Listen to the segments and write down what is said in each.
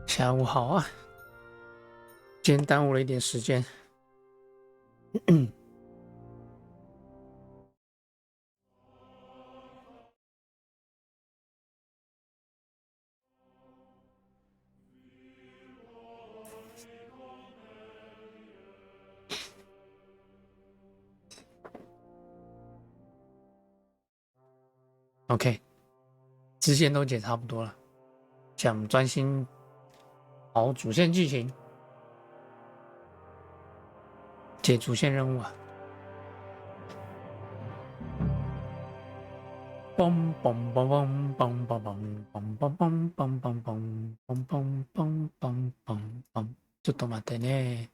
下午好啊，今天耽误了一点时间。OK， 支线都解差不多了，现在我们专心跑主线剧情，解主线任务啊！嘣嘣嘣嘣嘣嘣嘣嘣嘣嘣嘣嘣嘣嘣嘣嘣嘣嘣，ちょっと待ってね。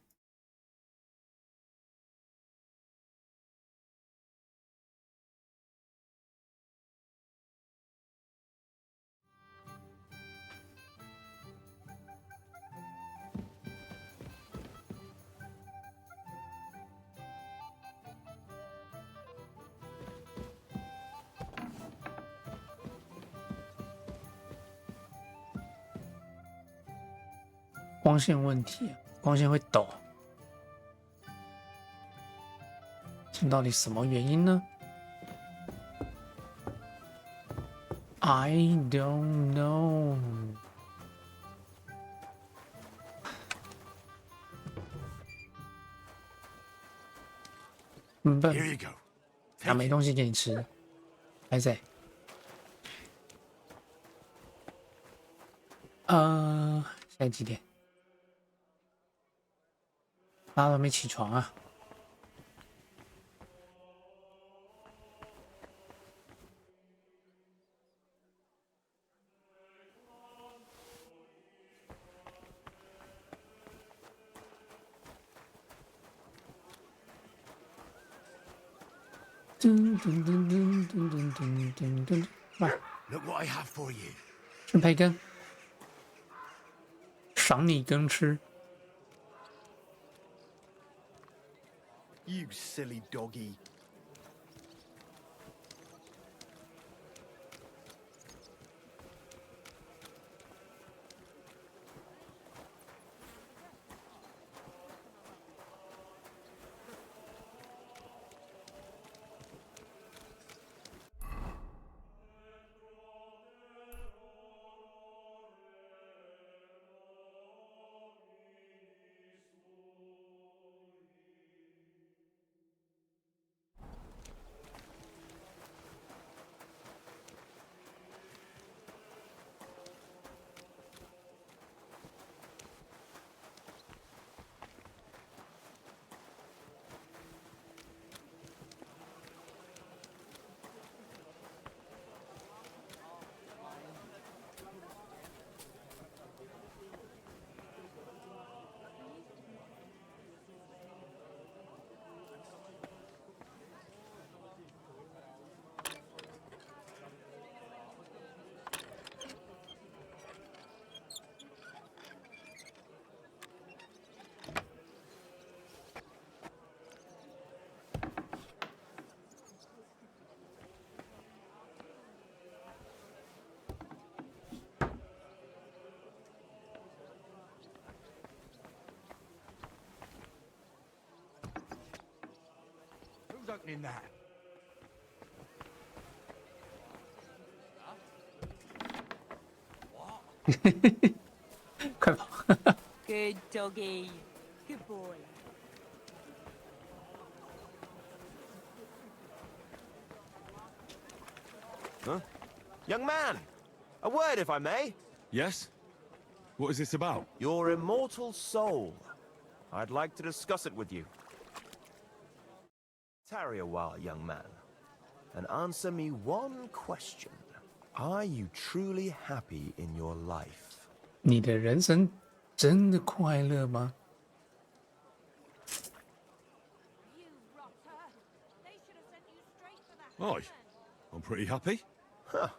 光线问题，光线会抖，这到底什么原因呢 ？I don't know。笨，他没东西给你吃，还在。现在几点？大家都没起床啊！噔噔噔噔噔噔噔噔噔，来，去培根，赏你根吃。You silly doggy. Who's opening that? 快跑！ Good doggy. Good boy. Huh? Young man! A word, if I may. Yes? What is this about? Your immortal soul. I'd like to discuss it with you. Tarry a while, young man, and answer me one question. Are you truly happy in your life? 你的人生真的快乐吗？ Aye. I'm pretty happy. Huh.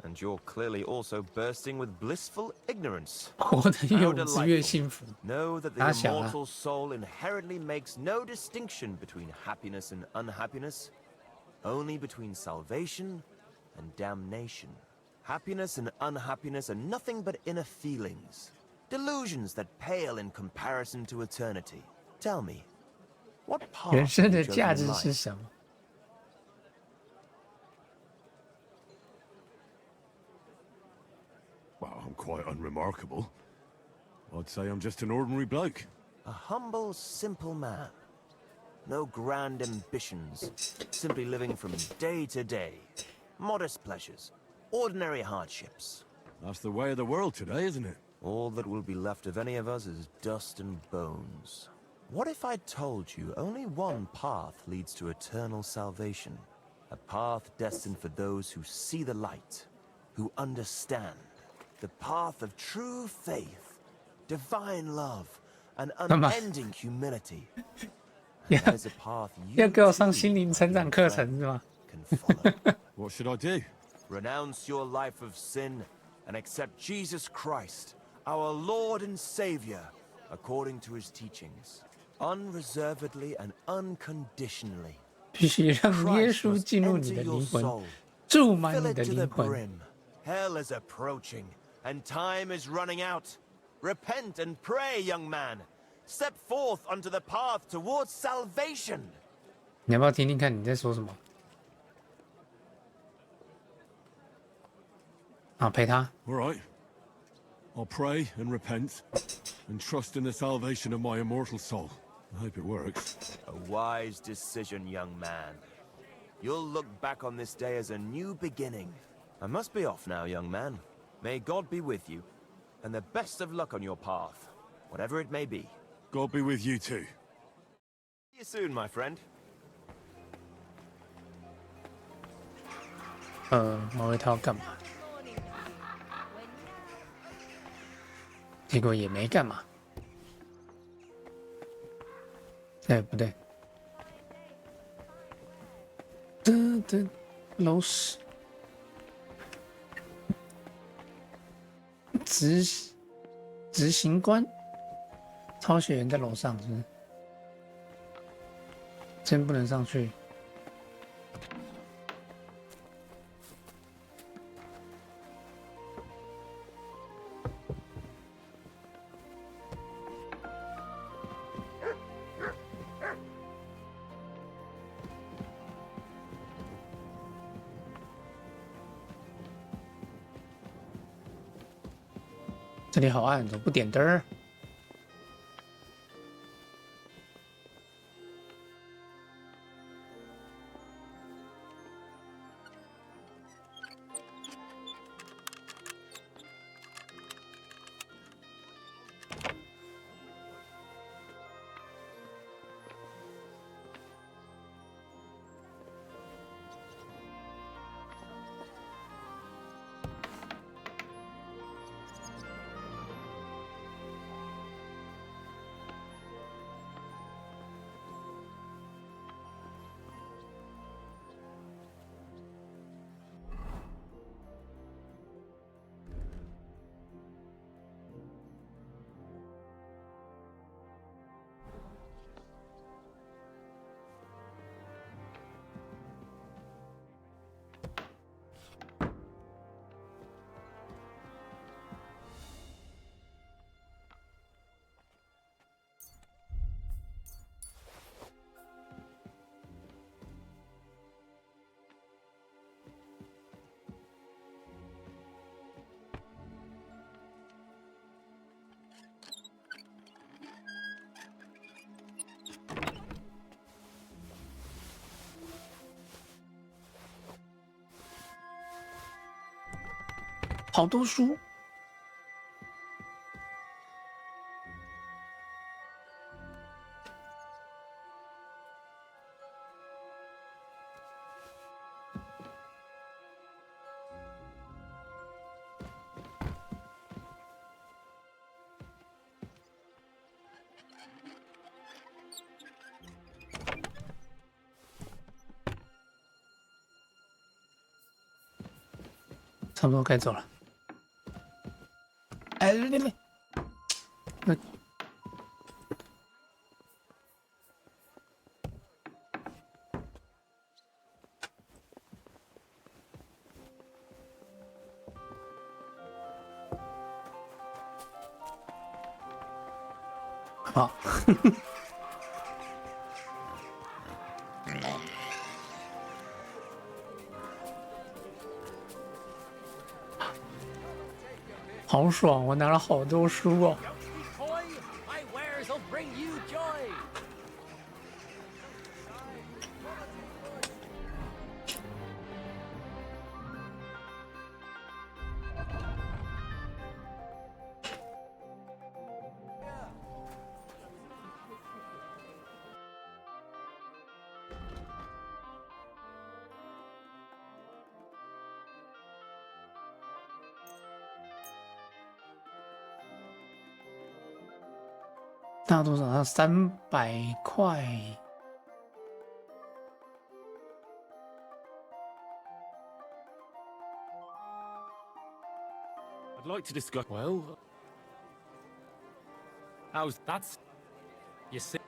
And you're clearly also bursting with blissful ignorance. 活得越无知越幸福。 Know that the immortal soul inherently makes no distinction between happiness and unhappiness. only between salvation and damnation. Happiness and unhappiness are nothing but inner feelings, delusions that pale in comparison to eternity. Tell me, what 人 path 生 have 的 you 价 chosen 值 in 是 life? 什么？ Well, I'm quite unremarkable. I'd say I'm just an ordinary bloke. A humble, simple man. No grand ambitions, simply living from day to day. Modest pleasures, ordinary hardships. That's the way of the world today, isn't it? All that will be left of any of us is dust and bones. What if I told you only one path leads to eternal salvation? A path destined for those who see the light, who understand. The path of true faith, divine love, and 干嘛？ unending humility. 要 That is a path 要 you 给我上 too, 心灵 my 成长 dear 课 friend, 程是吗？ can follow. What should I do? Renounce your life of sin and accept Jesus Christ, our Lord and Savior, according to his teachings, unreservedly and unconditionally. 必须让耶 Christ 稣 must 进入你 enter 的 your 灵魂， soul. 注满 Fill 你 it 的 to the 灵魂。 brim. Hell is approaching, and time is running out. Repent and pray, young man. Step forth onto the path towards salvation. 你要不要听听看你在说什么？啊，陪他。 All right. I'll pray and repent and trust in the salvation of my immortal soul. I hope it works. A wise decision, young man. You'll look back on this day as a new beginning. I must be off now, young man. May God be with you, and the best of luck on your path, whatever it may be. God be with you too. See you soon, my friend. 毛维他要干嘛？结果也没干嘛。哎，不对，楼市执行官，抄写员在楼上，是不是？真不能上去。这里好暗，怎么不点灯儿？好多书。差不多该走了。哎，那好，好爽！我拿了好多书哦。 My wares will bring you joy. 大多少要300块？ I'd like to discuss. Well, how's that's? You see?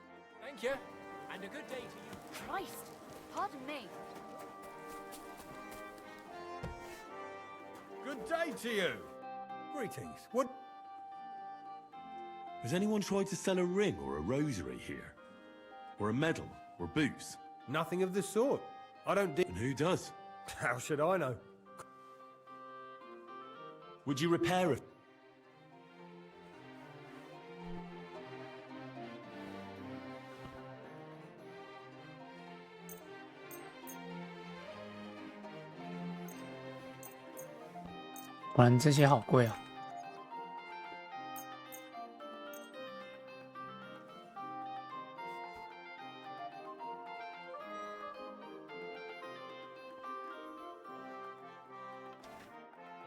Thank you, and a good day to you. Christ, pardon me. Good day to you. Greetings. What? Has anyone tried to sell a ring or a rosary here, or a medal or boots? Nothing of the sort. I don't deal. And who does? How should I know? Would you repair it? "果然这些好贵哦。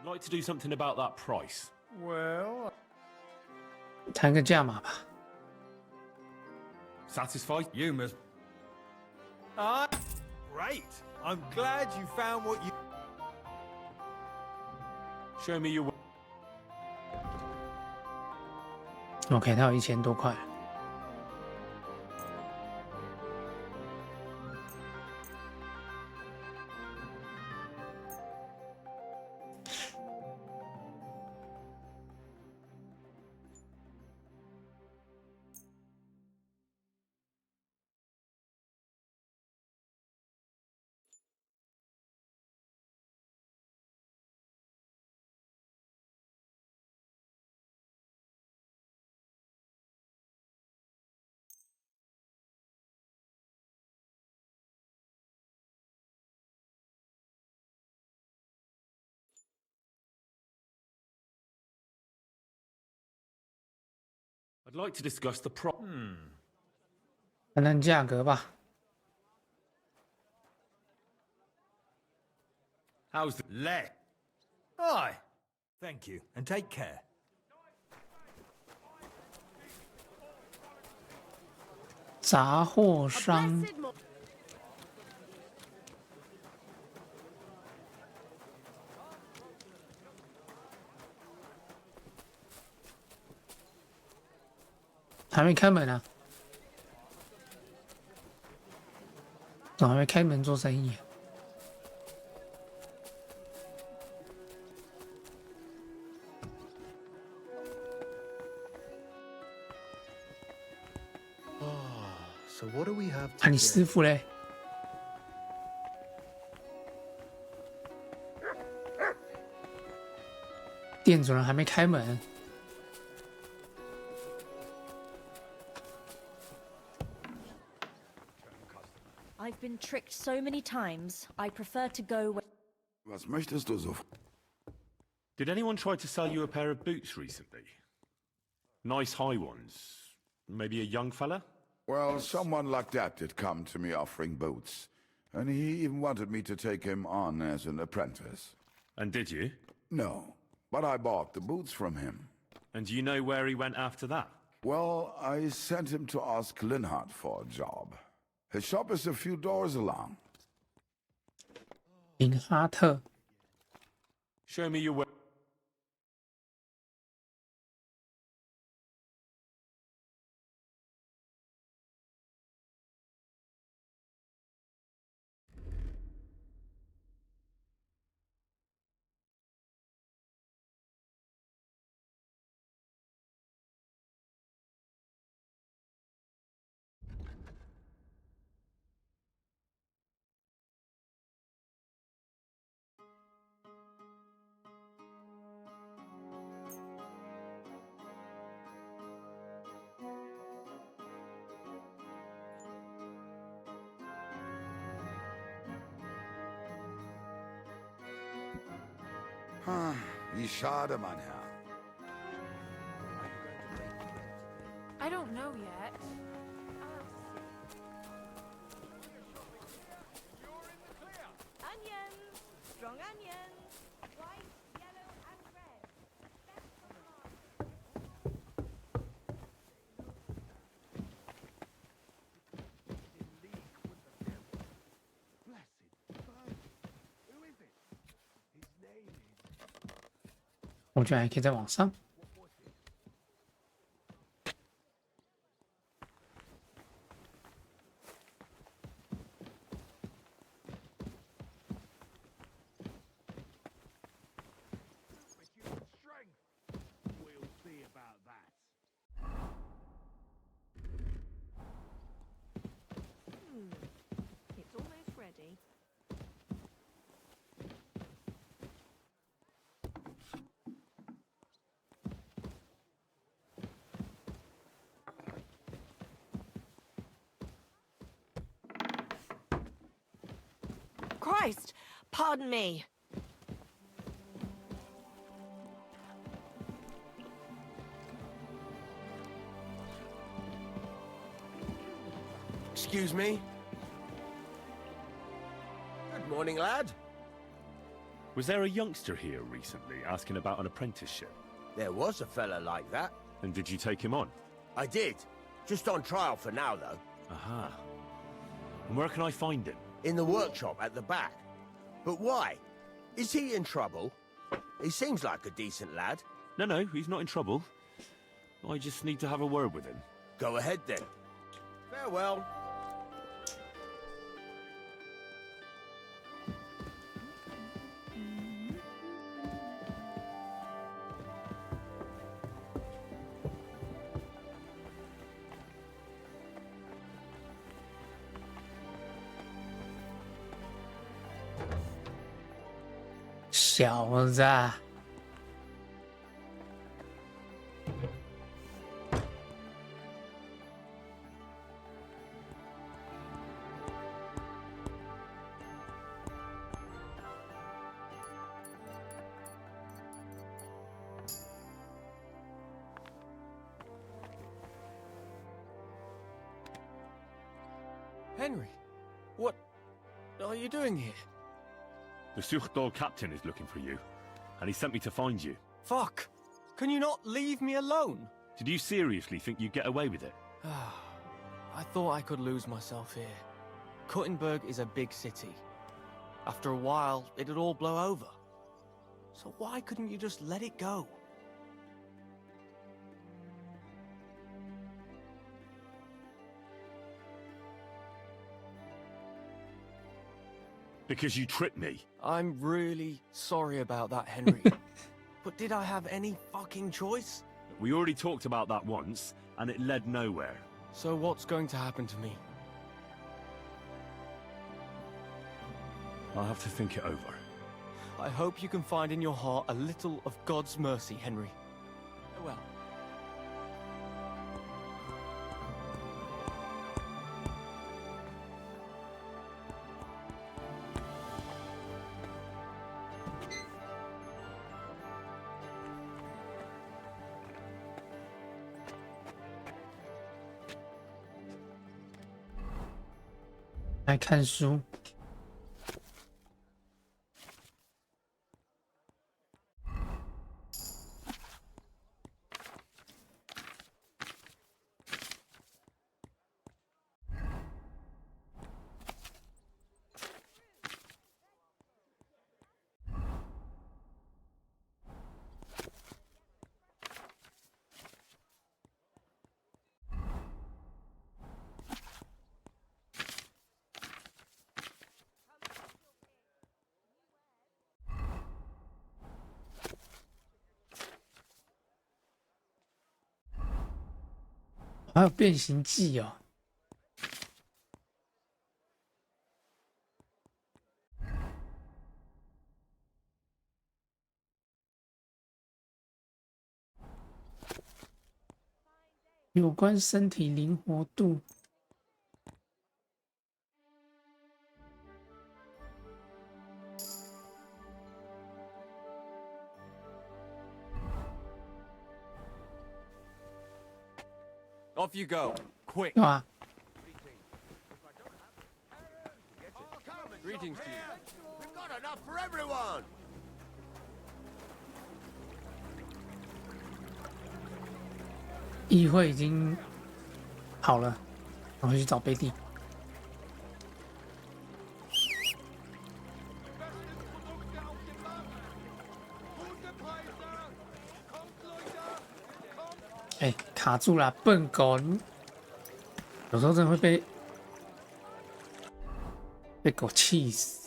I'd like to do something about that price. Well, 谈个价码吧。 Satisfied? you must. Ah, great. I'm glad you found what you. Show me your. OK， 他有1000多块。I'd like to discuss the pro. 谈谈价格吧。 How's the. Let. Aye. Thank you, and take care. 杂货 A 商 blessed mo- 还没开门啊？怎么还没开门做生意啊？ So what do we have 啊，你师傅嘞？店主人还没开门。 I've been tricked so many times, I prefer to go where... Was möchtest du so? Did anyone try to sell you a pair of boots recently? Nice high ones. Maybe a young fella? Well, someone like that did come to me offering boots. And he even wanted me to take him on as an apprentice. And did you? No, but I bought the boots from him. And do you know where he went after that? Well, I sent him to ask Linhart for a job. His shop is a few doors along. 林哈特。 Show me your way. Wie schade, mein Herr. I don't know yet. Onions! Strong onions! White, yellow, and red. Who is it? His name is. 我觉得还可以再往上。 Superhuman strength. We'll see about that. It's almost ready. Christ! Pardon me. Excuse me? Good morning, lad. Was there a youngster here recently asking about an apprenticeship? There was a fella like that. And did you take him on? I did. Just on trial for now, though. Aha. And where can I find him? In the workshop at the back. But why? Is he in trouble? He seems like a decent lad. No, he's not in trouble. I just need to have a word with him. Go ahead, then. Farewell.小子， Henry, what are you doing here? The Suchdol captain is looking for you, and he sent me to find you. Fuck! Can you not leave me alone? Did you seriously think you'd get away with it? I thought I could lose myself here. Kuttenberg is a big city. After a while, it'd all blow over. So why couldn't you just let it go? Because you tricked me. I'm really sorry about that, Henry. But did I have any fucking choice? We already talked about that once, and it led nowhere. So what's going to happen to me? I'll have to think it over. I hope you can find in your heart a little of God's mercy, Henry. Farewell.来看书。还有变形记哦。有关身体灵活度。Off you go. Quick. 对吧？ Greetings to you. We've got enough for everyone. 议会已经好了，我回去找贝蒂。哎，卡住了，笨狗！有时候真的会被狗气死。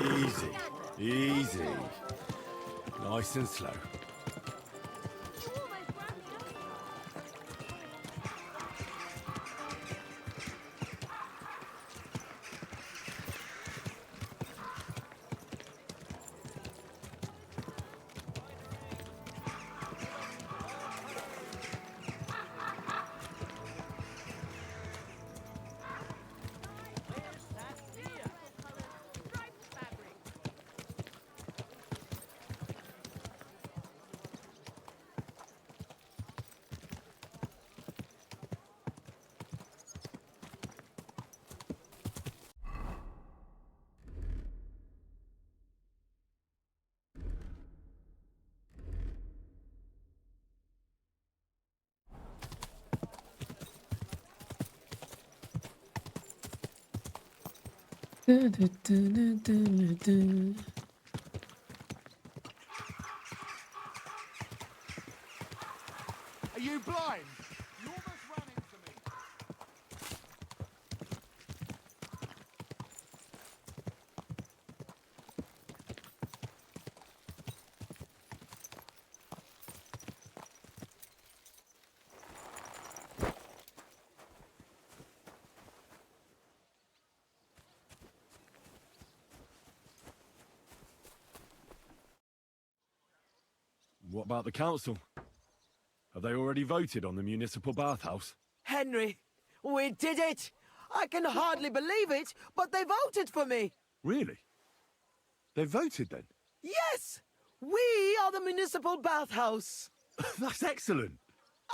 Easy, easy. Nice and slow. Are you blind? You almost ran into me. What about the council? Have they already voted on the municipal bathhouse? Henry, we did it! I can hardly believe it, but they voted for me! Really? They voted then? Yes! We are the municipal bathhouse! That's excellent!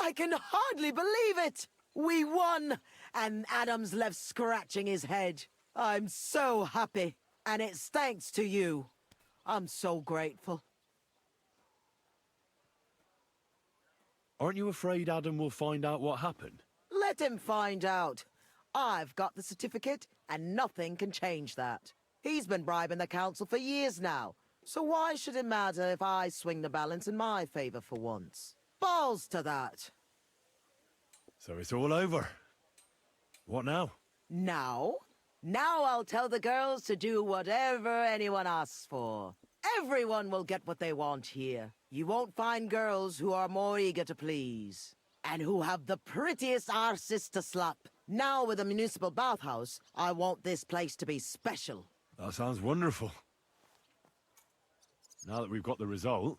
I can hardly believe it! We won! And Adam's left scratching his head. I'm so happy. And it's thanks to you. I'm so grateful. Aren't you afraid Adam will find out what happened? Let him find out. I've got the certificate, and nothing can change that. He's been bribing the council for years now, so why should it matter if I swing the balance in my favor for once? Balls to that. So it's all over. What now? Now? Now I'll tell the girls to do whatever anyone asks for. Everyone will get what they want here. You won't find girls who are more eager to please. And who have the prettiest arses to slap. Now with a municipal bathhouse, I want this place to be special. That sounds wonderful. Now that we've got the result,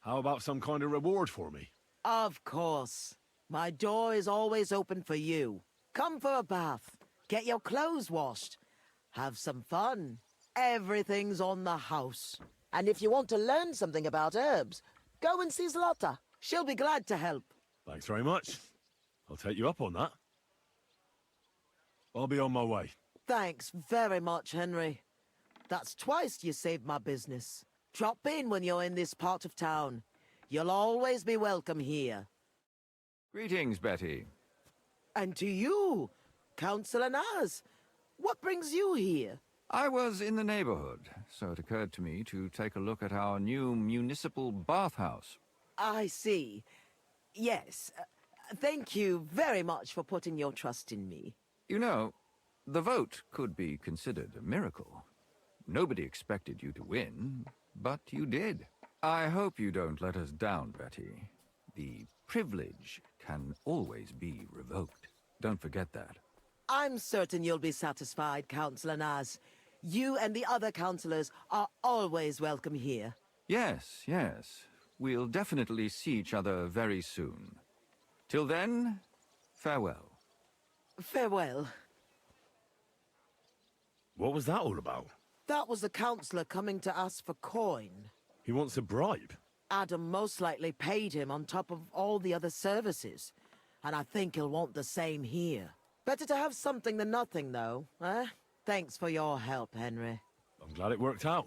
how about some kind of reward for me? Of course. My door is always open for you. Come for a bath. Get your clothes washed. Have some fun. Everything's on the house. And if you want to learn something about herbs, go and see Zlata. She'll be glad to help. Thanks very much. I'll take you up on that. I'll be on my way. Thanks very much, Henry. That's twice you saved my business. Drop in when you're in this part of town. You'll always be welcome here. Greetings, Betty. And to you, Councillor Naz. What brings you here? I was in the neighborhood, so it occurred to me to take a look at our new municipal bathhouse. I see. Yes. Thank you very much for putting your trust in me. You know, the vote could be considered a miracle. Nobody expected you to win, but you did. I hope you don't let us down, Betty. The privilege can always be revoked. Don't forget that. I'm certain you'll be satisfied, Councillor Naz. You and the other counselors are always welcome here. Yes, yes. We'll definitely see each other very soon. Till then, farewell. Farewell. What was that all about? That was the counselor coming to ask for coin. He wants a bribe. Adam most likely paid him on top of all the other services. And I think he'll want the same here. Better to have something than nothing, though, eh? Thanks for your help, Henry. I'm glad it worked out.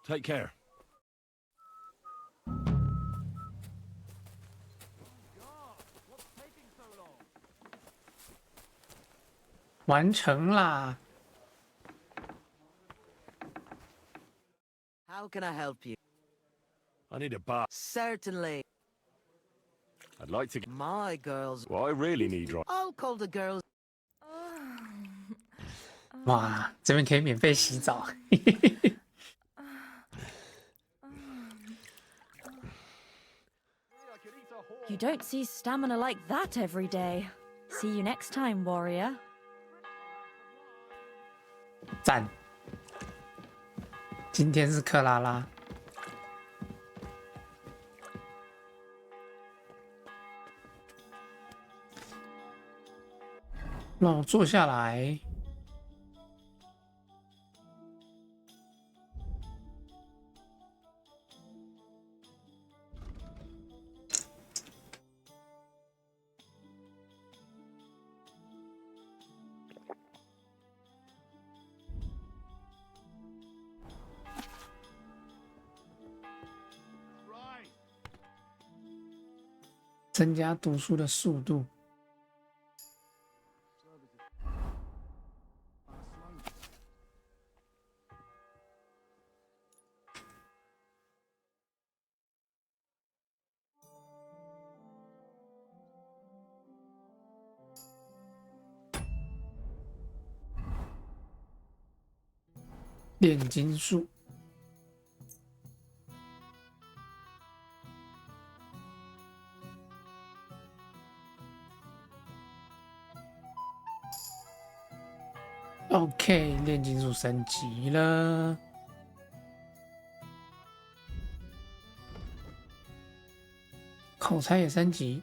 Take care. 完成啦！ How can I help you? I need a bath. Certainly. I'd like to. My girls. Well, I really need right. I'll call the girls. 哇，这边可以免费洗澡。You don't see stamina like that every day. See you next time, warrior. 赞。今天是克拉拉。让我坐下来。增加读书的速度。炼金术。 OK， 炼金术升级了。口才也升级。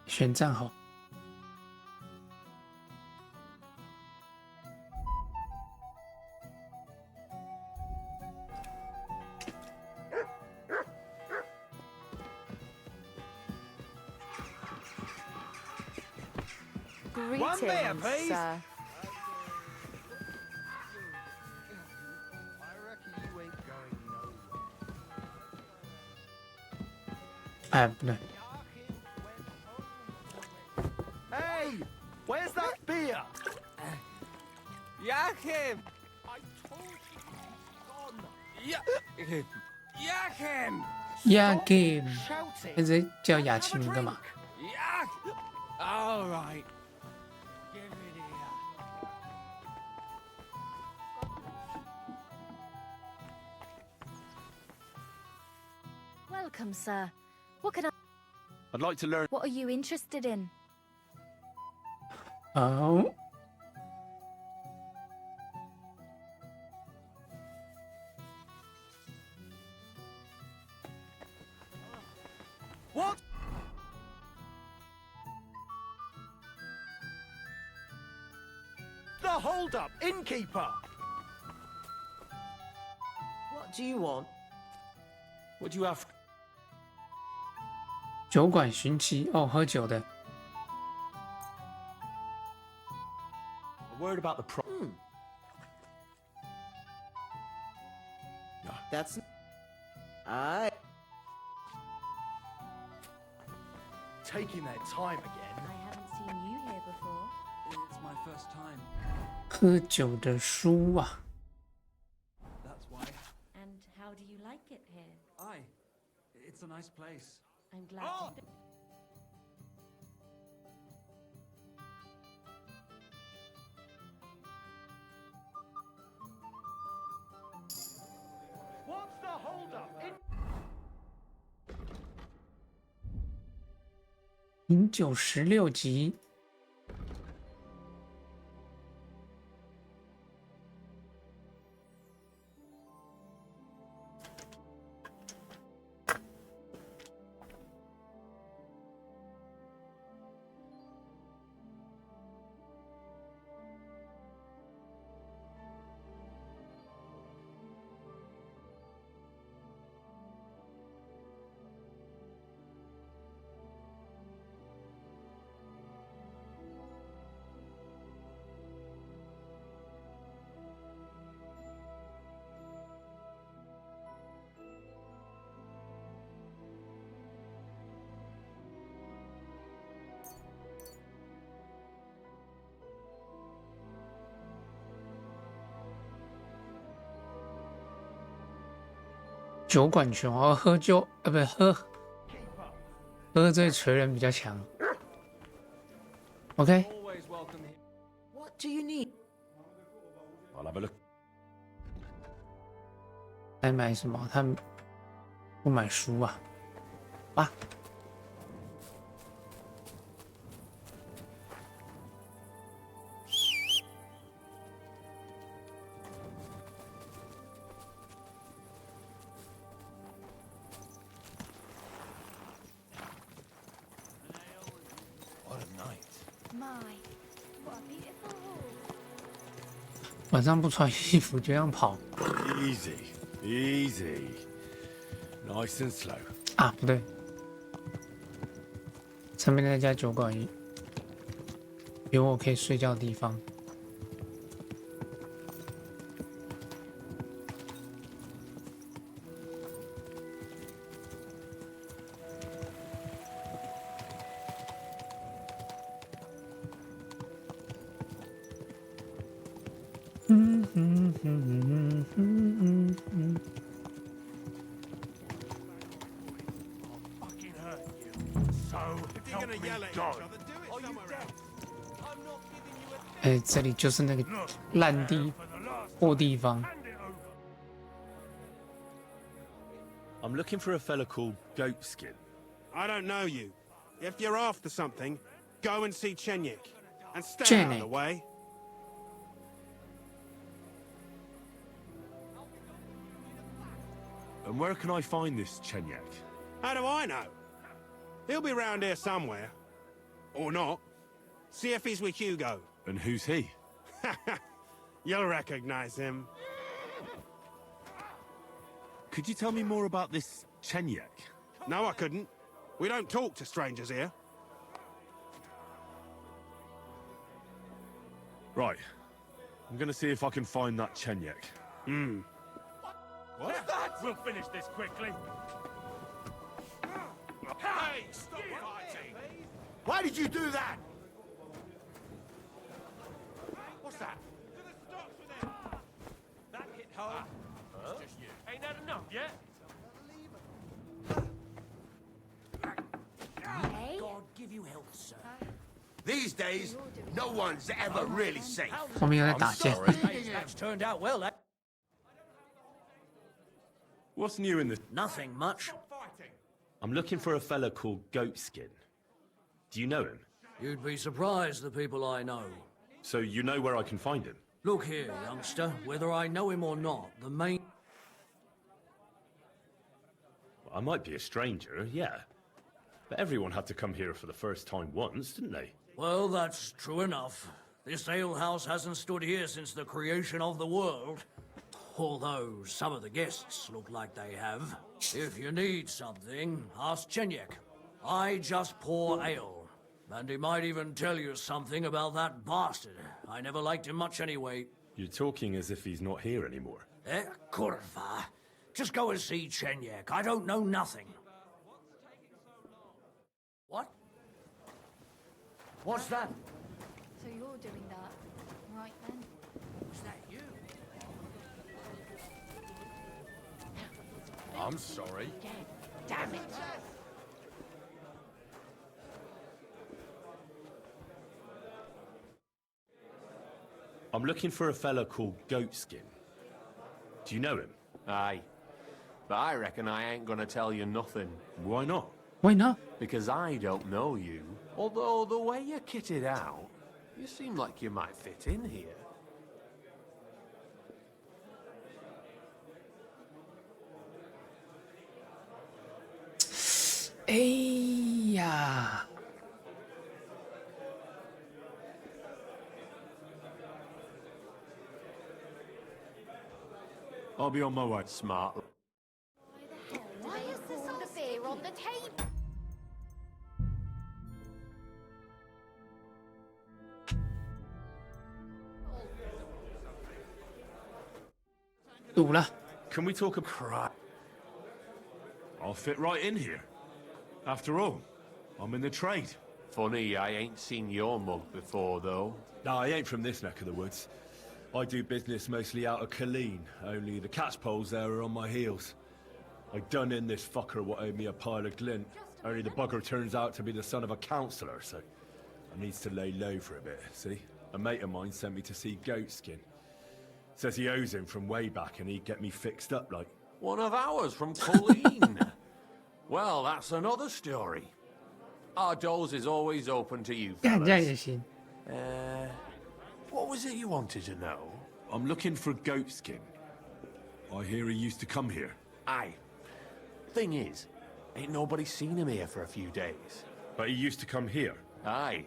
选战好。 Greetings, sir.哎，不对。 Hey, where's that beer? Yakim! I told you he's gone. Yakim! Yakim， Shouting. 一直叫雅琪米干嘛？ Yak! All right. Give it here. Welcome, sir. What can I... I'd like to learn. What are you interested in? 哦， What? The hold-up, innkeeper. What do you want? What do you have? 酒馆寻奇哦，喝酒的。 A word about the pro. That's... I... Taking their time again. I haven't seen you here before. It's my first time. 喝酒的书啊。 That's why. And how do you like it here? It's a nice place. I'm glad to... What's the hold-up? 0916集。酒馆群哦，喝酒不是喝醉锤人比较强。OK， What do you need? I'll have a look. 来买什么？他不买书啊？啊！晚上不穿衣服就这样跑 Easy, easy. Nice and slow. 啊？不对，上面那家酒馆有我可以睡觉的地方。哎，这里就是那个烂地破地方。I'm looking for a fella called Goatskin. I don't know you. If you're after something, go and see Chenyik and stay out of the way. And where can I find this Chenyik? How do I know? He'll be round here somewhere. Or not. See if he's with Hugo. And who's he? You'll recognize him. Could you tell me more about this Chenyik? No, I couldn't. We don't talk to strangers here. Right. I'm gonna see if I can find that Chenyik. Hmm. What's that? We'll finish this quickly. Hey, stop fighting! Why did you do that? What's that? To the stocks with it! That hit home. It's just you. Ain't that enough yet? God give you health, sir. These days, no one's ever really safe. 后面又在打架。 That's turned out well, eh? What's new in this? Nothing much. I'm looking for a fella called Goatskin. Do you know him? You'd be surprised the people I know. So you know where I can find him? Look here, youngster, whether I know him or not, the main... Well, I might be a stranger, yeah. But everyone had to come here for the first time once, didn't they? Well, that's true enough. This alehouse hasn't stood here since the creation of the world. Although some of the guests look like they have. If you need something, ask Chenyik. I just pour ale. And he might even tell you something about that bastard. I never liked him much anyway. You're talking as if he's not here anymore. Kurva. Just go and see Chenyik. I don't know nothing. What? What's that? So you're doing that, right then? Was that you? I'm sorry. Damn it! I'm looking for a fella called Goatskin. Do you know him? Aye. But I reckon I ain't gonna tell you nothing. Why not? Why not? Because I don't know you. Although the way you're kitted out, you seem like you might fit in here. Eh ya. I'll be on my way. Smart. Why is this all the beer on the table? Đủ了. Can we talk a crap? I'll fit right in here. After all, I'm in the trade. Funny, I ain't seen your mug before, though. No, I ain't from this neck of the woods. I do business mostly out of Colleen, only the catchpoles there are on my heels. I done in this fucker what owed me a pile of glint, only the bugger turns out to be the son of a councillor, so I needs to lay low for a bit, see? A mate of mine sent me to see Goatskin. Says he owes him from way back and he'd get me fixed up like... One of ours from Colleen. Well, that's another story. Our doors is always open to you, 干这样 fellas. 也行. What was it you wanted to know? I'm looking for Goatskin. I hear he used to come here. Aye. Thing is, ain't nobody seen him here for a few days. But he used to come here? Aye.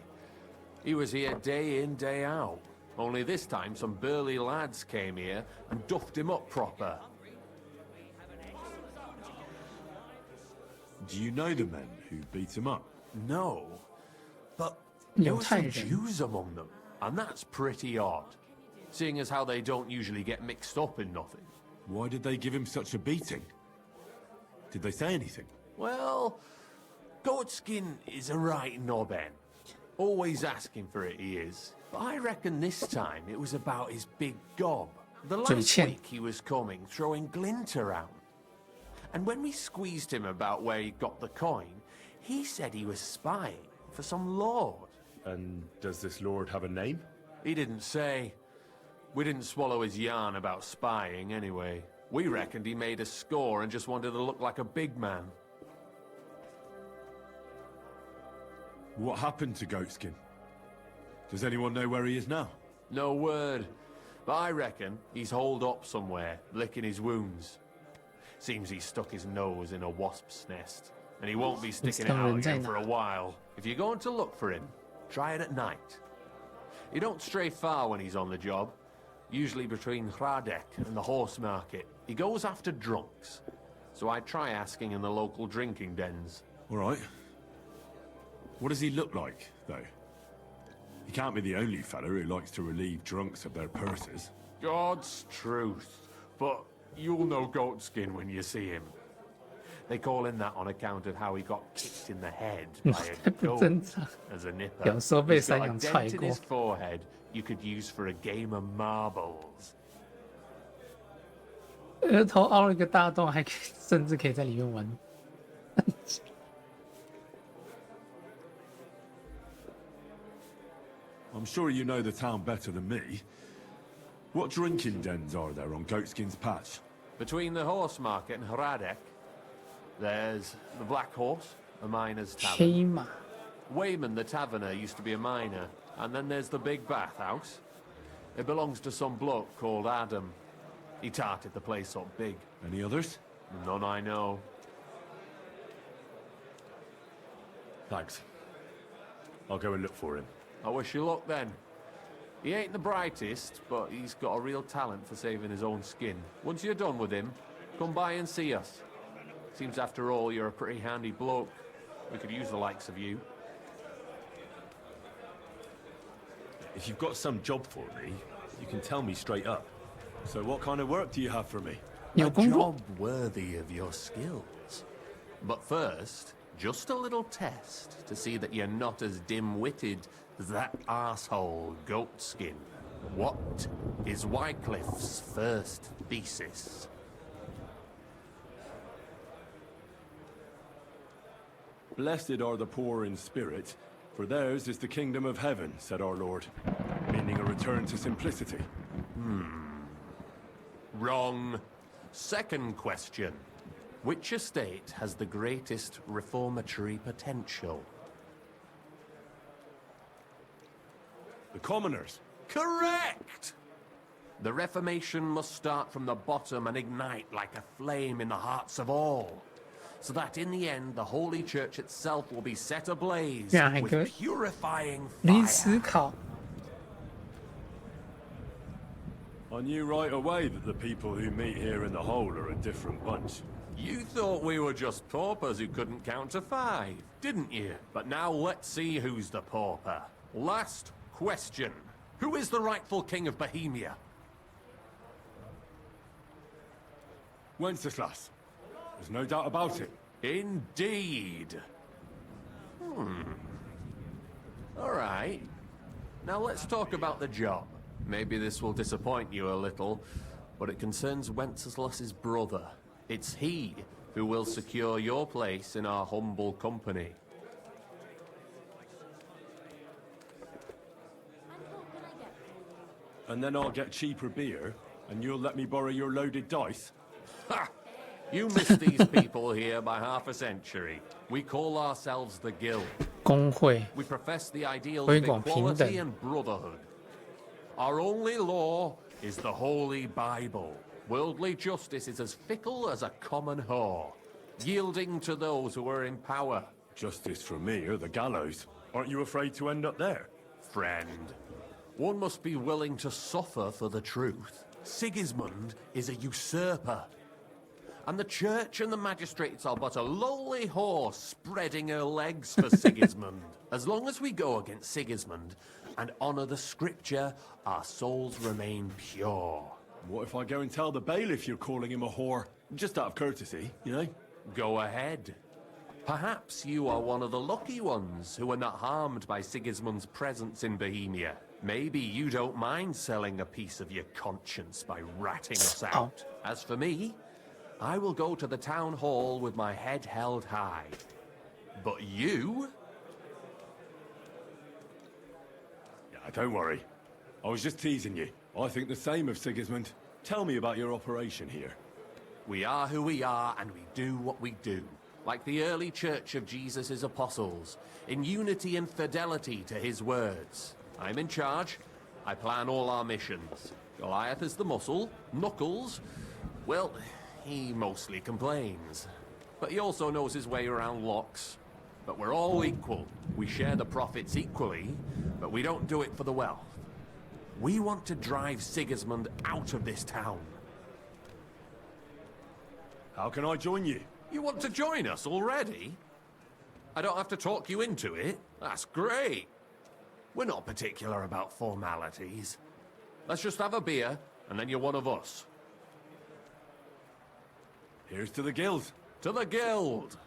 He was here day in, day out. Only this time some burly lads came here and duffed him up proper. Do you know the men who beat him up? No. But there were some 犹太人。 Jews among them, and that's pretty odd. Seeing as how they don't usually get mixed up in nothing. Why did they give him such a beating? Did they say anything? Well, Goatskin is a right knobben. Always asking for it, he is. But I reckon this time it was about his big gob. The last 嘴欠。 week he was coming, throwing glint around. And when we squeezed him about where he got the coin, he said he was spying for some lord. And does this lord have a name? He didn't say. We didn't swallow his yarn about spying anyway. We reckoned he made a score and just wanted to look like a big man. What happened to Goatskin? Does anyone know where he is now? No word. But I reckon he's holed up somewhere, licking his wounds. Seems he stuck his nose in a wasp's nest, and he won't be sticking it out again for a while. If you're going to look for him, try it at night. He don't stray far when he's on the job. Usually between Hradek and the horse market. He goes after drunks. So I try asking in the local drinking dens. All right. What does he look like, though? He can't be the only fella who likes to relieve drunks of their purses. God's truth. But you'll know Goatskin when you see him. They call him that on account of how he got kicked in the head by a goat as a nipper. 有时候被 He's 山 got a 羊踹 dent in 过。 his forehead you could use for a game of marbles. 额头凹了一个大洞，还可以甚至可以在里面玩。I'm sure you know the town better than me. What drinking dens are there on Goatskin's patch? Between the horse market and Hradek, there's the Black Horse, a miner's tavern. 黑马。 Wayman the taverner used to be a miner. And then there's the big bathhouse. It belongs to some bloke called Adam. He tarted the place up big. Any others? None I know. Thanks. I'll go and look for him. I wish you luck then. He ain't the brightest, but he's got a real talent for saving his own skin. Once you're done with him, come by and see us. Seems after all you're a pretty handy bloke. We could use the likes of you. If you've got some job for me, you can tell me straight up. So what kind of work do you have for me? A job worthy of your skills. But first, just a little test to see that you're not as dim-witted as that arsehole Goatskin. What is Wycliffe's first thesis? Blessed are the poor in spirit, for theirs is the kingdom of heaven, said our Lord, meaning a return to simplicity. Wrong. Second question. Which estate has the greatest reformatory potential? The commoners. Correct! The Reformation must start from the bottom and ignite like a flame in the hearts of all, so that in the end the Holy Church itself will be set ablaze with purifying 零 fire. 思考。 I knew right away that the people who meet here in the hole are a different bunch. You thought we were just paupers who couldn't count to 5, didn't you? But now let's see who's the pauper. Last question. Who is the rightful king of Bohemia? Wenceslas. There's no doubt about it. Indeed. All right. Now let's talk about the job. Maybe this will disappoint you a little, but it concerns Wenceslas's brother. It's he who will secure your place in our humble company. And then I'll get cheaper beer, and you'll let me borrow your loaded dice? Ha! You missed these people here by half a century. We call ourselves the Guild. 工会 We profess the ideals 推 of 广平等 equality and brotherhood. Our only law is the Holy Bible. Worldly justice is as fickle as a common whore, yielding to those who are in power. Justice for me or the gallows. Aren't you afraid to end up there? Friend, one must be willing to suffer for the truth. Sigismund is a usurper. And the church and the magistrates are but a lowly horse spreading her legs for Sigismund. As long as we go against Sigismund and honor the scripture, our souls remain pure. What if I go and tell the bailiff you're calling him a whore? Just out of courtesy, you know? Go ahead. Perhaps you are one of the lucky ones who are not harmed by Sigismund's presence in Bohemia. Maybe you don't mind selling a piece of your conscience by ratting us out. As for me, I will go to the town hall with my head held high. But you? Yeah, don't worry. I was just teasing you. I think the same of Sigismund. Tell me about your operation here. We are who we are, and we do what we do. Like the early church of Jesus' apostles, in unity and fidelity to his words. I'm in charge. I plan all our missions. Goliath is the muscle. Knuckles, well, he mostly complains. But he also knows his way around locks. But we're all equal. We share the profits equally, but we don't do it for the wealth. We want to drive Sigismund out of this town. How can I join you? You want to join us already? I don't have to talk you into it. That's great. We're not particular about formalities. Let's just have a beer, and then you're one of us. Here's to the guild. To the guild!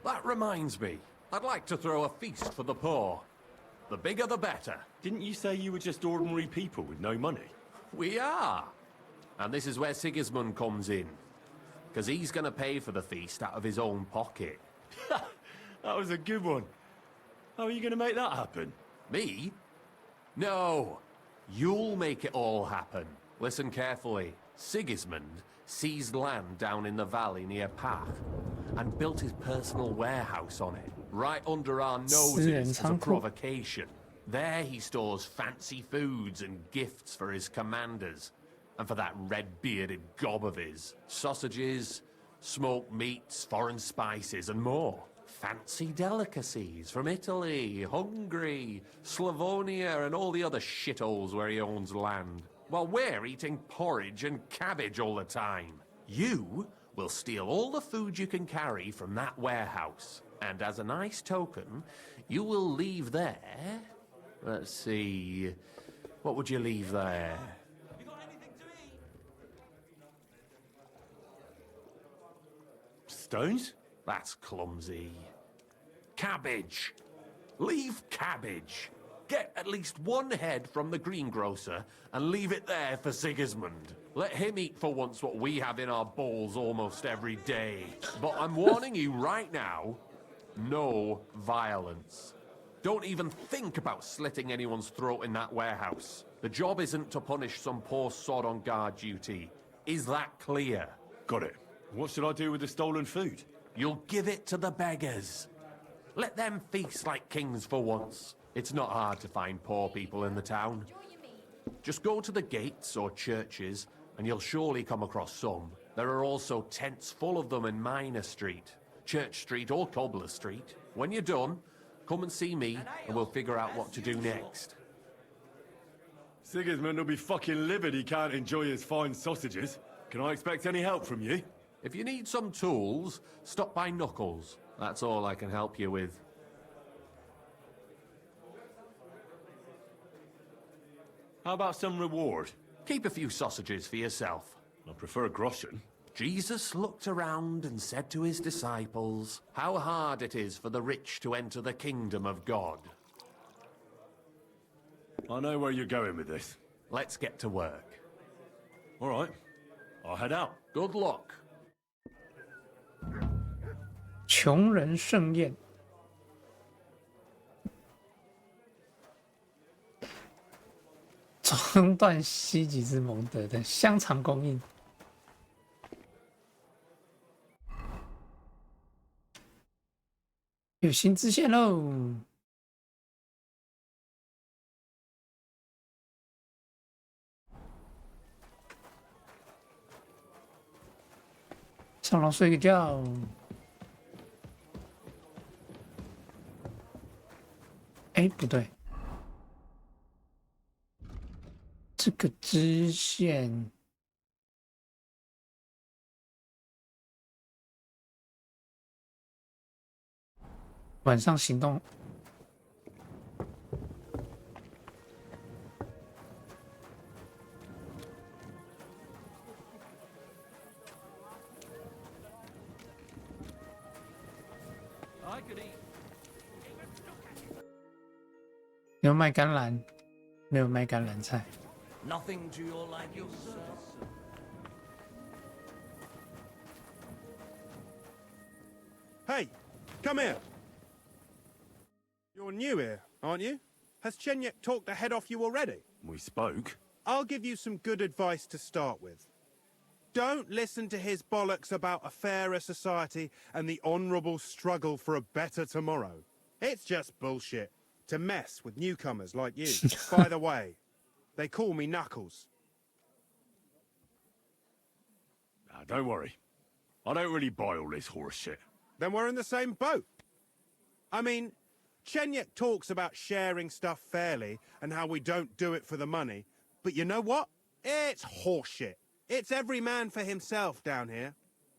That reminds me, I'd like to throw a feast for the poor. The bigger the better. Didn't you say you were just ordinary people with no money? We are. And this is where Sigismund comes in. Because he's going to pay for the feast out of his own pocket. That was a good one. How are you going to make that happen? Me? No. You'll make it all happen. Listen carefully. Sigismund seized land down in the valley near Pach and built his personal warehouse on it, right under our noses as a provocation. There he stores fancy foods and gifts for his commanders, and for that red-bearded gob of his. Sausages, smoked meats, foreign spices, and more. Fancy delicacies from Italy, Hungary, Slavonia, and all the other shitholes where he owns land. While we're eating porridge and cabbage all the time. You will steal all the food you can carry from that warehouse. And as a nice token, you will leave there... Let's see... What would you leave there? You got anything to eat? Stones? That's clumsy. Cabbage. Leave cabbage. Get at least one head from the greengrocer and leave it there for Sigismund. Let him eat for once what we have in our bowls almost every day. But I'm warning you right now, no violence. Don't even think about slitting anyone's throat in that warehouse. The job isn't to punish some poor sod on guard duty. Is that clear? Got it. What should I do with the stolen food? You'll give it to the beggars. Let them feast like kings for once. It's not hard to find poor people in the town. Just go to the gates or churches, and you'll surely come across some. There are also tents full of them in Minor Street, Church Street or Cobbler Street. When you're done, come and see me, and we'll figure out what to do next. Sigismund will be fucking livid he can't enjoy his fine sausages. Can I expect any help from you? If you need some tools, stop by Knuckles. That's all I can help you with. How about some reward? Keep a few sausages for yourself. I prefer groschen. Jesus looked around and said to his disciples, how hard it is for the rich to enter the kingdom of God. I know where you're going with this. Let's get to work. All right. I'll head out. Good luck. 穷人盛宴。中断西吉之蒙德的香肠供应。有新支线喽！上楼睡个觉。哎，不对，这个支线晚上行动。有卖橄榄，没有卖橄榄菜。Nothing to your liking, sir? Hey, come here. You're new here, aren't you? Has Chenyek talked the head off you already? We spoke. I'll give you some good advice to start with. Don't listen to his bollocks about a fairer society and the honourable struggle for a better tomorrow. It's just bullshit to mess with newcomers like you. By the way, they call me Knuckles. Don't worry. I don't really buy all this horse shit. Then we're in the same boat. I mean, Chenyek talks about sharing stuff fairly and how we don't do it for the money. But you know what? It's horseshit. It's every man for himself down here,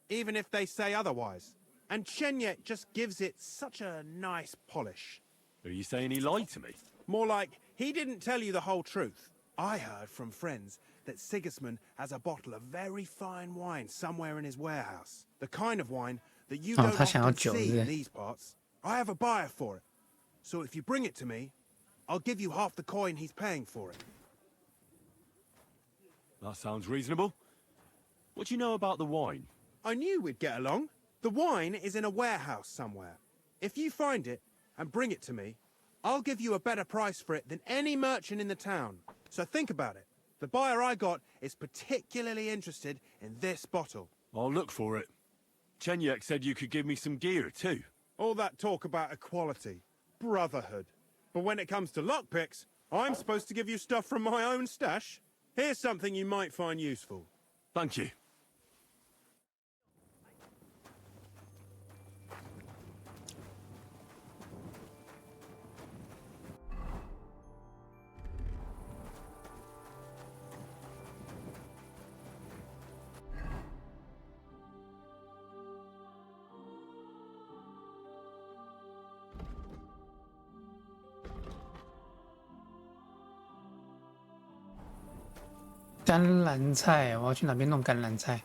even if they say otherwise. And Chenyek just gives it such a nice polish. Are you saying he lied to me? More like, he didn't tell you the whole truth. I heard from friends that Sigismund has a bottle of very fine wine somewhere in his warehouse. The kind of wine that you don't often see in these parts. I have a buyer for it. So if you bring it to me, I'll give you half the coin he's paying for it. That sounds reasonable. What do you know about the wine? I knew we'd get along. The wine is in a warehouse somewhere. If you find it and bring it to me, I'll give you a better price for it than any merchant in the town. So think about it. The buyer I got is particularly interested in this bottle. I'll look for it. Chenyek said you could give me some gear too. All that talk about equality, brotherhood. But when it comes to lockpicks, I'm supposed to give you stuff from my own stash. Here's something you might find useful. Thank you.甘蓝菜，我要去哪边弄甘蓝菜？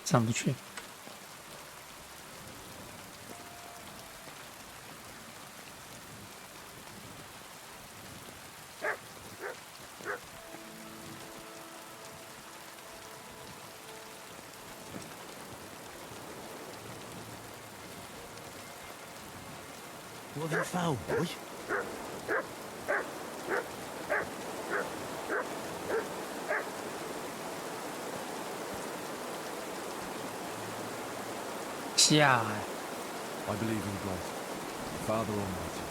上不去。What have you found, boy? 下 I believe in God, Father Almighty,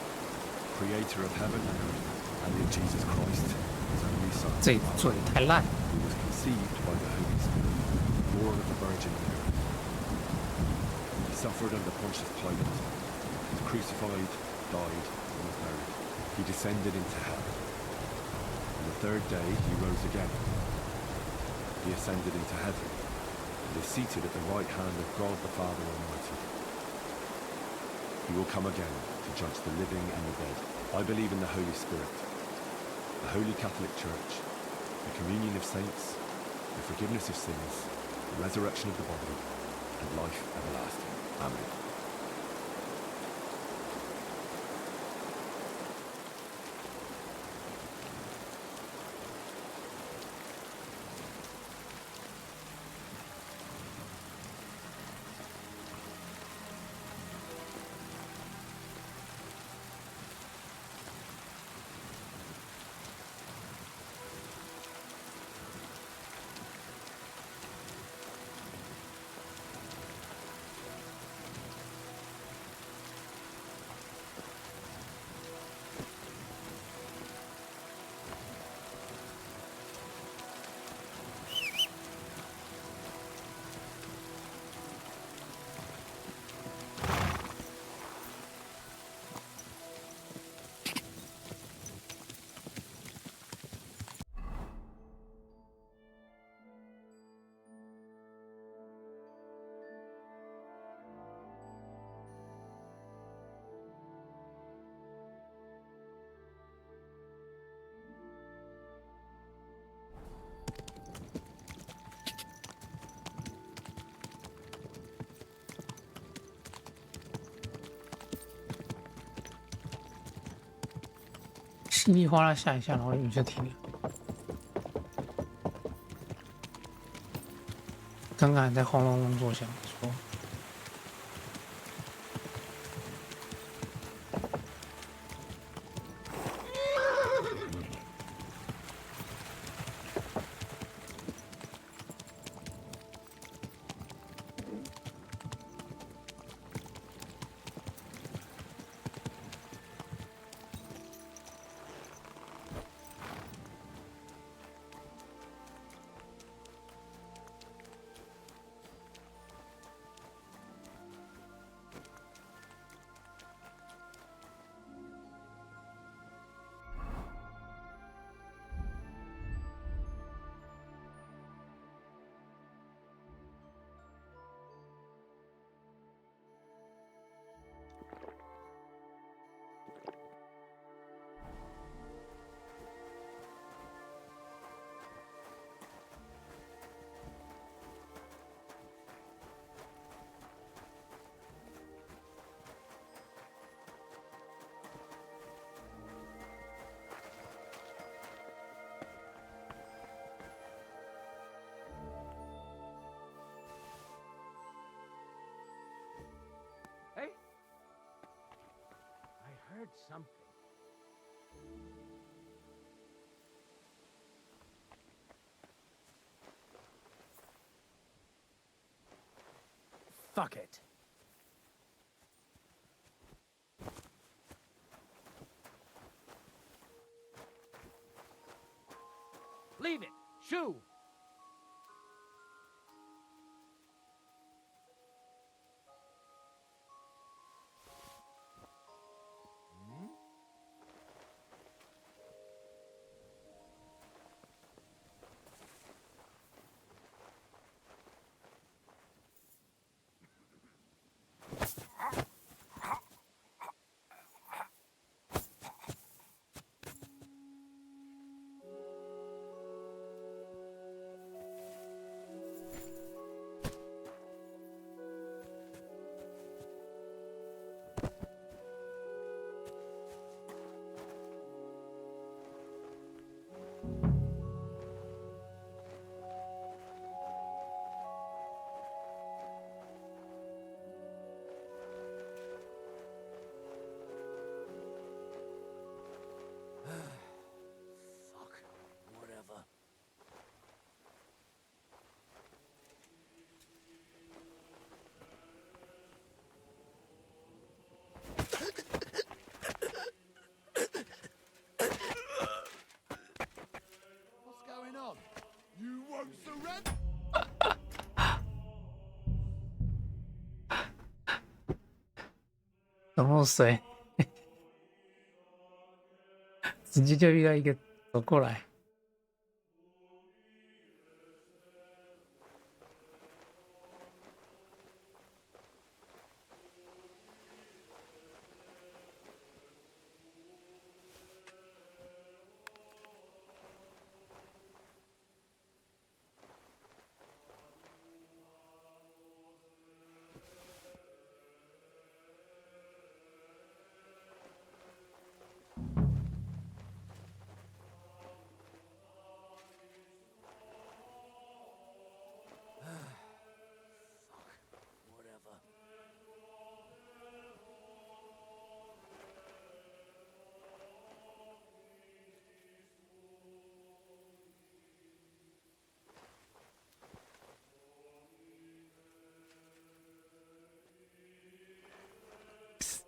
Creator of heaven and earth, and in Jesus Christ, His only Son, 这做的太烂。 who was conceived by the Holy Spirit, born of the Virgin Mary. He suffered under Pontius Pilate, was crucified, died, and was buried. He descended into hell. On the third day, he rose again. He ascended into heaven, and is seated at the right hand of God the Father Almighty. He will come again to judge the living and the dead. I believe in the Holy Spirit, the Holy Catholic Church, the communion of saints, the forgiveness of sins, the resurrection of the body, and life everlasting. Amen.稀里哗啦下一下，然后雨就停了。刚刚还在轰隆隆作响，不错。Hey? I heard something. Fuck it. Leave it. Shoo. 然后水，直接就遇到一个走过来。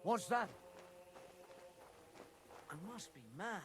What's that? I must be mad.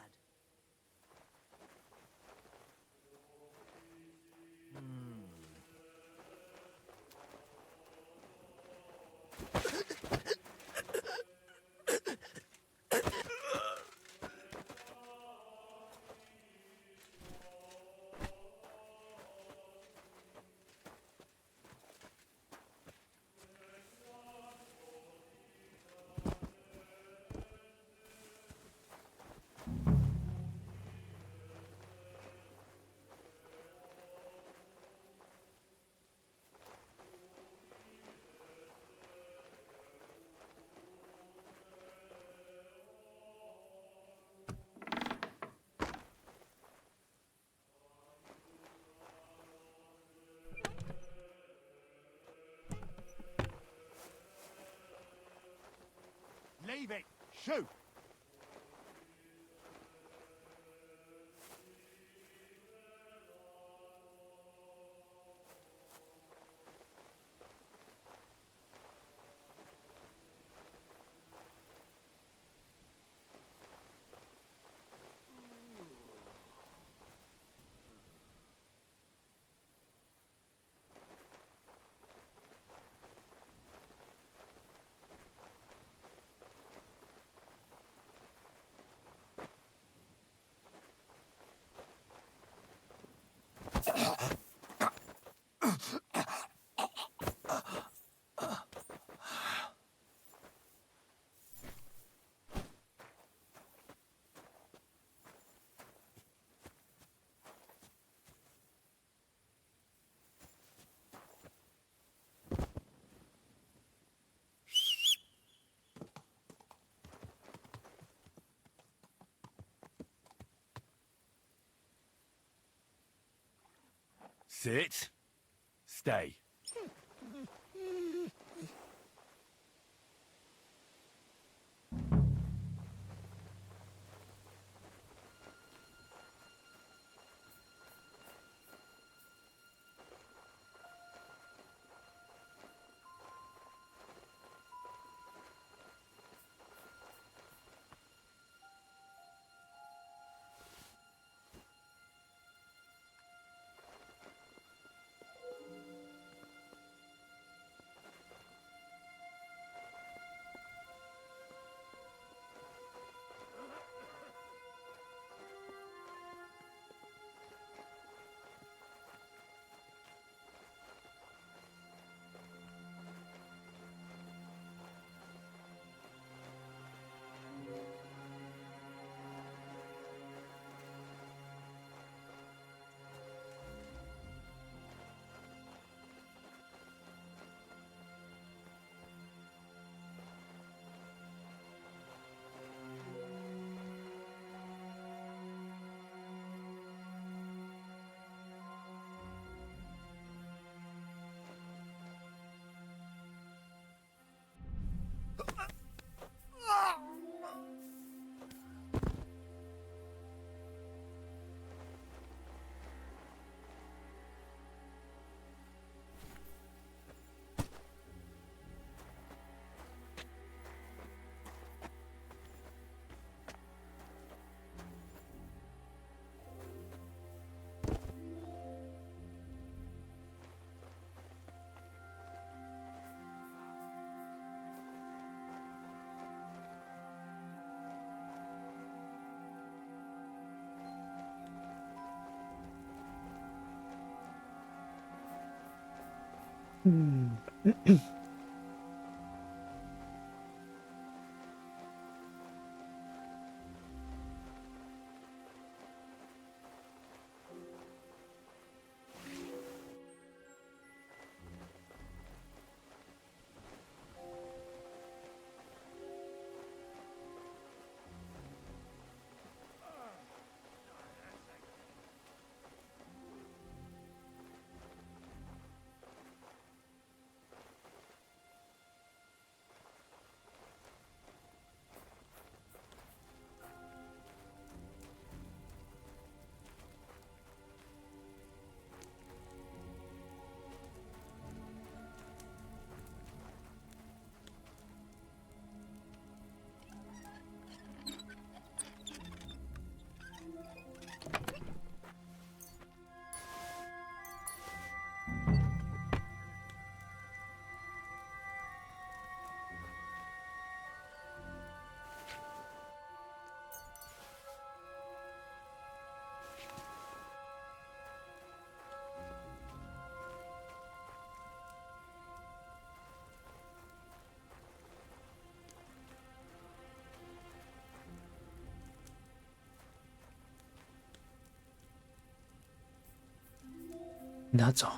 Leave it! Shoot! Sit. Stay. 嗯。拿走。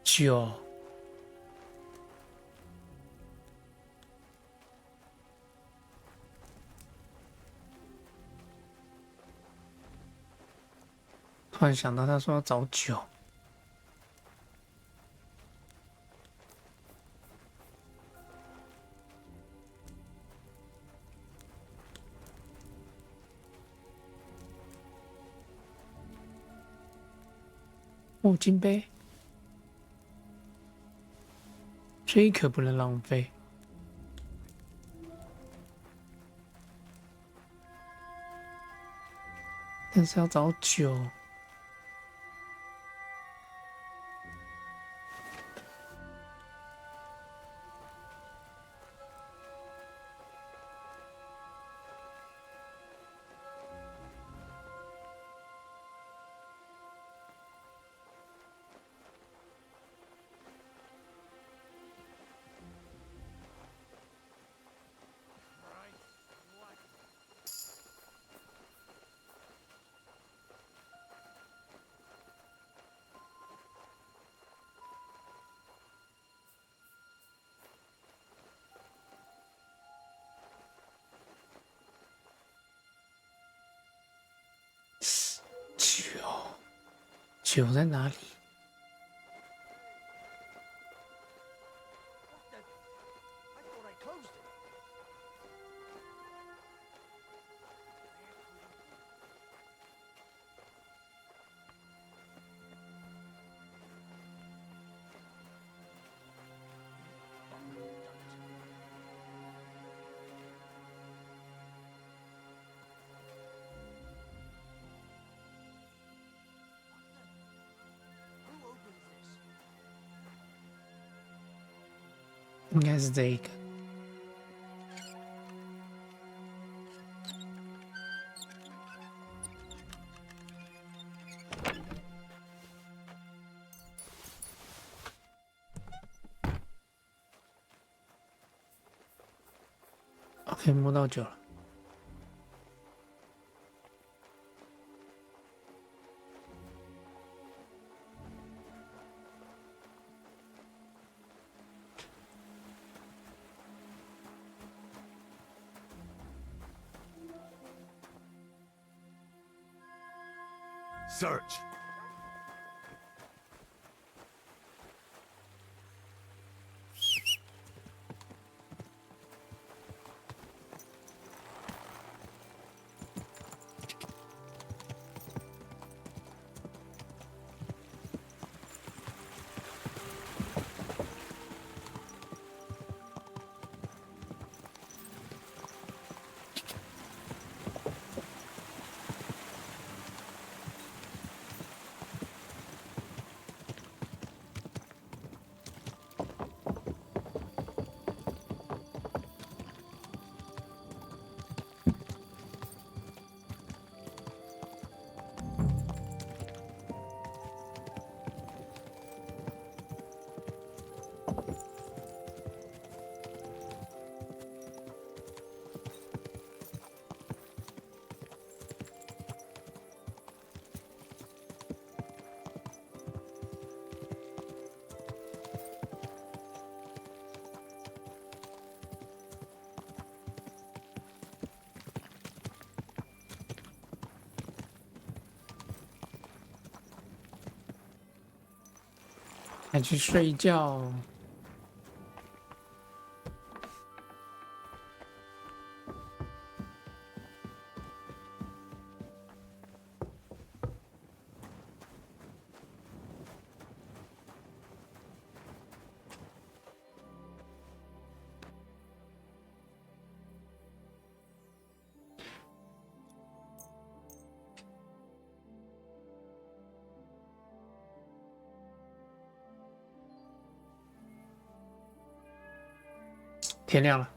酒，突然想到，他说要找酒。哦，金杯。这可不能浪费。但是要找酒。酒在哪里？应该是这一个。OK， 摸到酒了。Search.还去睡觉。天亮了。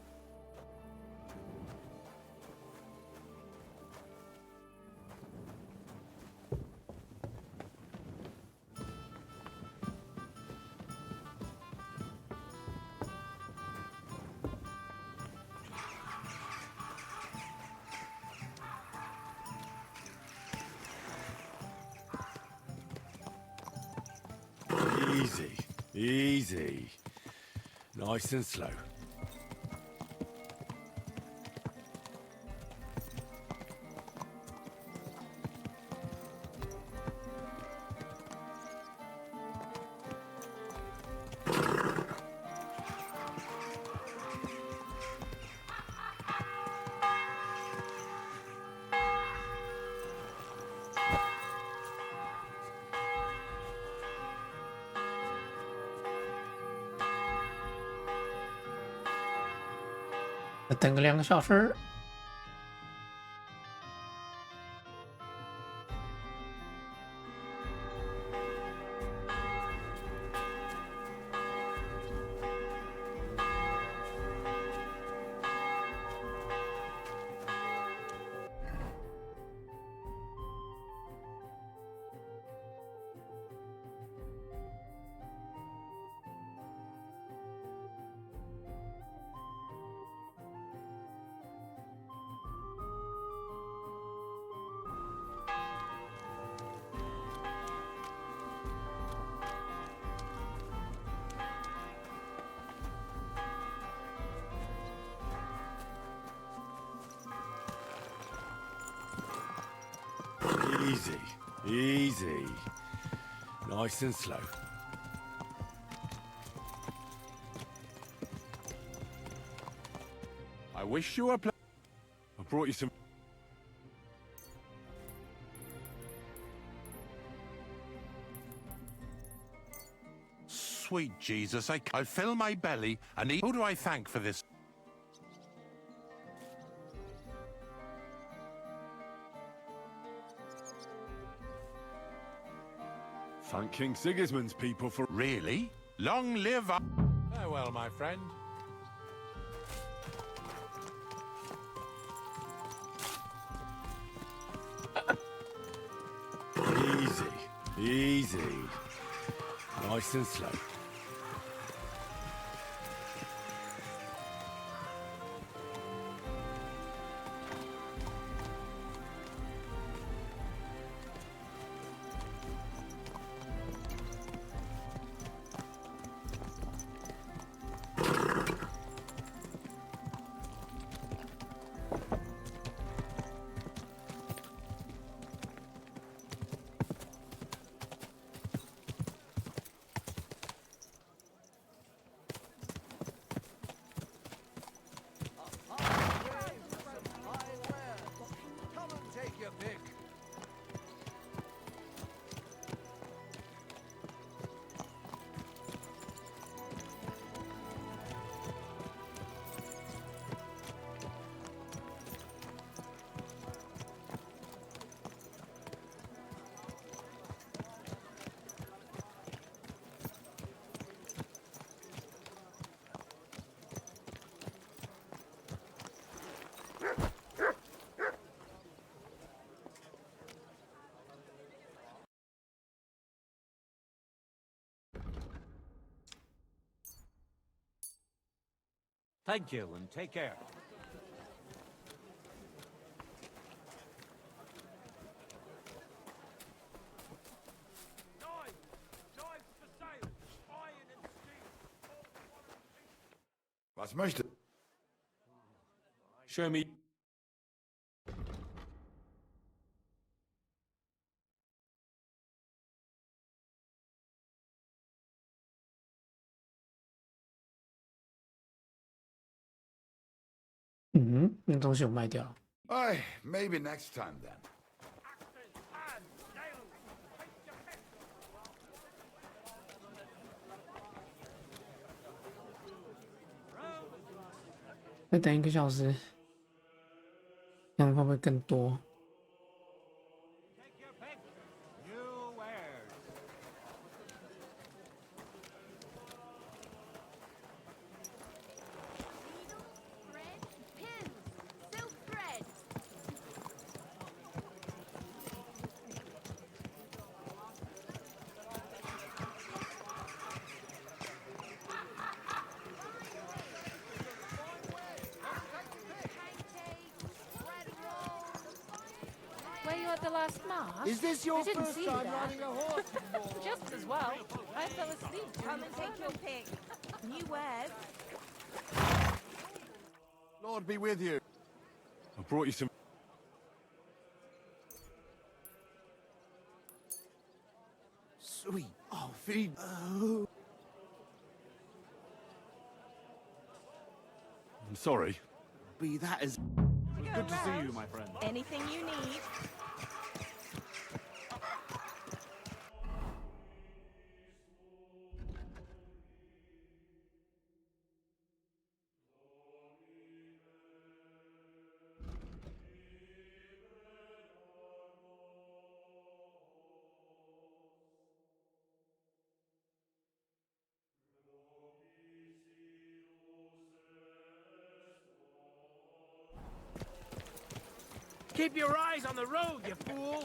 Easy, easy. Nice and slow.等个2个小时。Easy, easy. Nice and slow. I wish you were I brought you some... Sweet Jesus, I'll fill my belly and eat. Who do I thank for this? Thank King Sigismund's people for... Really? Long live... Farewell, my friend. Easy, easy. Nice and slow. your pick. Thank you, and take care. Was möchte? Show me.那东西我卖掉了。Maybe next time then. 再等1个小时，这样会不会更多？ Were you at the last mass? Is this your I didn't first see time you there. riding a horse? Just as well. I fell asleep. Come and take your pick. New wares. Lord be with you. I brought you some. Sweet. Oh, feed. Oh. I'm sorry. Be that as. Good to see you, my friend. Anything you need. Keep your eyes on the road, you fool!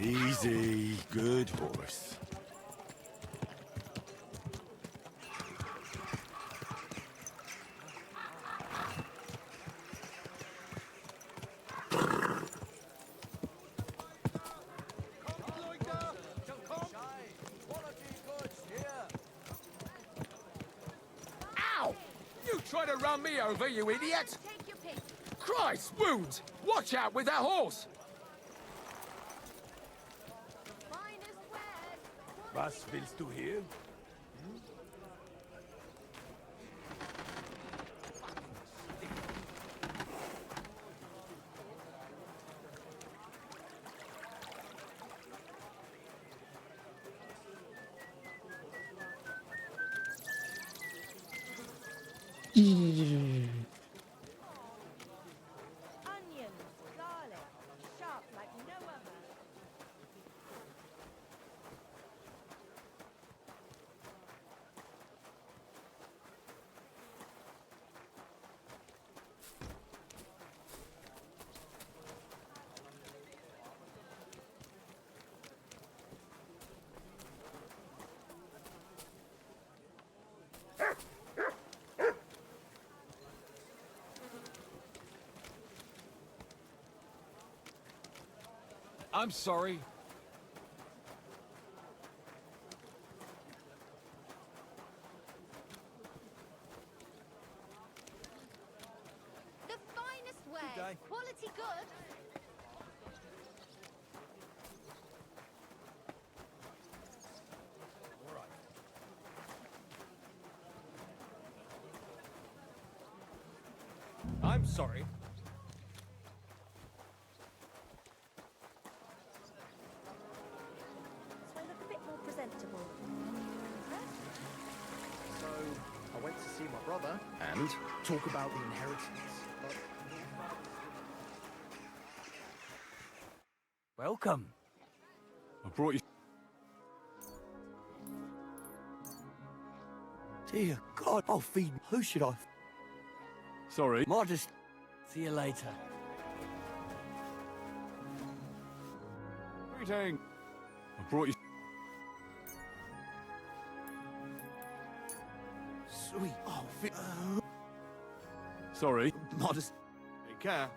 Easy, good horse. Ow! You try to run me over, you idiot! Take your pick. Christ, wounds! Watch out with that horse! Finest wares. Was willst du hier? Onions, garlic, sharp like no other. I'm sorry. The finest wares. Quality good. I'm sorry. brother and talk about the inheritance. Welcome. I brought you. Dear God, I'll feed. Who should I? Sorry. Modest. See you later. Greeting. I brought you. Sweet. Oh, Sorry. Modest. Take care.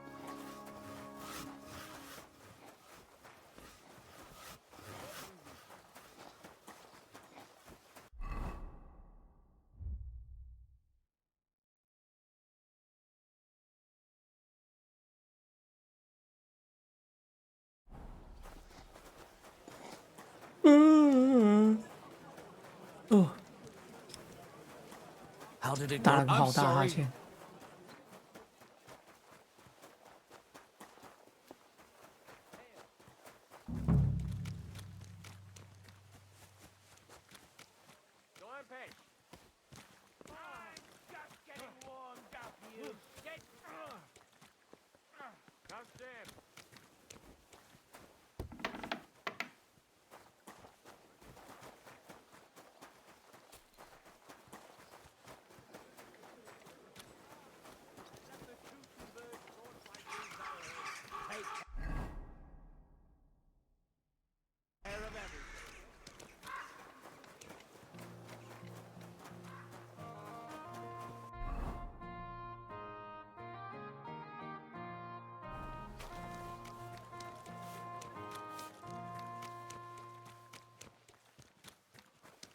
How did it 打了 go? 个 I'm 好大哈 sorry. 欠。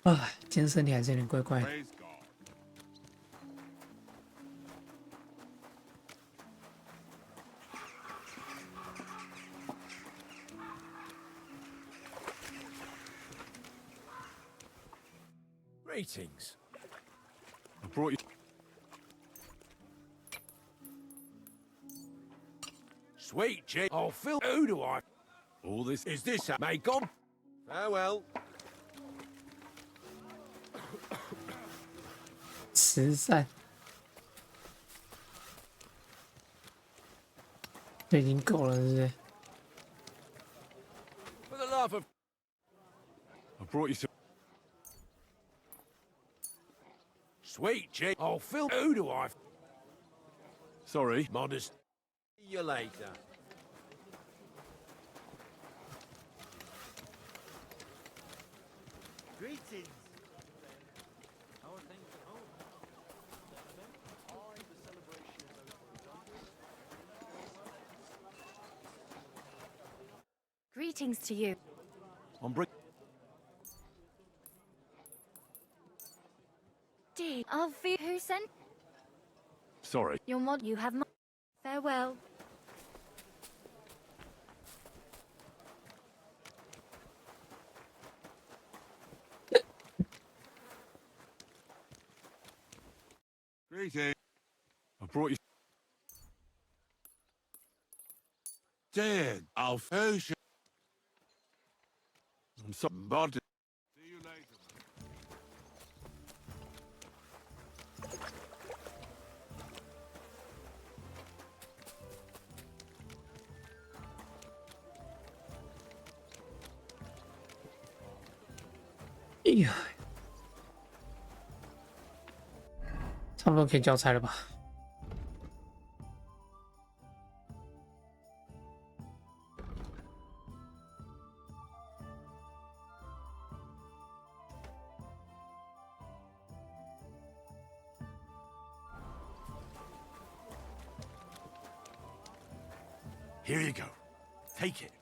唉，今天身体还是有点怪怪的。 Greetings. I brought you. Sweet G. Oh, Phil. Who do I? All this. Is this a Macon? Farewell. 慈善，这已经够了，是不是？ For the love of. I brought you some. Sweet G. Oh, Phil. Who do I? Sorry. Modest. See you later. Greetings. Greetings to you. I'm bring. Dear, Alfie, who sent Sorry. your mod? You have farewell. Greeting. I brought you. Dear Alfie. I'm sorry. Modest. See you later.哎呀，差不多可以交差了吧？ Here you go. Take it.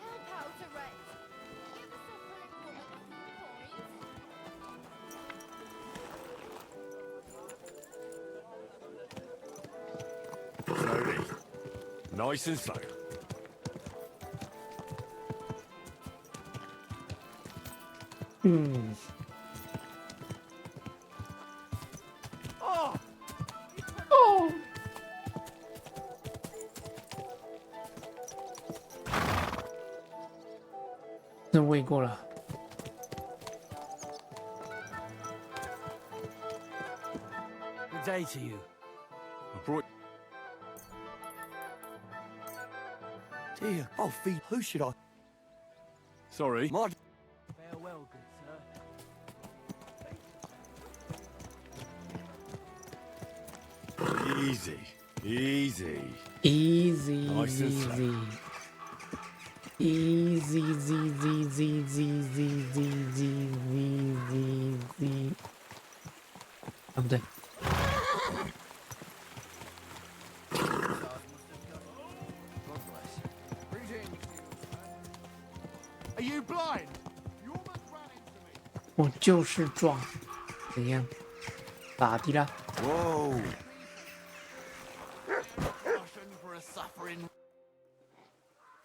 Help out a wreck. Give a suffering woman a few coins. Slowly. Nice and slow. 那喂过了。Good day to you. I brought. Dear, oh, feed. Who should I? Sorry. My. Farewell, good sir. Easy, easy. Easy, Nice and easy. slow. Easy, easy. 啊，不对。Are you blind? 我就是壮，怎样？咋的啦？ Whoa.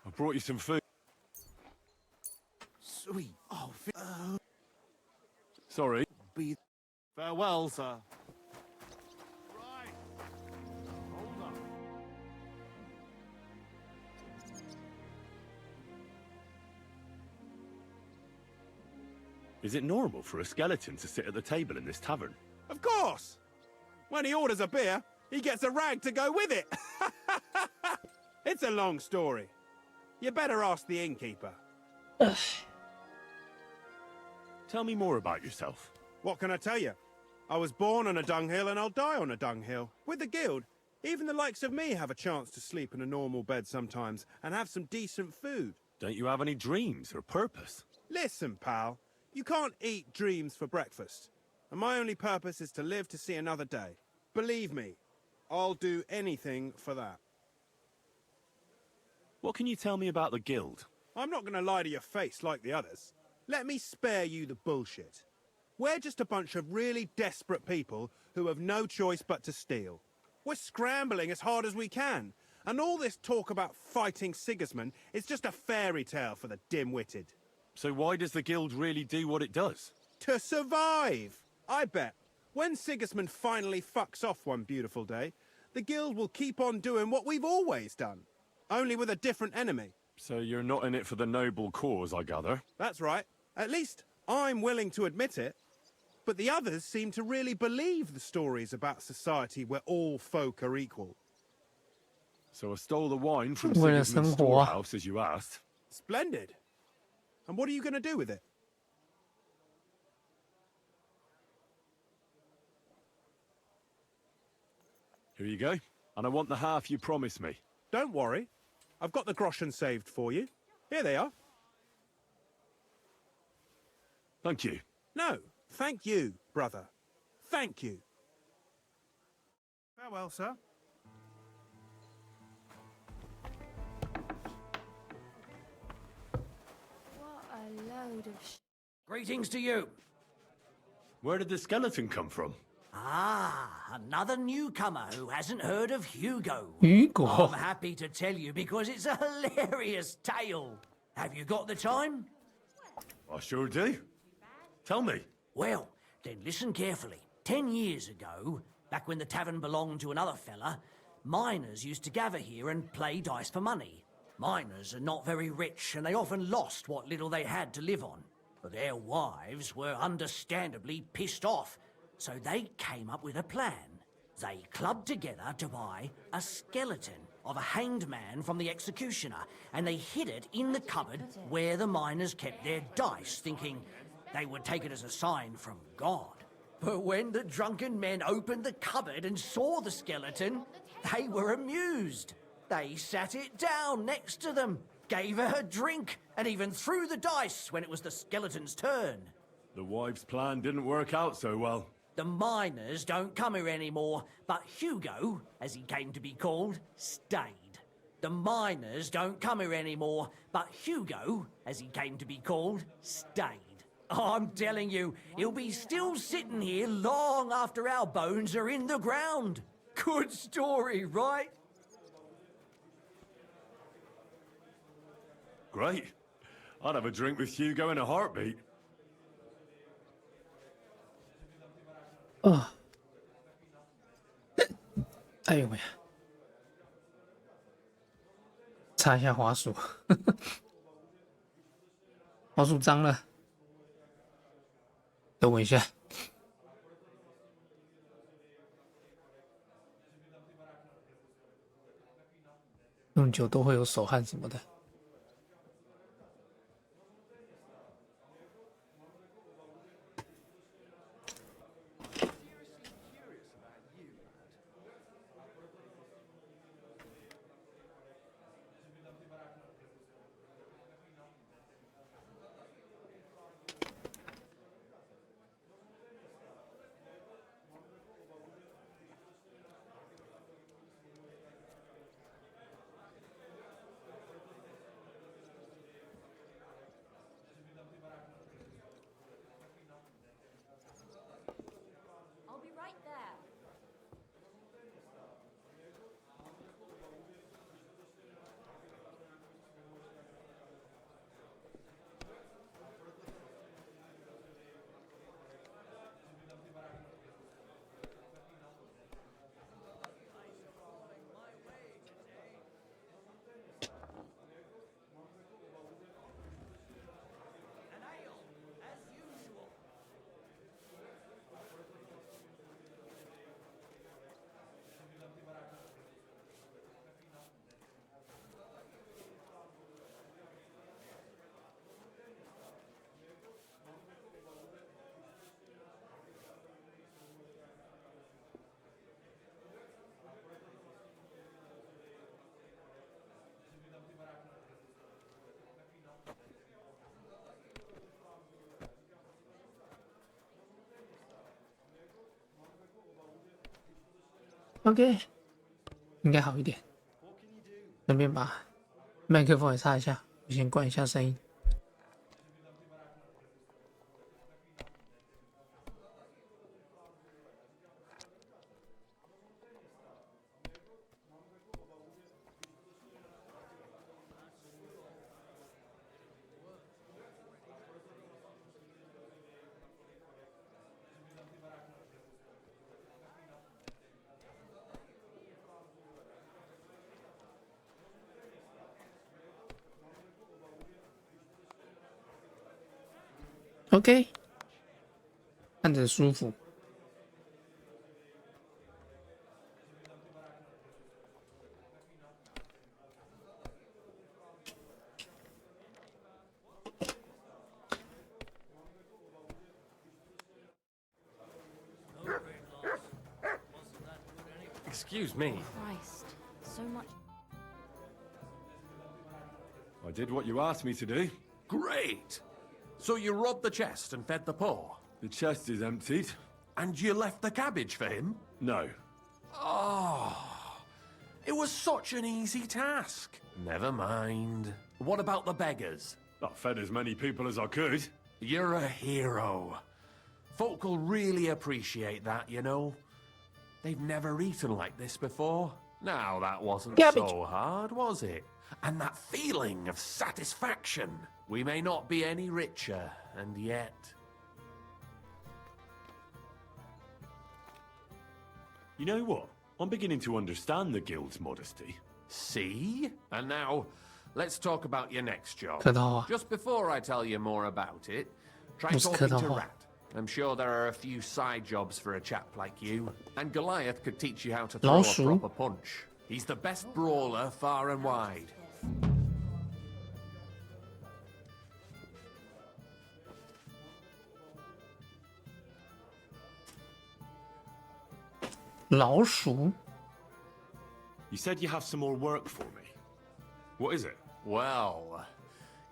I brought you some food. Sweet. Oh, Sorry. be. Farewell, sir. Is it normal for a skeleton to sit at the table in this tavern? Of course! When he orders a beer, he gets a rag to go with it. It's a long story. You better ask the innkeeper. Tell me more about yourself. What can I tell you? I was born on a dunghill and I'll die on a dunghill. With the guild, even the likes of me have a chance to sleep in a normal bed sometimes and have some decent food. Don't you have any dreams or purpose? Listen, pal. You can't eat dreams for breakfast. And my only purpose is to live to see another day. Believe me, I'll do anything for that. What can you tell me about the guild? I'm not going to lie to your face like the others. Let me spare you the bullshit. We're just a bunch of really desperate people who have no choice but to steal. We're scrambling as hard as we can. And all this talk about fighting Sigismund is just a fairy tale for the dim-witted. So why does the guild really do what it does? To survive! I bet. When Sigismund finally fucks off one beautiful day, the guild will keep on doing what we've always done. Only with a different enemy. So you're not in it for the noble cause, I gather? That's right. At least I'm willing to admit it. But the others seem to really believe the stories about society where all folk are equal. So I stole the wine from Well, Sigismund's storehouse, as you asked. Splendid. And what are you going to do with it? Here you go. And I want the half you promised me. Don't worry. I've got the groschen saved for you. Here they are. Thank you. No, thank you, brother. Thank you. Farewell, sir. What a load of Greetings to you. Where did the skeleton come from? Ah, another newcomer who hasn't heard of Hugo. Hugo. I'm happy to tell you because it's a hilarious tale. Have you got the time? I sure do. Tell me. Well, then listen carefully. 10 years ago, back when the tavern belonged to another fella, miners used to gather here and play dice for money. Miners are not very rich and they often lost what little they had to live on. But their wives were understandably pissed off, so they came up with a plan. They clubbed together to buy a skeleton of a hanged man from the executioner, and they hid it in the cupboard where the miners kept their dice, thinking they would take it as a sign from God. But when the drunken men opened the cupboard and saw the skeleton, they were amused. They sat it down next to them, gave her a drink, and even threw the dice when it was the skeleton's turn. The wife's plan didn't work out so well. The miners don't come here anymore, but Hugo, as he came to be called, stayed. The miners don't come here anymore, but Hugo, as he came to be called, stayed. I'm telling you, he'll be still sitting here long after our bones are in the ground. Good story, right? Great. I'd have a drink with Hugo in a heartbeat. 哦，哎呦喂呀！擦一下滑鼠。滑鼠脏了，等我一下。用久都会有手汗什么的。I'll be right there. OK， 应该好一点。顺便把麦克风也插一下，我先关一下声音。OK， 看着舒服。Excuse me. Christ, so much. I did what you asked me to do. Great! So you robbed the chest and fed the poor? The chest is emptied. And you left the cabbage for him? No. Oh, it was such an easy task. Never mind. What about the beggars? I fed as many people as I could. You're a hero. Folk will really appreciate that, you know. They've never eaten like this before. Now, that wasn't so hard, was it? And that feeling of satisfaction. We may not be any richer, and yet... You know what? I'm beginning to understand the guild's modesty. See? And now, let's talk about your next job. 客套话。 Just before I tell you more about it, try 不是 talking 客套 to 话。 Rat. I'm sure there are a few side jobs for a chap like you. And Goliath could teach you how to throw 老 a 鼠。 proper punch. He's the best brawler far and wide. 老鼠。 You said you have some more work for me. What is it? Well,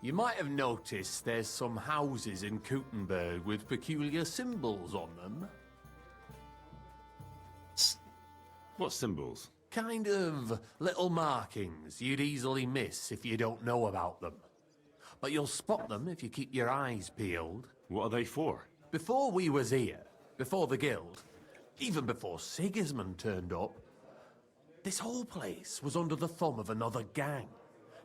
you might have noticed there's some houses in Kuttenberg with peculiar symbols on them. What symbols? Kind of little markings you'd easily miss if you don't know about them. But you'll spot them if you keep your eyes peeled. What are they for? Before we was here, before the guild, even before Sigismund turned up, this whole place was under the thumb of another gang.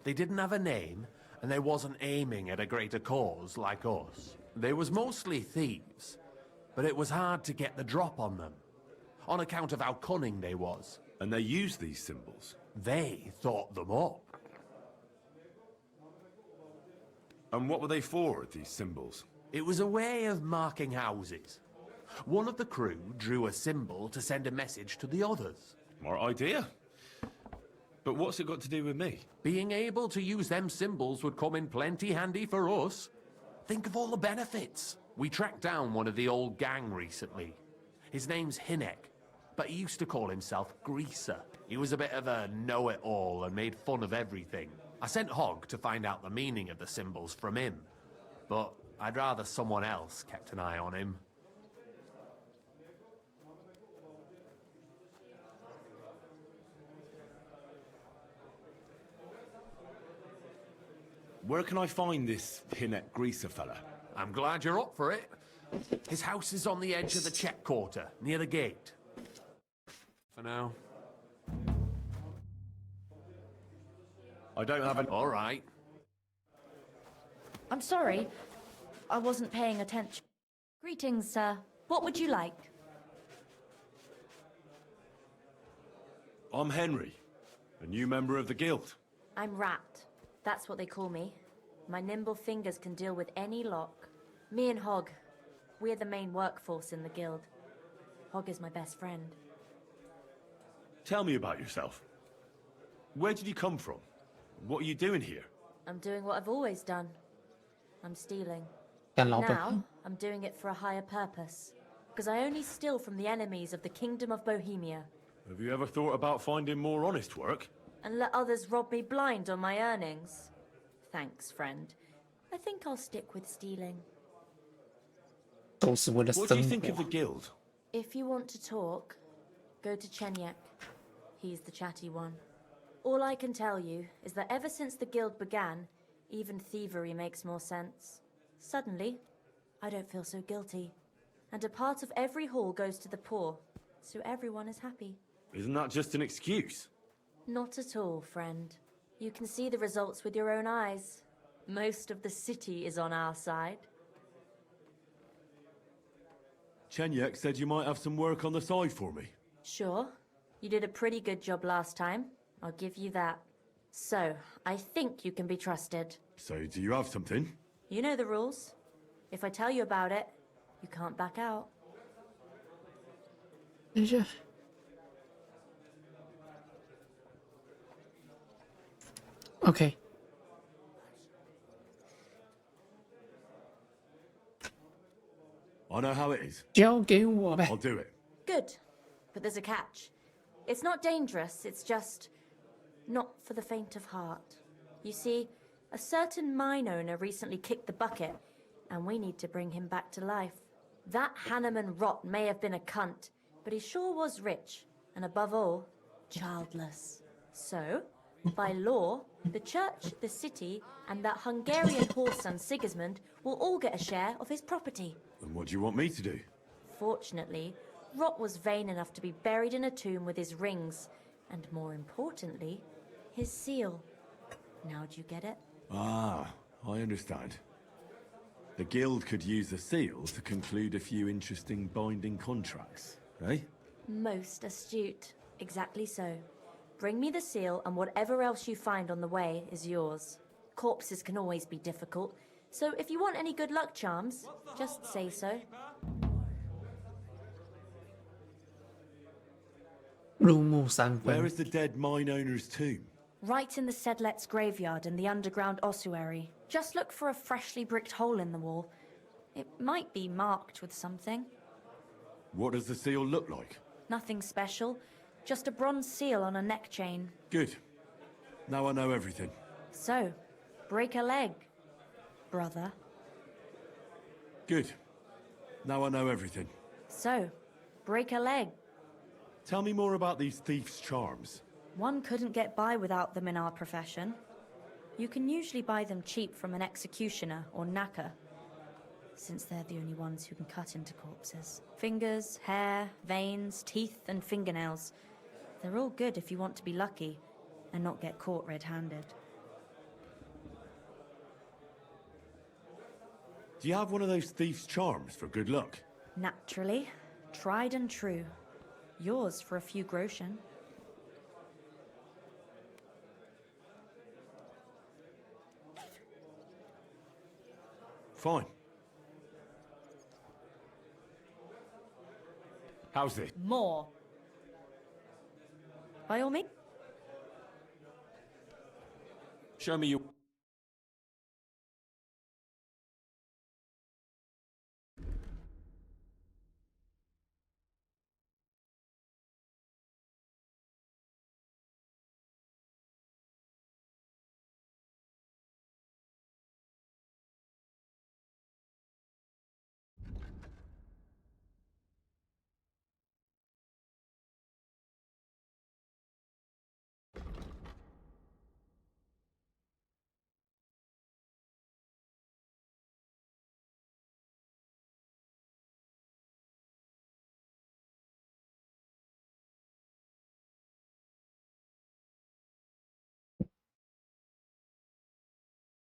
They didn't have a name, and they wasn't aiming at a greater cause like us. They was mostly thieves, but it was hard to get the drop on them, on account of how cunning they was. And they use these symbols? They thought them up. And what were they for, these symbols? It was a way of marking houses. One of the crew drew a symbol to send a message to the others. Smart idea. But what's it got to do with me? Being able to use them symbols would come in plenty handy for us. Think of all the benefits. We tracked down one of the old gang recently. His name's Hinek, but he used to call himself Greaser. He was a bit of a know-it-all and made fun of everything. I sent Hogg to find out the meaning of the symbols from him, but I'd rather someone else kept an eye on him. Where can I find this Hinek Greaser fella? I'm glad you're up for it. His house is on the edge of the check quarter, near the gate. For now. I don't have an... All right. I'm sorry. I wasn't paying attention. Greetings, sir. What would you like? I'm Henry, a new member of the guild. I'm Rat. That's what they call me. My nimble fingers can deal with any lock. Me and Hogg, we're the main workforce in the guild. Hogg is my best friend. Tell me about yourself. Where did you come from? What are you doing here? I'm doing what I've always done. I'm stealing. 干老本。 Now, I'm doing it for a higher purpose. Because I only steal from the enemies of the Kingdom of Bohemia. Have you ever thought about finding more honest work? And let others rob me blind on my earnings? Thanks, friend. I think I'll stick with stealing. 都是为了 What do you 生 think of the 活。 guild? If you want to talk, go to Chenyek. He's the chatty one. All I can tell you is that ever since the guild began, even thievery makes more sense. Suddenly, I don't feel so guilty. And a part of every haul goes to the poor, so everyone is happy. Isn't that just an excuse? Not at all, friend. You can see the results with your own eyes. Most of the city is on our side. Chenyek said you might have some work on the side for me. Sure. You did a pretty good job last time. I'll give you that. So, I think you can be trusted. So, do you have something? You know the rules. If I tell you about it, you can't back out. 等一下。OK。 I know how it is. 交给我呗。 I'll do it. Good. But there's a catch. It's not dangerous, it's just not for the faint of heart. You see, a certain mine owner recently kicked the bucket, and we need to bring him back to life. That Hanneman rot may have been a cunt, but he sure was rich, and above all, childless. So, by law, the church, the city, and that Hungarian whoreson Sigismund will all get a share of his property. And what do you want me to do? Fortunately, Rot was vain enough to be buried in a tomb with his rings, and more importantly, his seal. Now do you get it? Ah, I understand. The guild could use the seal to conclude a few interesting binding contracts, eh? Most astute. Exactly so. Bring me the seal, and whatever else you find on the way is yours. Corpses can always be difficult, so if you want any good luck charms, just say so. 入木三分。 Where is the dead mine owner's tomb? Right in the Sedlet's graveyard in the underground ossuary. Just look for a freshly bricked hole in the wall. It might be marked with something. What does the seal look like? Nothing special. Just a bronze seal on a neck chain. Good. Now I know everything. So, break a leg, brother. Good. Now I know everything. So, break a leg. Tell me more about these thieves' charms. One couldn't get by without them in our profession. You can usually buy them cheap from an executioner or knacker, since they're the only ones who can cut into corpses. Fingers, hair, veins, teeth, and fingernails. They're all good if you want to be lucky and not get caught red-handed. Do you have one of those thieves' charms for good luck? Naturally. Tried and true. Yours for a few groschen. Fine. How's this? More. By all means. Show me your...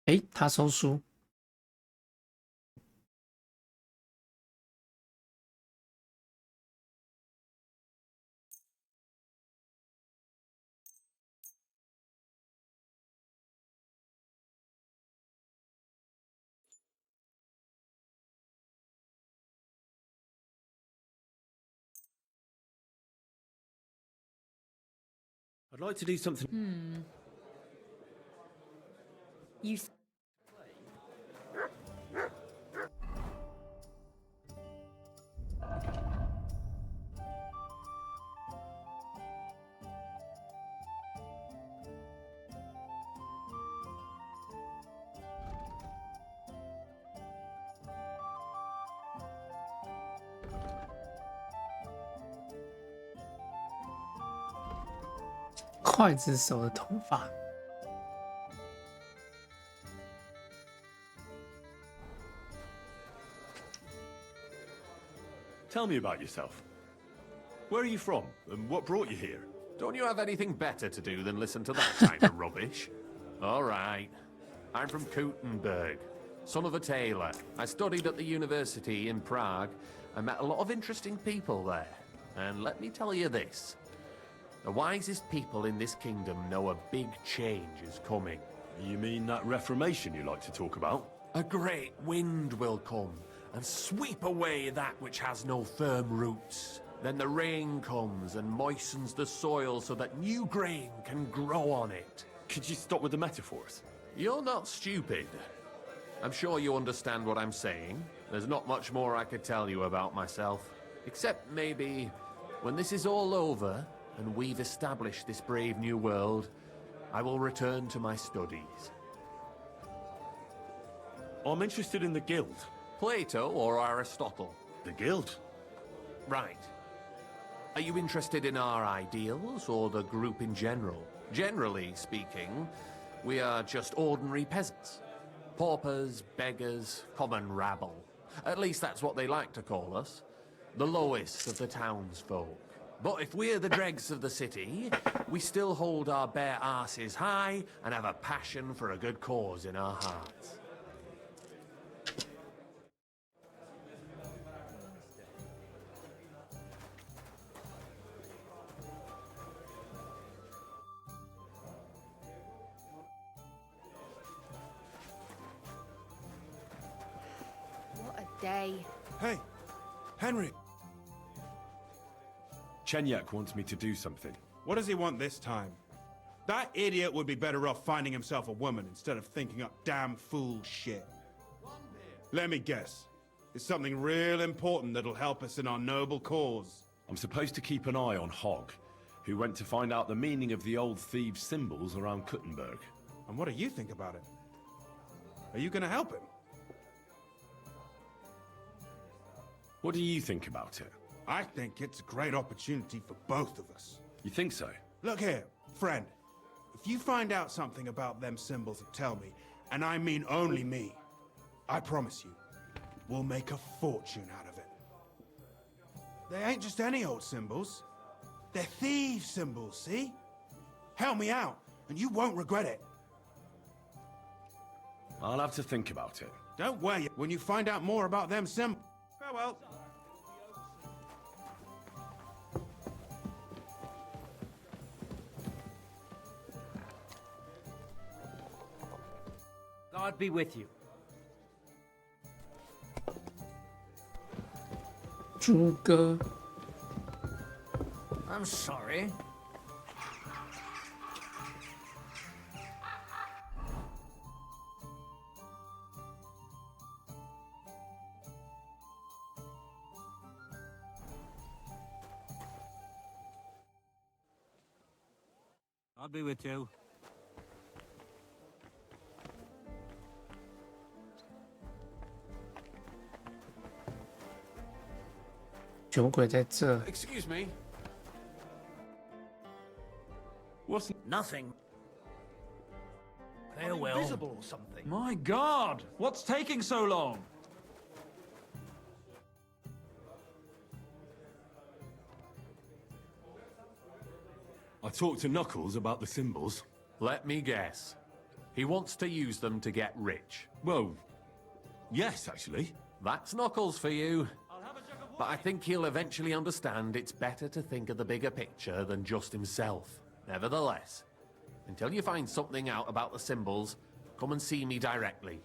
诶，他收书。I'd like to do something... You. 刽子手的头发。Tell me about yourself. Where are you from, and what brought you here? Don't you have anything better to do than listen to that kind of rubbish? All right. I'm from Kuttenberg, son of a tailor. I studied at the university in Prague. I met a lot of interesting people there. And let me tell you this. The wisest people in this kingdom know a big change is coming. You mean that Reformation you like to talk about? A great wind will come and sweep away that which has no firm roots. Then the rain comes and moistens the soil so that new grain can grow on it. Could you stop with the metaphors? You're not stupid. I'm sure you understand what I'm saying. There's not much more I could tell you about myself. Except maybe when this is all over and we've established this brave new world, I will return to my studies. I'm interested in the guild. Plato or Aristotle? The guild. Right. Are you interested in our ideals or the group in general? Generally speaking, we are just ordinary peasants. Paupers, beggars, common rabble. At least that's what they like to call us. The lowest of the townsfolk. But if we're the dregs of the city, we still hold our bare arses high and have a passion for a good cause in our hearts. What a day. Hey, Henry. Chenyek wants me to do something. What does he want this time? That idiot would be better off finding himself a woman instead of thinking up damn fool shit. Let me guess. It's something real important that'll help us in our noble cause. I'm supposed to keep an eye on Hogg, who went to find out the meaning of the old thieves' symbols around Kuttenberg. And what do you think about it? Are you gonna help him? What do you think about it? I think it's a great opportunity for both of us. You think so? Look here, friend. If you find out something about them symbols, tell me. And I mean only me. I promise you, we'll make a fortune out of it. They ain't just any old symbols. They're thieves' symbols, see? Help me out, and you won't regret it. I'll have to think about it. Don't worry when you find out more about them symbols. Farewell. God be with you. 猪哥。I'm sorry. I'll be with you. 酒鬼在这。Excuse me. What's nothing? Farewell. Invisible or something. My God! What's taking so long? I talked to Knuckles about the symbols. Let me guess. He wants to use them to get rich. Well, yes, actually. That's Knuckles for you. But I think he'll eventually understand it's better to think of the bigger picture than just himself. Nevertheless, until you find something out about the symbols, come and see me directly.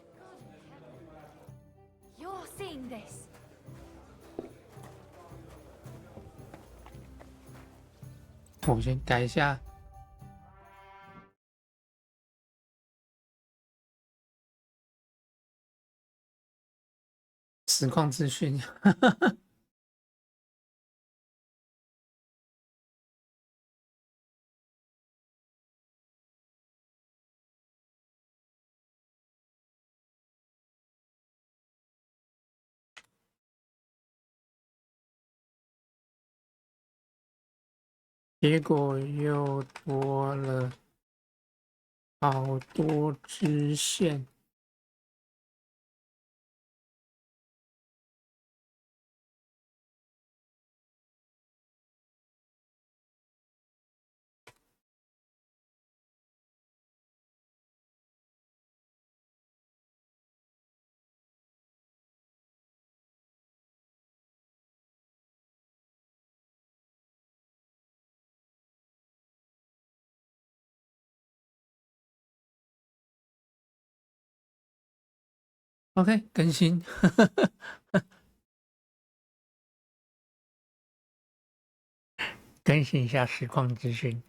You're seeing this. 我先改一下。实况资讯。结果又多了好多支线。OK， 更新。更新一下实况资讯。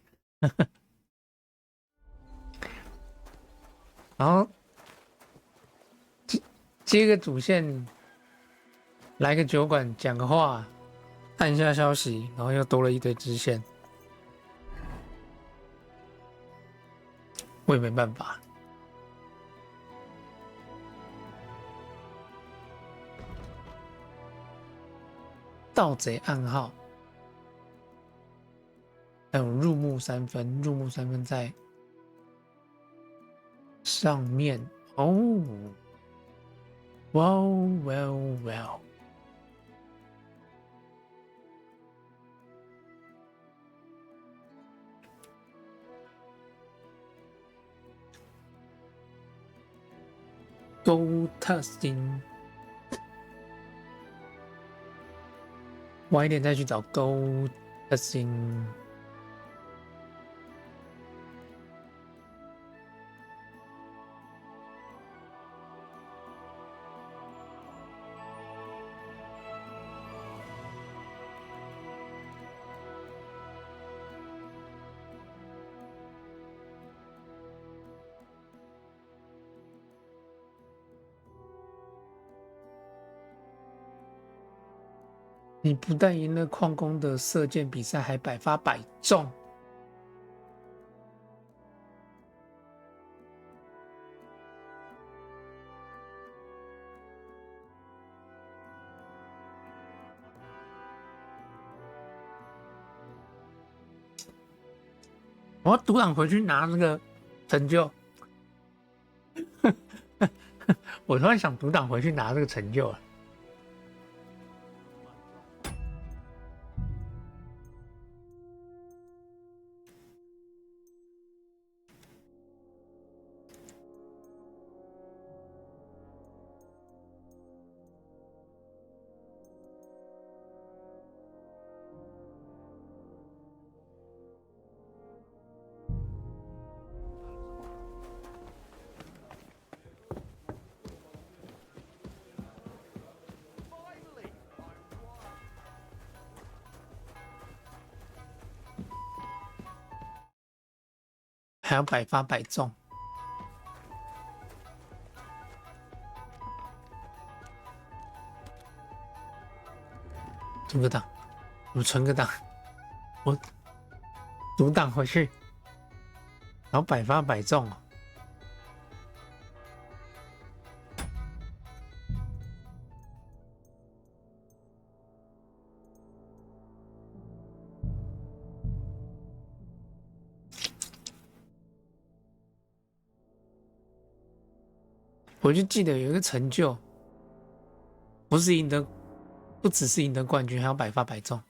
然后接个主线，来个酒馆讲个话，按一下消息，然后又多了一堆支线，我也没办法。盗贼暗号，还有入木三分，入木三分在上面哦。Well. 勾特星。晚一点再去找勾特星。你不但赢了矿工的射箭比赛，还百发百中。我要独挡回去拿那个成就。我突然想独挡回去拿这个成就了。还要百发百中。存个档，我存个档，我读档回去，然后百发百中哦。我就记得有一个成就，不是赢得，不只是赢得冠军，还要百发百中。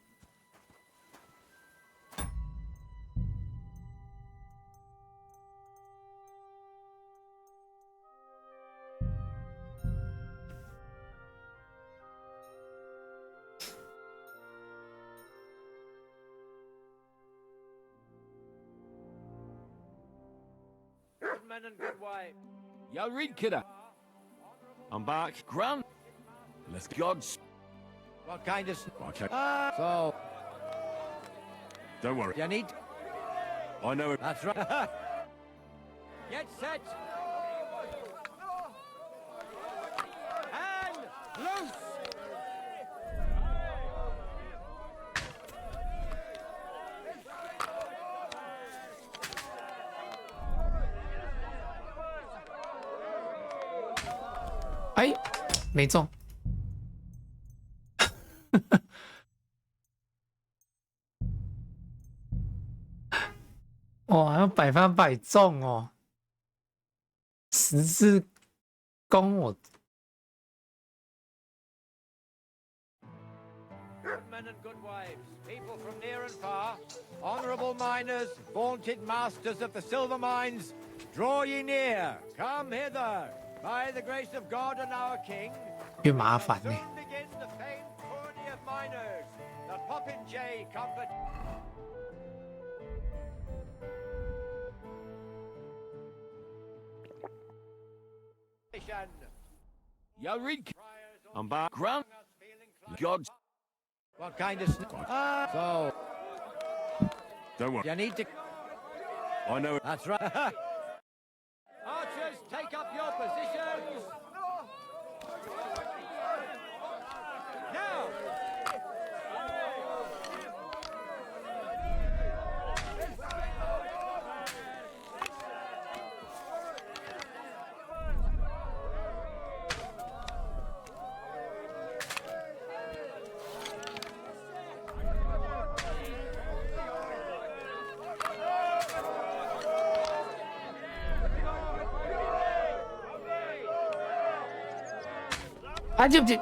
Good men and good wives. Yo, read, kidder. I'm back. Grant. Let's gods. What kind of... Okay. So... Don't worry. You need... I know it. That's right. Get set. And loose.哎，没中。哇，还要百发百中哦！十字弓我。Good men and good wives, people from near and far, honourable miners, vaunted masters of the silver mines, draw ye near, come hither. By the grace of God and our King, 越麻烦呢。 soon begin the famed tourney of miners, the Popinjay Competition. Yo, read. I'm back. Grant. Gods. What kind of... so... Don't worry. You need to... I know it. That's right. Archers, take up your positions. Now.啊，对不起。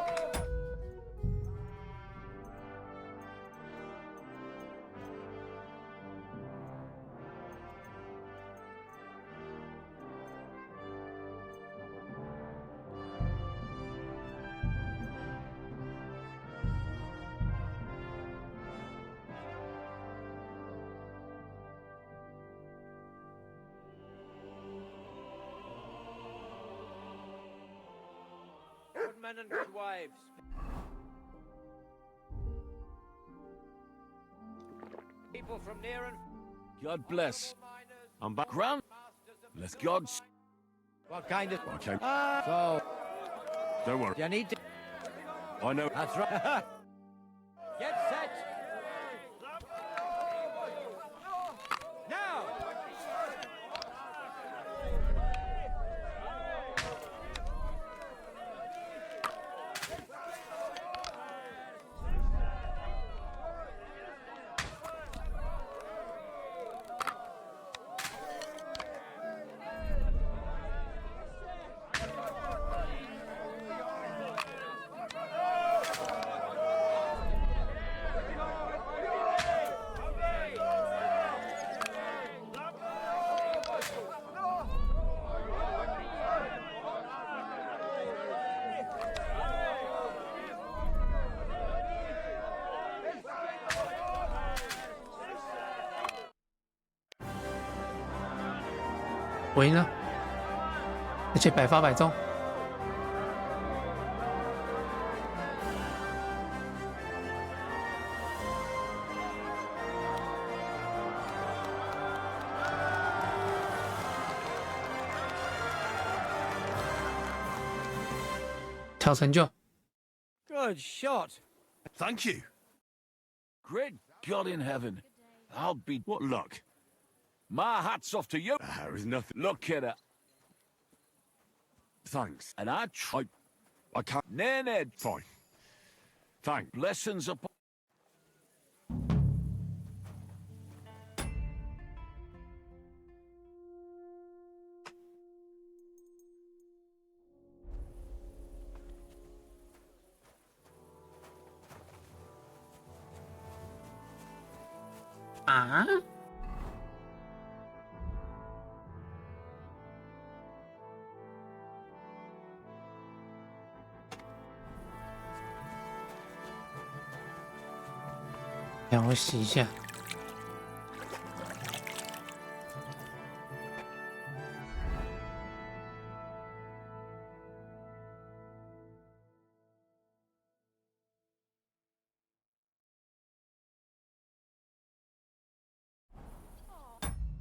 Good men and good wives. People from near and... God bless. I'm back. Grant. Let's gods. What kind of... Okay. So... Don't worry. You need to... I know. That's right. Get set. Now.我赢了，而且百发百中。挑成就。Good shot. Thank you. Great God in heaven. I'll be... What luck? My hat's off to you. There is nothing. Look at her. Thanks. And I can't. Ned. Fine. Thanks. Blessings upon...啊？让我洗一下。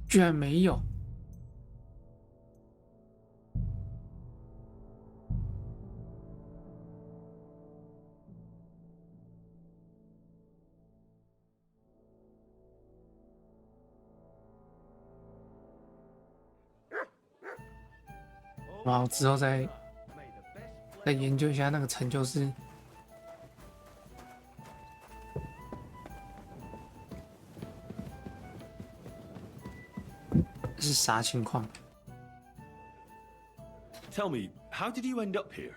居然没有。哇，我之后再研究一下那个成就是啥情况。 Tell me, how did you end up here?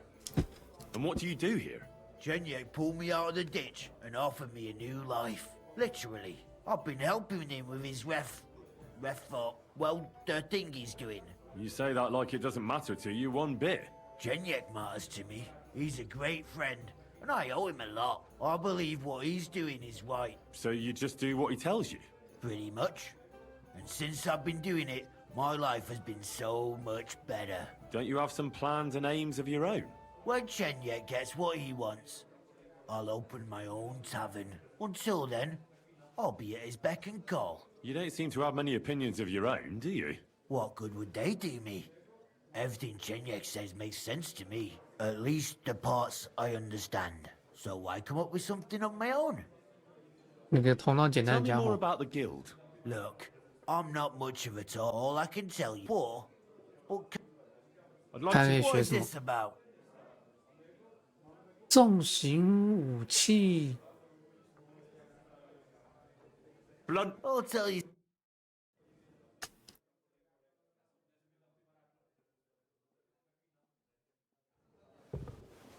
And what do you do here? Chenyek pulled me out of the ditch and offered me a new life. Literally. I've been helping him with his the thing he's doing. You say that like it doesn't matter to you one bit. Chenyek matters to me. He's a great friend, and I owe him a lot. I believe what he's doing is right. So you just do what he tells you? Pretty much. And since I've been doing it, my life has been so much better. Don't you have some plans and aims of your own? When Chenyek gets what he wants, I'll open my own tavern. Until then, I'll be at his beck and call. You don't seem to have many opinions of your own, do you? What good would they do me? Everything Chenyek says makes sense to me. At least the parts I understand. So why come up with something of my own? 那个头脑简单 Tell 的 me 家 more 伙， about the guild. Look, I'm not much of a talk. All I can tell you. I'd like 看 to... 那 What 学 is 什么 this about? 重型武器。 Blunt. I'll tell you.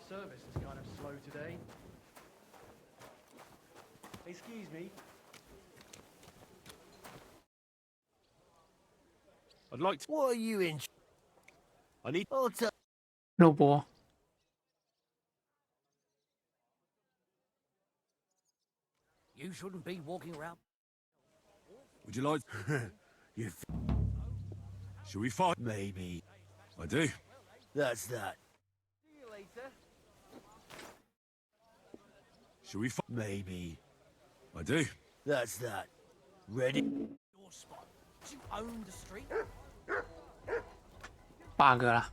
Service is kind of slow today. Excuse me. I'd like to... What are you in? I need... I'll tell. 肉搏， You shouldn't be walking around. Would you like... Shall we fight? Maybe. I do. That's that. See you later. Shall we fight? Maybe. I do. That's that. Ready? Your spot. Do you own the street? bug 啦。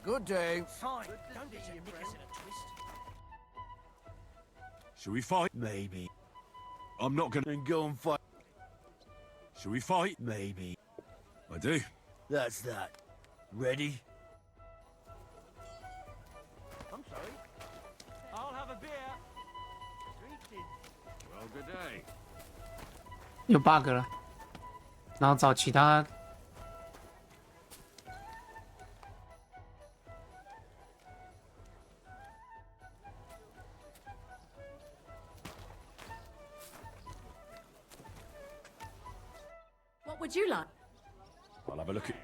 Good day. Fine. Don't get your knickers in a twist. Shall we fight? Maybe. I'm not gonna... Then go and fight. Shall we fight? Maybe. I do. That's that. Ready? I'm sorry. I'll have a beer. Treated. Well, good day. 有 bug 了，然后找其他。 What would you like? I'll have a look at...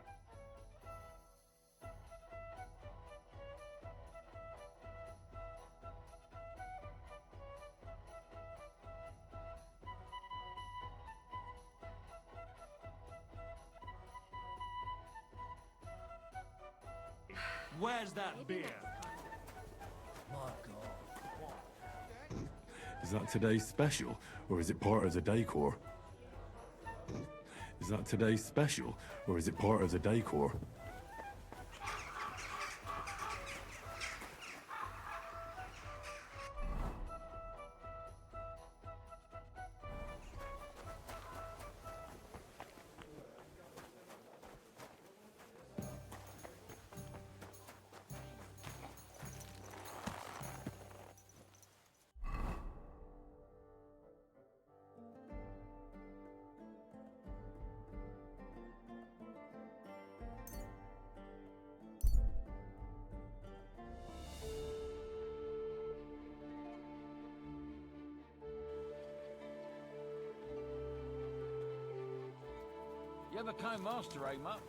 Where's that beer? My God. Is that today's special, or is it part of the decor? Is that today's special, or is it part of the decor? You ever kind master, eh, Mutt?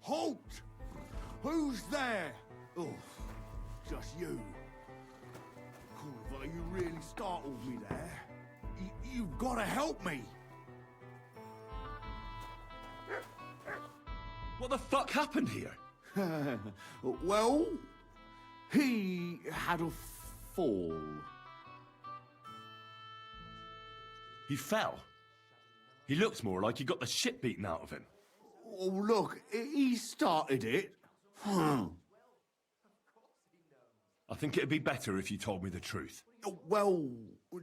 Halt! Who's there? Oh, just you. Corva, you really startled me there. You've got to help me. What the fuck happened here? Well, he had a fall. He fell? He looks more like he got the shit beaten out of him. Oh, look, he started it. I think it'd be better if you told me the truth. Well,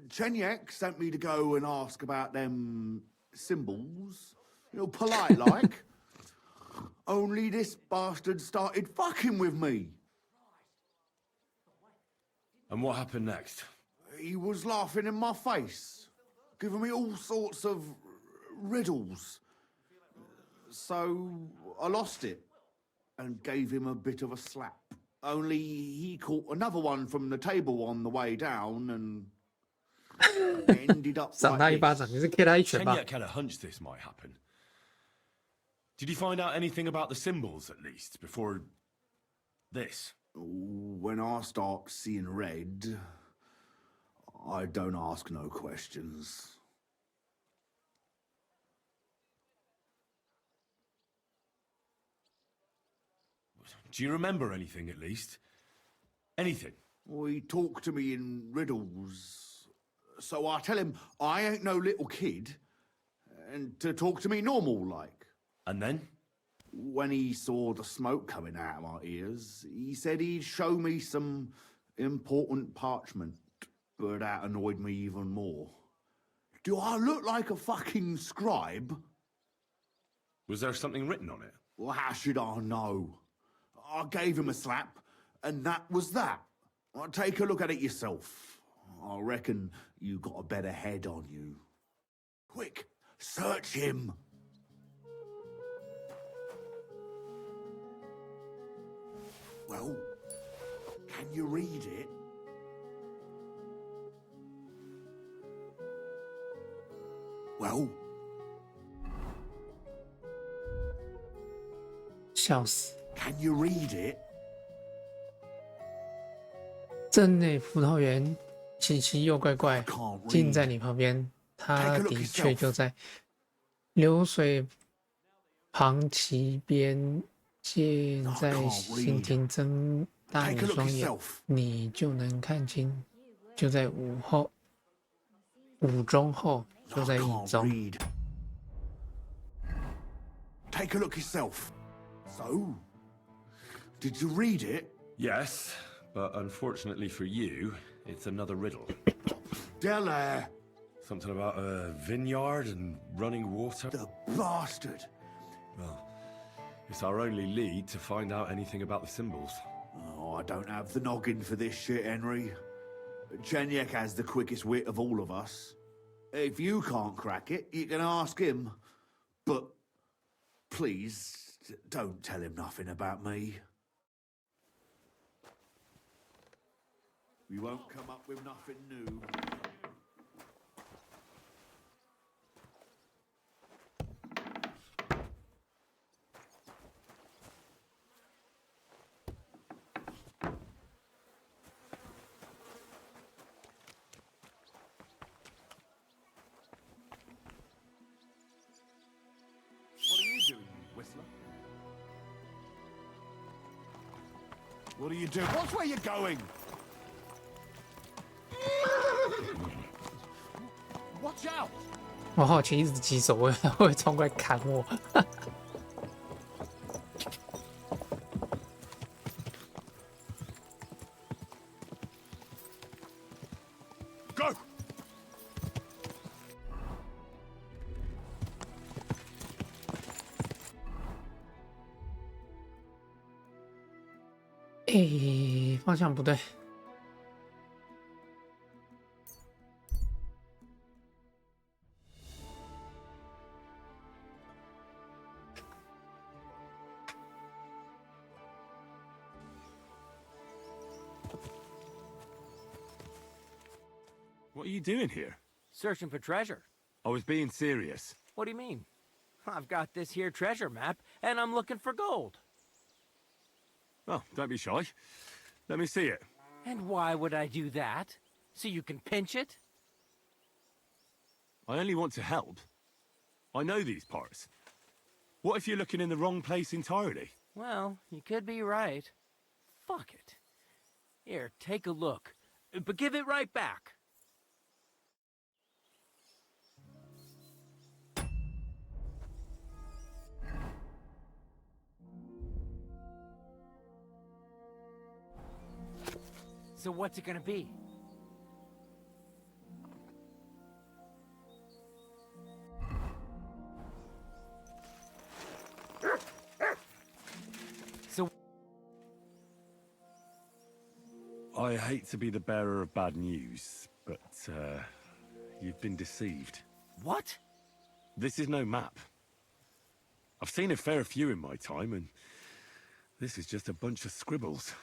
Chenyek sent me to go and ask about them symbols. You know, polite like. Only this bastard started fucking with me. And what happened next? He was laughing in my face, giving me all sorts of riddles. So I lost it and gave him a bit of a slap. Only he caught another one from the table on the way down and ended up 赏他一 like 巴掌，你是 K 他一拳吧？ Chenyek had a hunch this might happen. Did you find out anything about the symbols, at least, before this? When I start seeing red, I don't ask no questions. Do you remember anything, at least? Anything? Well, he talked to me in riddles. So I tell him I ain't no little kid, and to talk to me normal like. And then? When he saw the smoke coming out of my ears, he said he'd show me some important parchment, but that annoyed me even more. Do I look like a fucking scribe? Was there something written on it? Well, how should I know? I gave him a slap, and that was that. Take a look at it yourself. I reckon you got a better head on you. Quick, search him. Well, can you read it? Well, 笑死！ can you read it? 镇内葡萄园奇奇又怪怪，近在你旁边，它的确就在流水旁其边。现在蜻蜓睁大你双眼，你就能看清。就在午钟后，就在一中。Take a look yourself. So, did you read it? Yes, but unfortunately for you, it's another riddle. Della! Something about a vineyard and running water? The bastard! Well, it's our only lead to find out anything about the symbols. Oh, I don't have the noggin for this shit, Henry. Chenyek has the quickest wit of all of us. If you can't crack it, you can ask him. But please, don't tell him nothing about me. We won't come up with nothing new. What are you doing? Watch where you're going! Watch out! 我好奇一直举手会会冲过来砍我。Go! 诶，方向不对。What are you doing here? Searching for treasure. I was being serious. What do you mean? I've got this here treasure map, and I'm looking for gold. Oh, don't be shy. Let me see it. And why would I do that? So you can pinch it? I only want to help. I know these parts. What if you're looking in the wrong place entirely? Well, you could be right. Fuck it. Here, take a look. But give it right back. So what's it gonna be? So I hate to be the bearer of bad news, but you've been deceived. What? This is no map. I've seen a fair few in my time, and this is just a bunch of scribbles.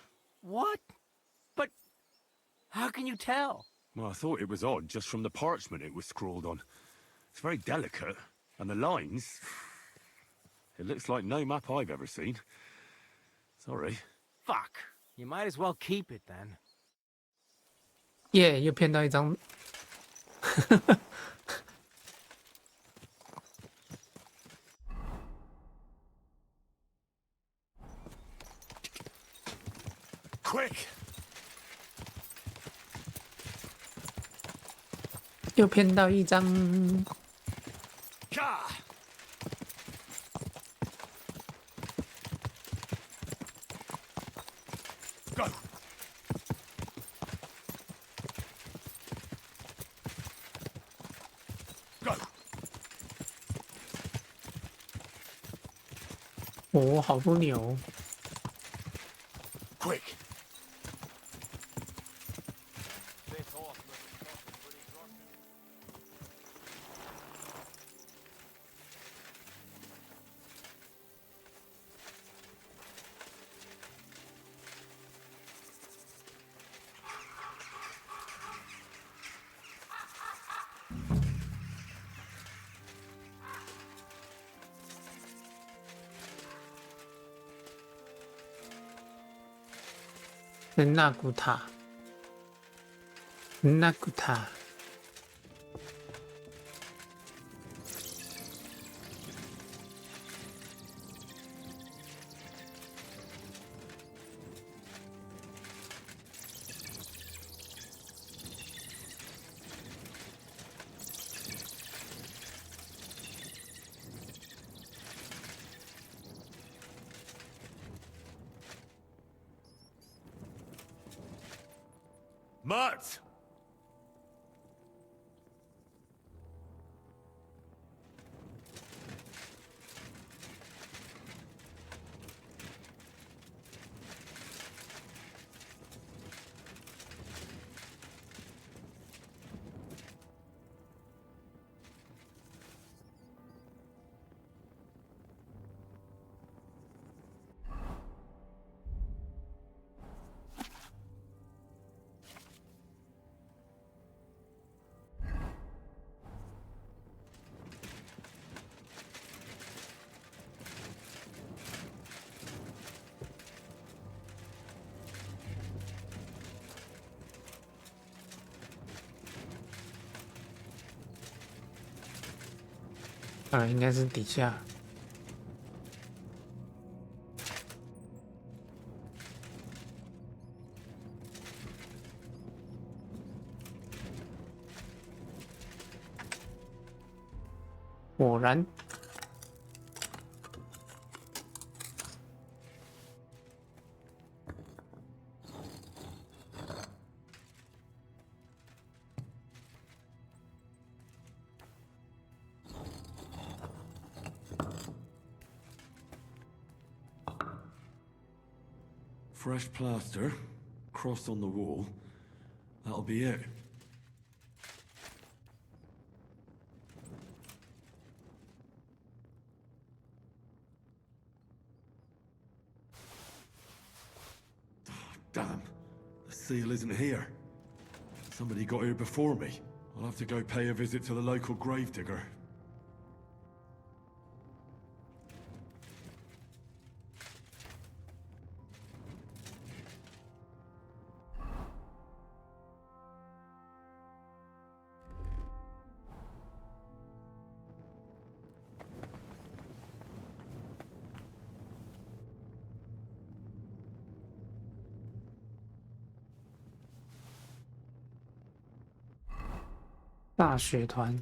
What? But how can you tell? Well, I thought it was odd just from the parchment it was scrawled on. It's very delicate, and the lines... It looks like no map I've ever seen. Sorry. Fuck. You might as well keep it then. 耶，又骗到一张。Quick! 又骗到一张。Ka! Go! Go! 哦，好多牛。 Quick! This horse must have cost a pretty groschen.那古塔，那古塔。Mutt!啊，应该是底下。果然。Fresh plaster, cross on the wall. That'll be it. Damn, the seal isn't here. Somebody got here before me. I'll have to go pay a visit to the local gravedigger.大学团。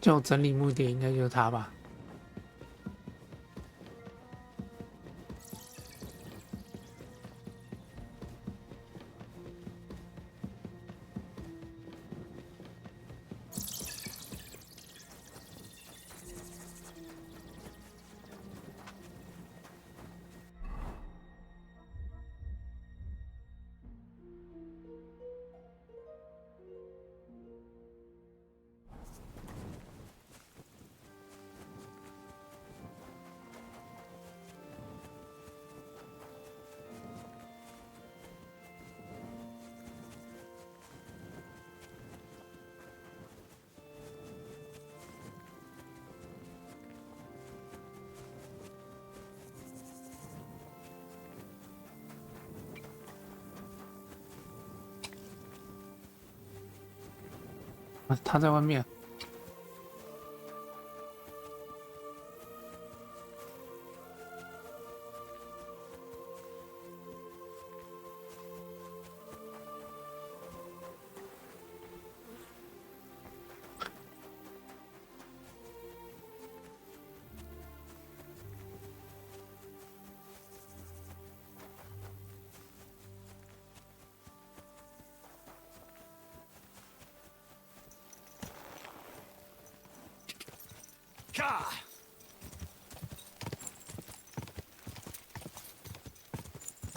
就整理目的应该就是他吧。他在外面。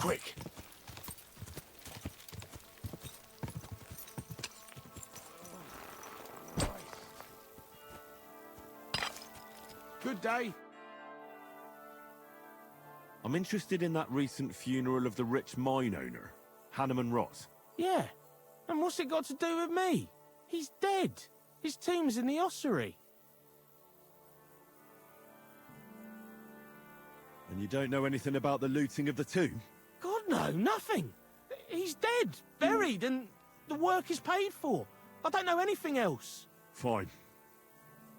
Quick! Good day. I'm interested in that recent funeral of the rich mine owner, Hanneman Ross. Yeah, and what's it got to do with me? He's dead. His tomb's in the ossuary. And you don't know anything about the looting of the tomb? God, no, nothing. He's dead, buried, and the work is paid for. I don't know anything else. Fine.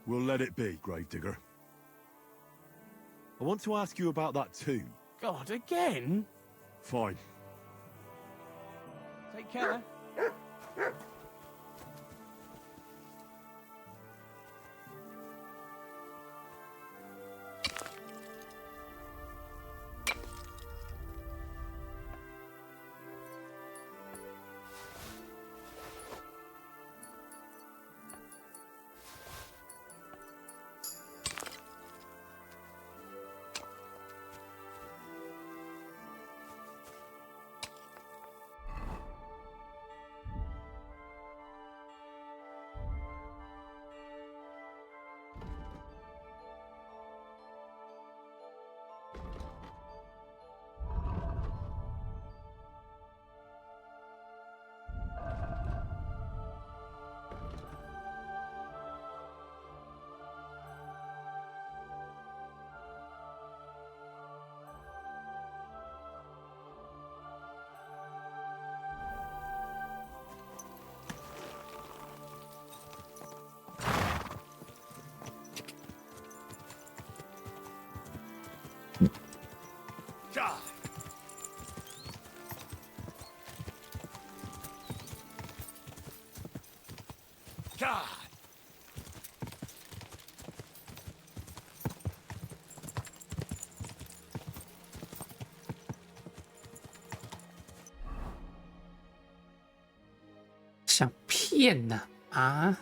We'll let it be, gravedigger. I want to ask you about that tomb. God, again? Fine. Take care. God! 想骗呢啊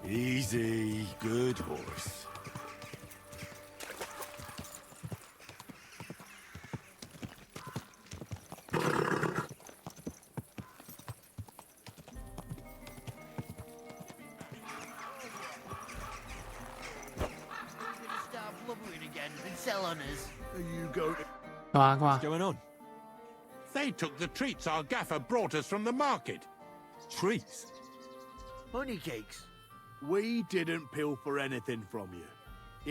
？Easy, good horse. Start blubbering again and sell on us. You go to... What's going on? They took the treats our gaffer brought us from the market. Treats? Honey cakes. We didn't pilfer anything from you.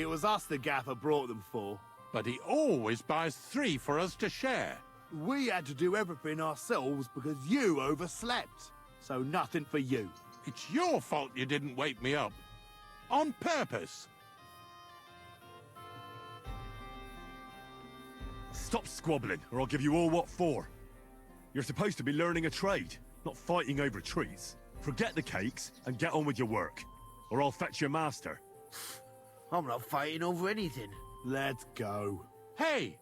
It was us the gaffer brought them for. But he always buys 3 for us to share. We had to do everything ourselves because you overslept. So nothing for you. It's your fault you didn't wake me up. On purpose. Stop squabbling, or I'll give you all what for. You're supposed to be learning a trade, not fighting over treats. Forget the cakes and get on with your work, or I'll fetch your master. I'm not fighting over anything. Let's go. Hey,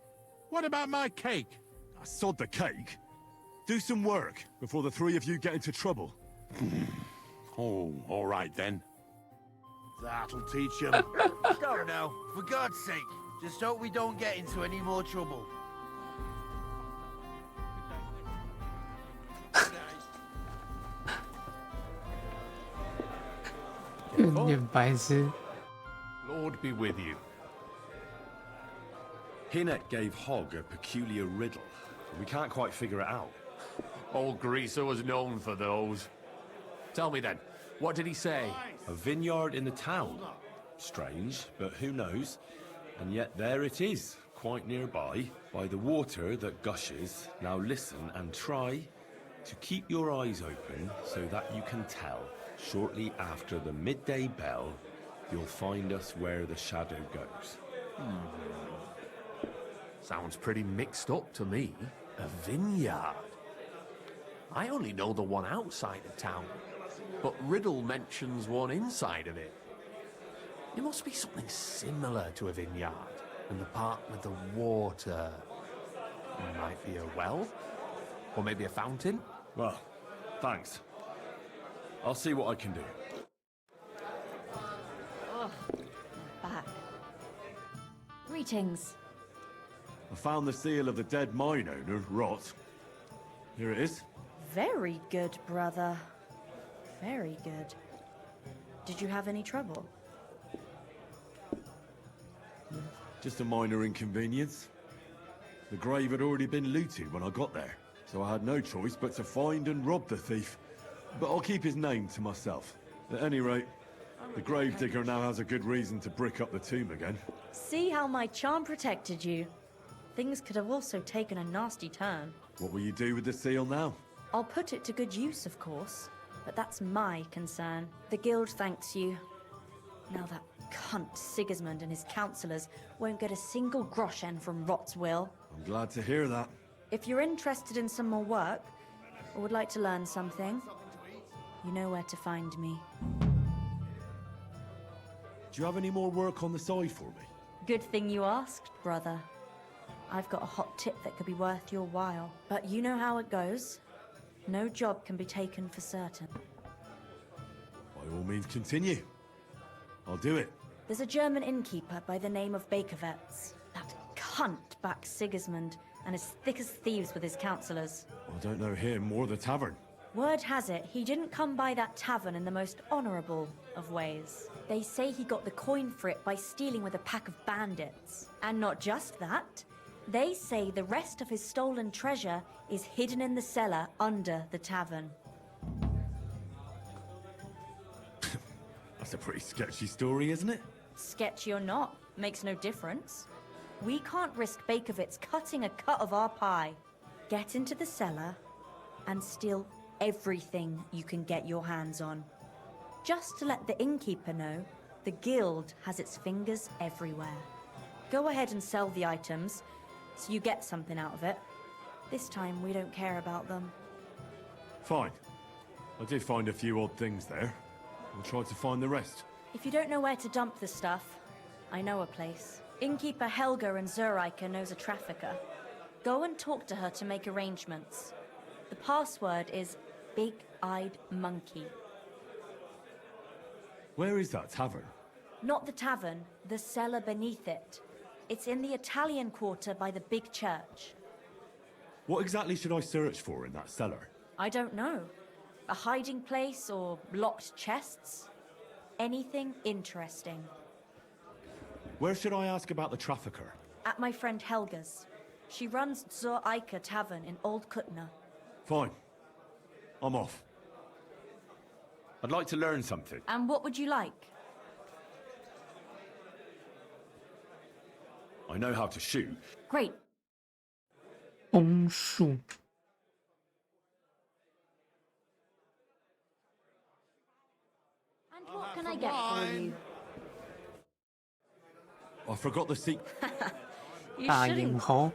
what about my cake? I sod the cake. Do some work before the 3 of you get into trouble. Oh, all right then. That'll teach him. Stop now, for God's sake. Just hope we don't get into any more trouble. Lord be with you. Hinnet gave Hogg a peculiar riddle. We can't quite figure it out. Old Greaser was known for those. Tell me then, what did he say? A vineyard in the town. Strange, but who knows? And yet there it is, quite nearby, by the water that gushes. Now listen and try to keep your eyes open so that you can tell. Shortly after the midday bell, you'll find us where the shadow goes. Sounds pretty mixed up to me. A vineyard. I only know the one outside of town, but Riddle mentions one inside of it. It must be something similar to a vineyard, and the part with the water might be a well, or maybe a fountain. Well, thanks. I'll see what I can do. Oh, back. Greetings. I found the seal of the dead mine owner, Rot. Here it is. Very good, brother. Very good. Did you have any trouble? Just a minor inconvenience. The grave had already been looted when I got there, so I had no choice but to find and rob the thief. But I'll keep his name to myself. At any rate, the gravedigger now has a good reason to brick up the tomb again. See how my charm protected you? Things could have also taken a nasty turn. What will you do with the seal now? I'll put it to good use, of course, but that's my concern. The guild thanks you. Now that cunt Sigismund and his councillors won't get a single groschen from Rot's will. I'm glad to hear that. If you're interested in some more work, or would like to learn something, you know where to find me. Do you have any more work on the side for me? Good thing you asked, brother. I've got a hot tip that could be worth your while. But you know how it goes. No job can be taken for certain. By all means, continue. I'll do it. There's a German innkeeper by the name of Bakervetz. That cunt backs Sigismund and is thick as thieves with his councillors. I don't know him or the tavern. Word has it, he didn't come by that tavern in the most honorable of ways. They say he got the coin for it by stealing with a pack of bandits. And not just that, they say the rest of his stolen treasure is hidden in the cellar under the tavern. That's a pretty sketchy story, isn't it? Sketchy or not, makes no difference. We can't risk Bakovitz cutting a cut of our pie. Get into the cellar and steal everything you can get your hands on. Just to let the innkeeper know, the guild has its fingers everywhere. Go ahead and sell the items, so you get something out of it. This time, we don't care about them. Fine. I did find a few odd things there. We'll try to find the rest. If you don't know where to dump the stuff, I know a place. Innkeeper Helga in Zurich knows a trafficker. Go and talk to her to make arrangements. The password is Big-Eyed Monkey. Where is that tavern? Not the tavern, the cellar beneath it. It's in the Italian quarter by the big church. What exactly should I search for in that cellar? I don't know. A hiding place or locked chests? Anything interesting. Where should I ask about the trafficker? At my friend Helga's. She runs Zur Eiche Tavern in Old Kutna. Fine. I'm off. I'd like to learn something. And what would you like? I know how to shoot. Great. 枫树。 And what can I get for you? I forgot the seat. You 大 shouldn't. 影猴。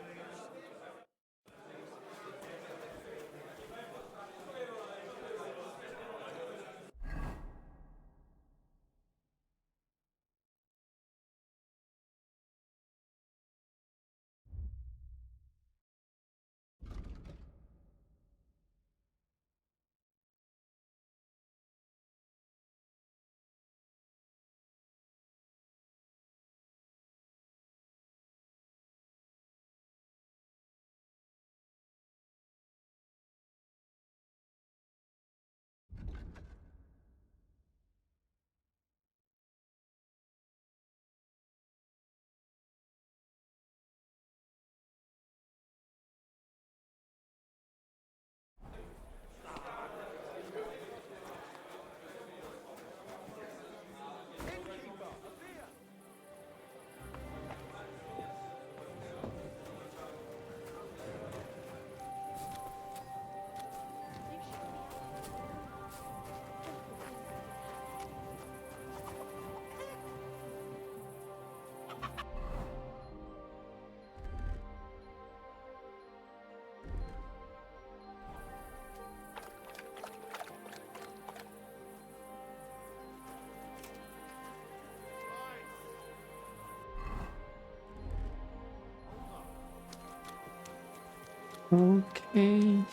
OK。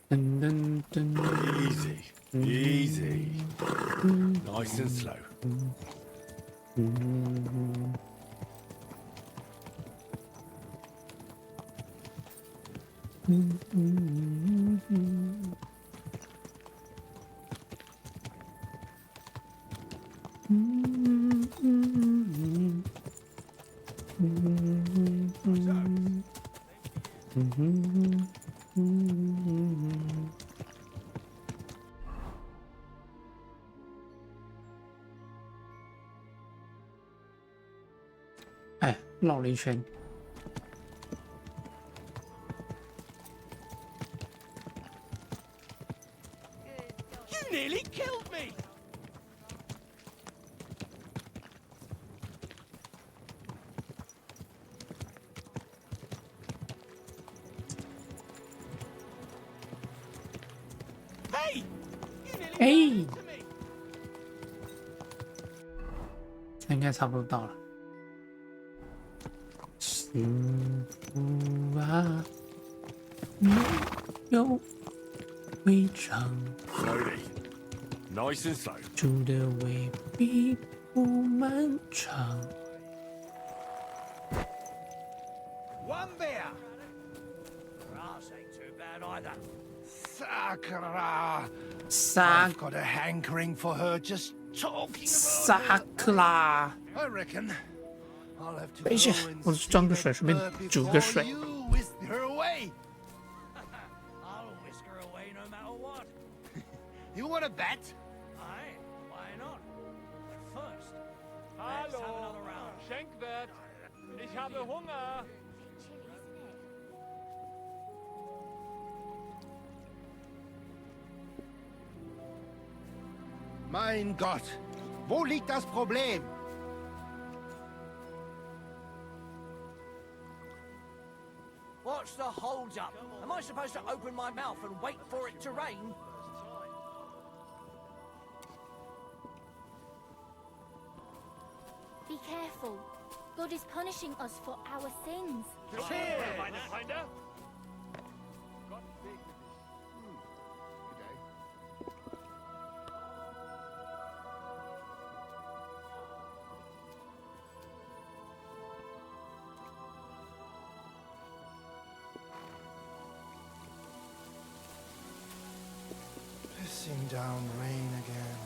噔噔噔 Easy, easy. Nice and slow.哎，绕了一圈。 You nearly killed me! Hey! You nearly 哎，这应该差不多到了。幸福啊，没有违章。 Slowly. Nice and slow. 住的未必不漫长。One beer. Grass ain't too bad either. Sakura. I've got a hankering for her just talking about Sakura. I reckon I'll have to 等一下，我装个水，顺便煮个水。 you whisk her away. I'll whisk her away no matter what. You want to bet? Aye, why not? But first, let's have another round. Schenkwert, ich habe Hunger. Mein Gott, wo liegt das Problem? What's the hold-up? Am I supposed to open my mouth and wait for it to rain? Be careful. God is punishing us for our sins. Pissing down rain again.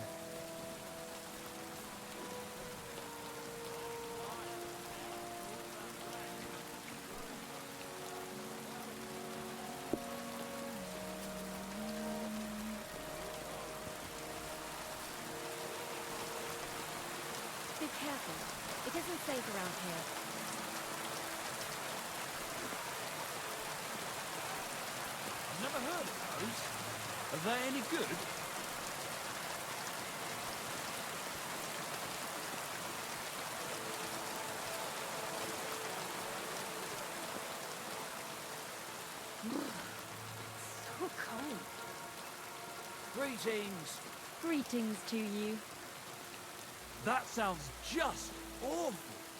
Be careful. It isn't safe around here. I've never heard of those. Are they any good? So cold. Greetings. Greetings to you. That sounds just awful.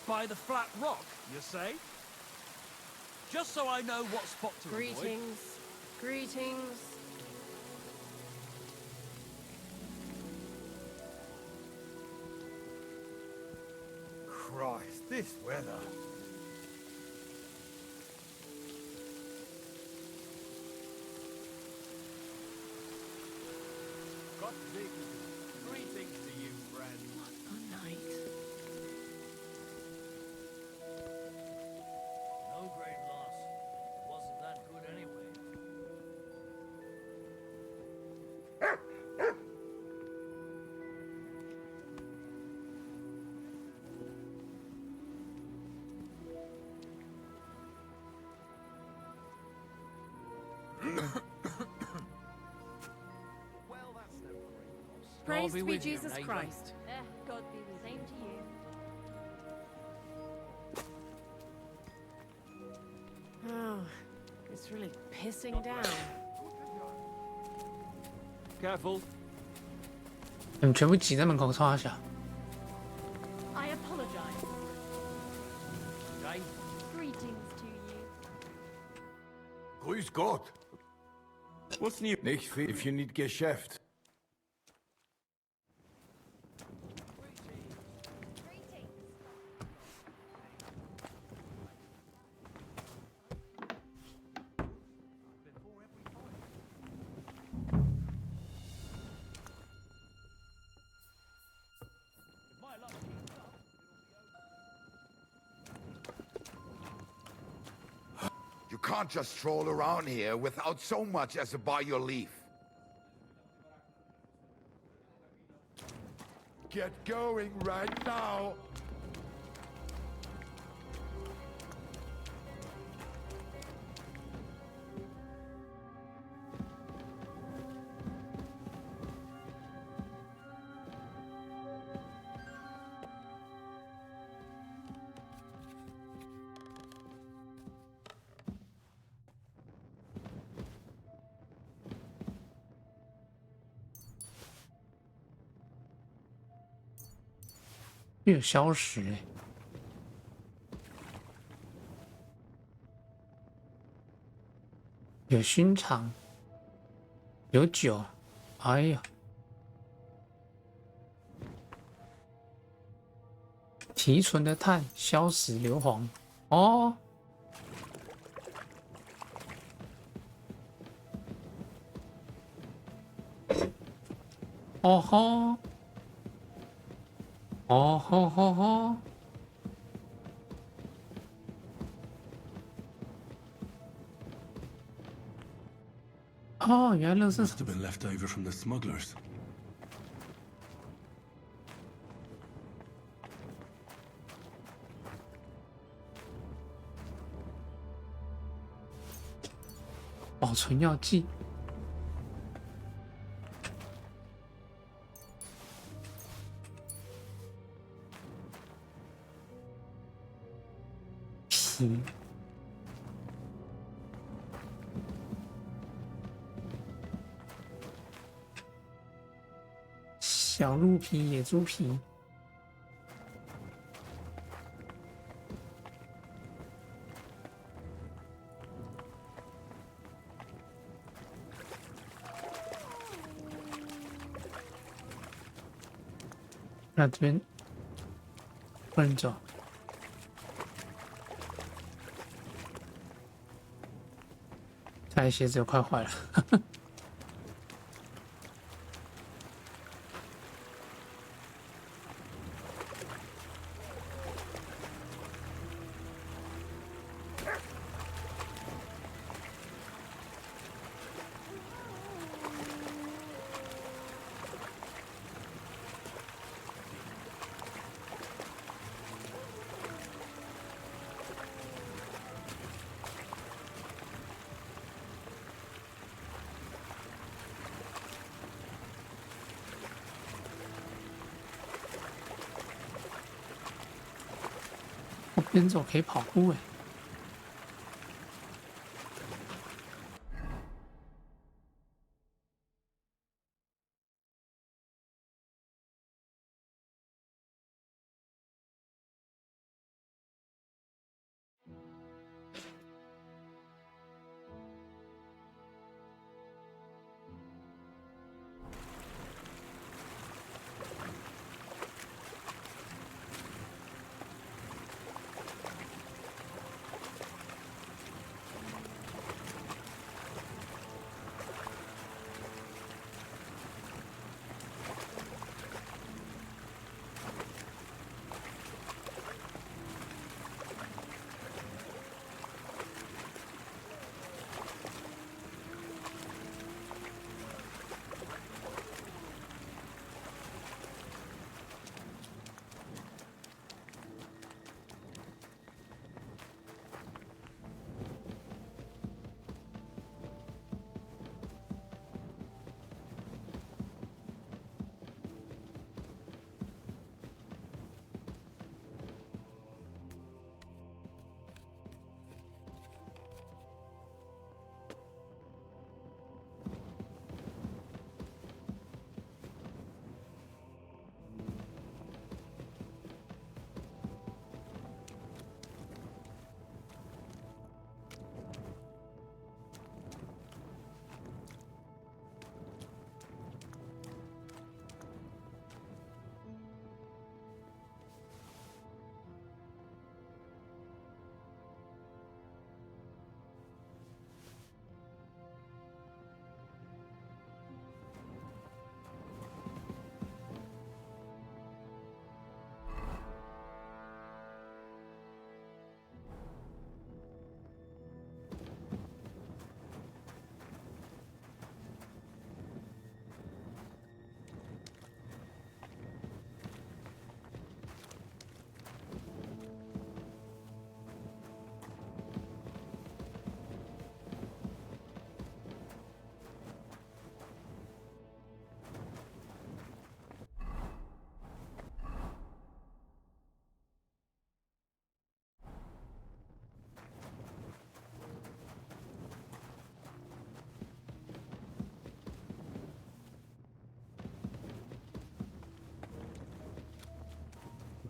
By the flat rock, you say? Just so I know what spot to avoid. Greetings. Greetings. Christ, this weather. God save you. Greetings to you, friend. What a night. No great loss. It wasn't that good anyway. Praise be be with you, Jesus neighbour. Christ. God be with you. Same to you. Oh, it's really pissing down. Careful. 你们全部挤在门口冲下。 I apologize. Okay. Greetings to you. Grüß Gott. What's new? Nicht viel, if you need Geschäft. You can't just stroll around here without so much as a by your leave. Get going right now!没有消失哎、有熏肠，有酒，哎呀，提纯的碳消死硫磺。哦。哦吼。哦吼吼吼。哦，原来是 Must have been left over from the smugglers. 保存药剂。皮。小鹿皮、野猪皮。那这边不能走。他的鞋子又快坏了。边走可以跑步哎。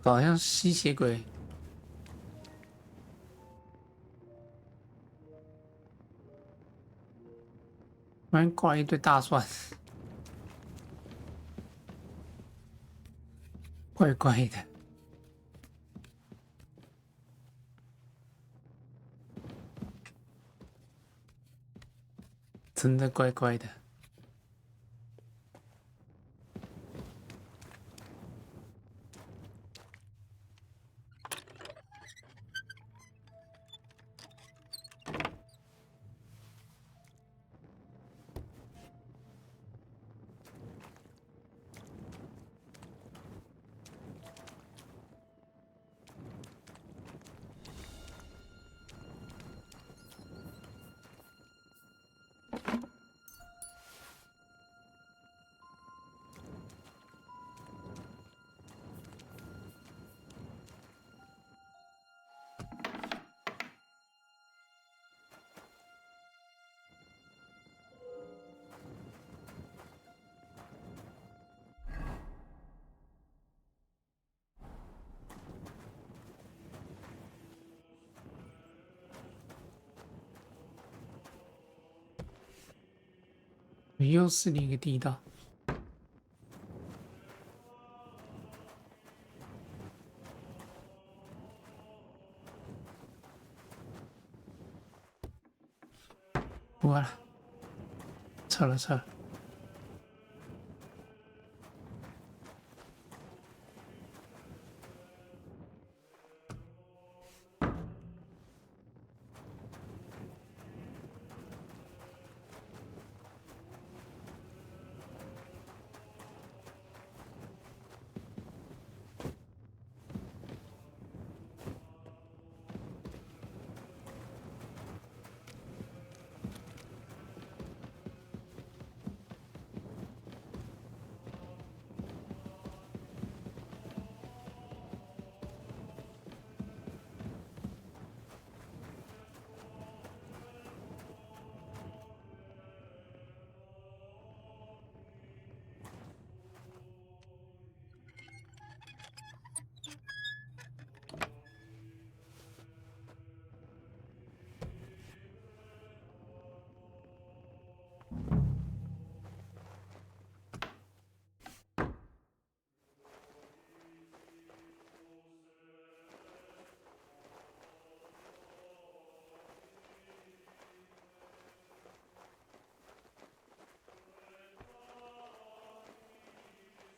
好像吸血鬼。外面挂一堆大蒜，怪怪的。真的怪怪的。又是另一个地道。完了，撤了撤了。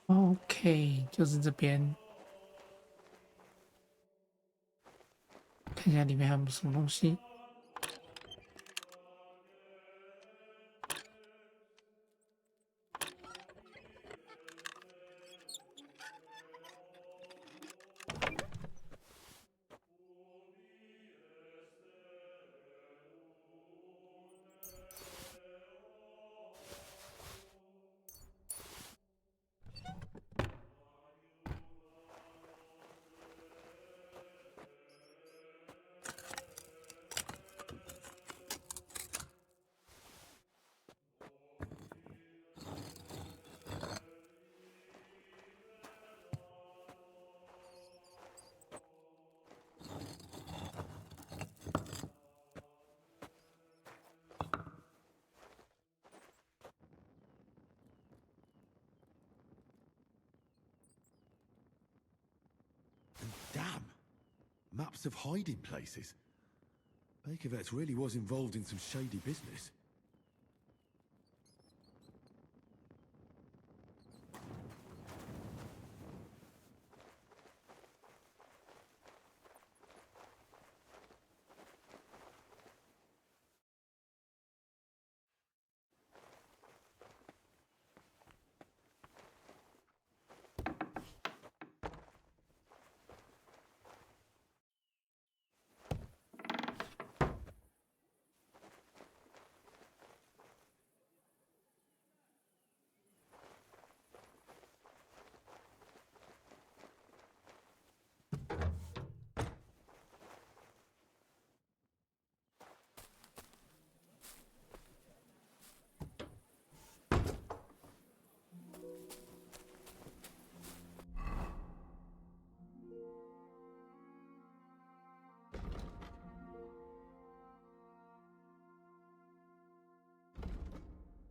OK， 就是这边，看一下里面还有什么东西。Damn! Maps of hiding places. Bakervet's really was involved in some shady business.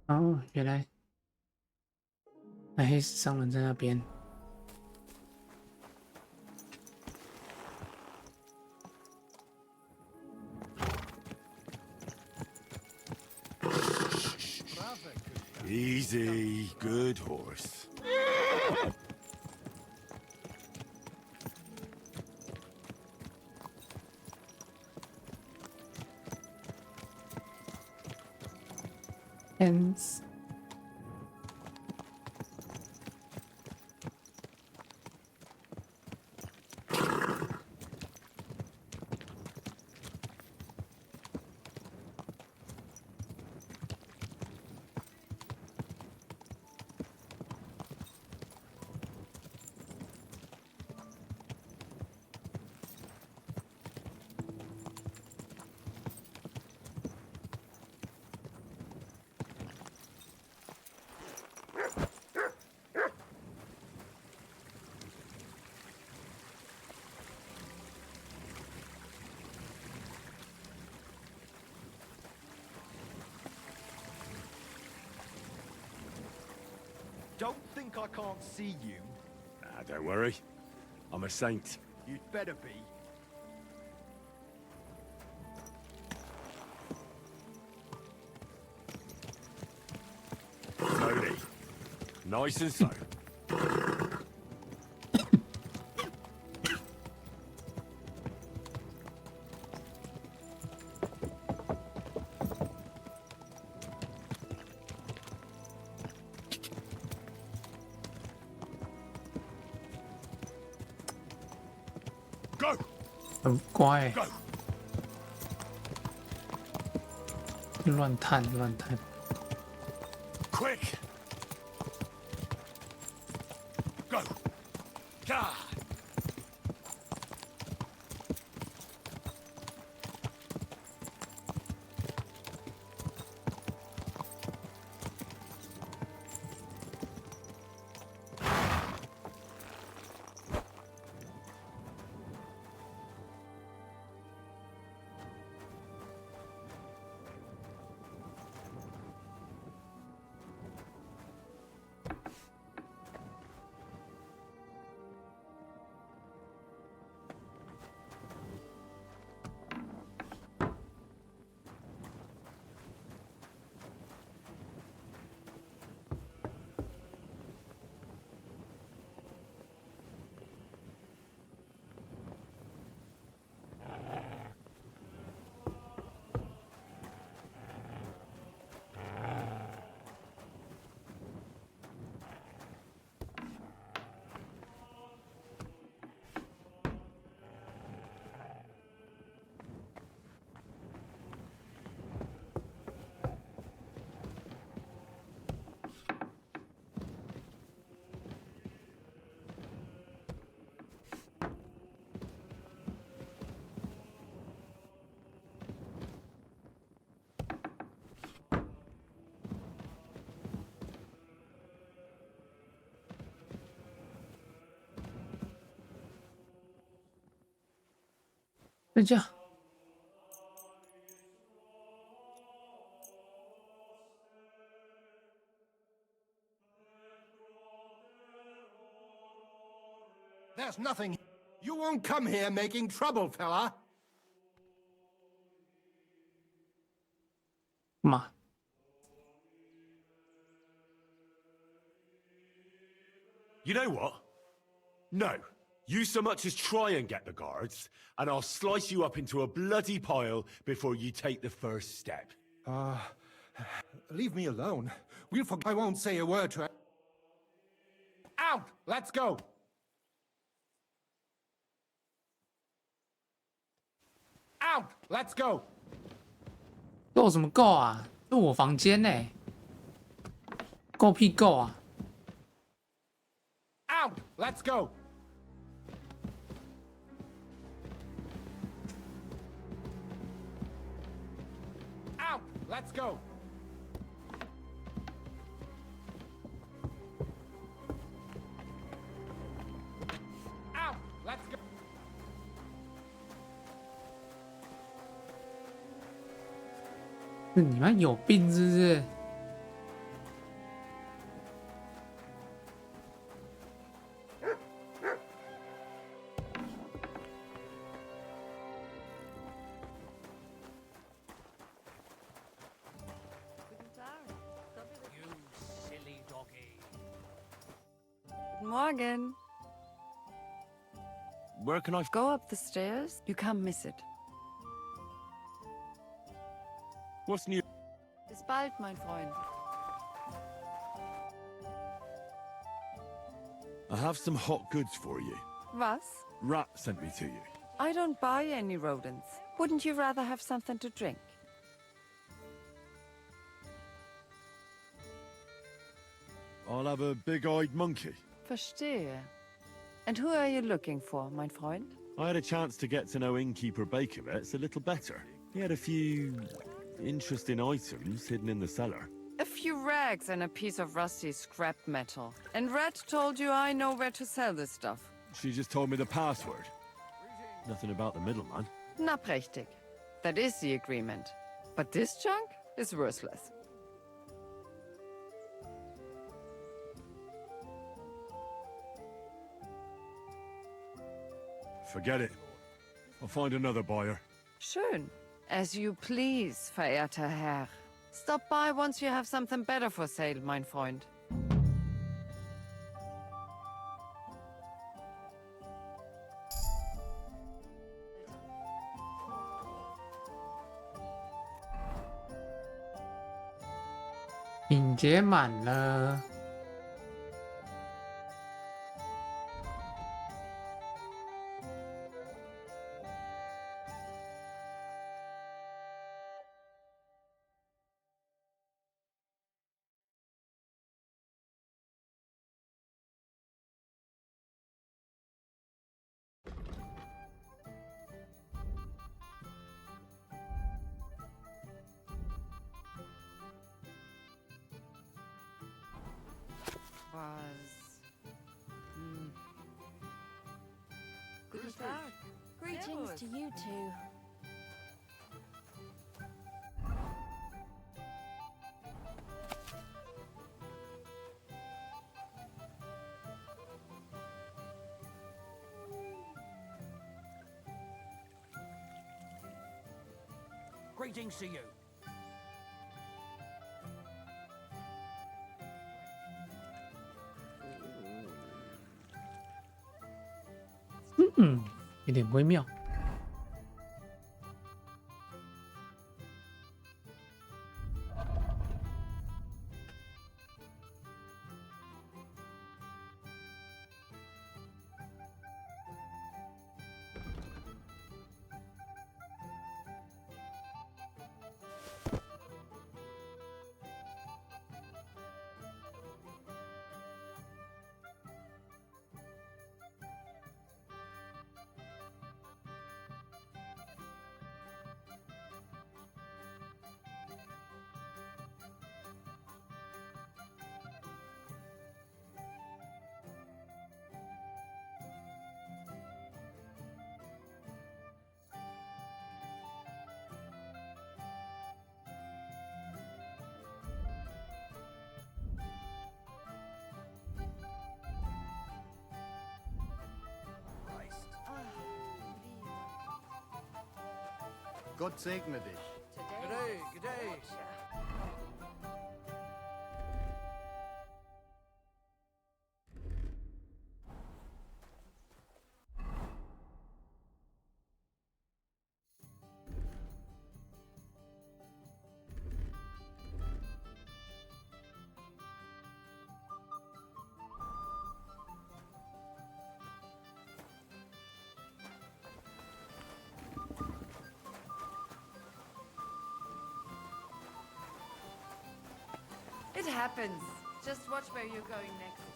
哦，原来那黑死商人在那边。Easy, good horse. Hence. Don't think I can't see you. Ah, don't worry. I'm a saint. You'd better be. Slowly. Nice and slow. Go! 很乖，乱探乱探。 Quick! Go! God!睡觉。 There's nothing. You won't come here making trouble, fella. 嘛， You know what? No. You so much as try and get the guards, and I'll slice you up into a bloody pile before you take the first step. Leave me alone. I won't say a word to her. Out! Let's go! Out! Let's go! 够什么够啊？这我房间呢、够屁够啊！ Out! Let's go! Out! Let's go! Out! Let's go! 是你们有病是不是？ You silly Morgen. Where can I go up the stairs? You can't miss it. What's new? Bis bald, mein Freund. I have some hot goods for you. Was? Rat sent me to you. I don't buy any rodents. Wouldn't you rather have something to drink? I'll have a big-eyed monkey. Verstehe. And who are you looking for, mein Freund? I had a chance to get to know innkeeper Bakerets a little better. He had a few interesting items hidden in the cellar. A few rags and a piece of rusty scrap metal. And Rat told you I know where to sell this stuff. She just told me the password. Nothing about the middleman. Na prächtig. That is the agreement. But this junk is worthless. Forget it. I'll find another buyer. Schön. As you please, verehrter Herr. Stop by once you have something better for sale, mein Freund.敏捷满了。Guten Tag. Greetings to you two. Greetings to you.嗯，有点微妙。Gott segne dich. G'day, g'day. It happens. Just watch where you're going next time.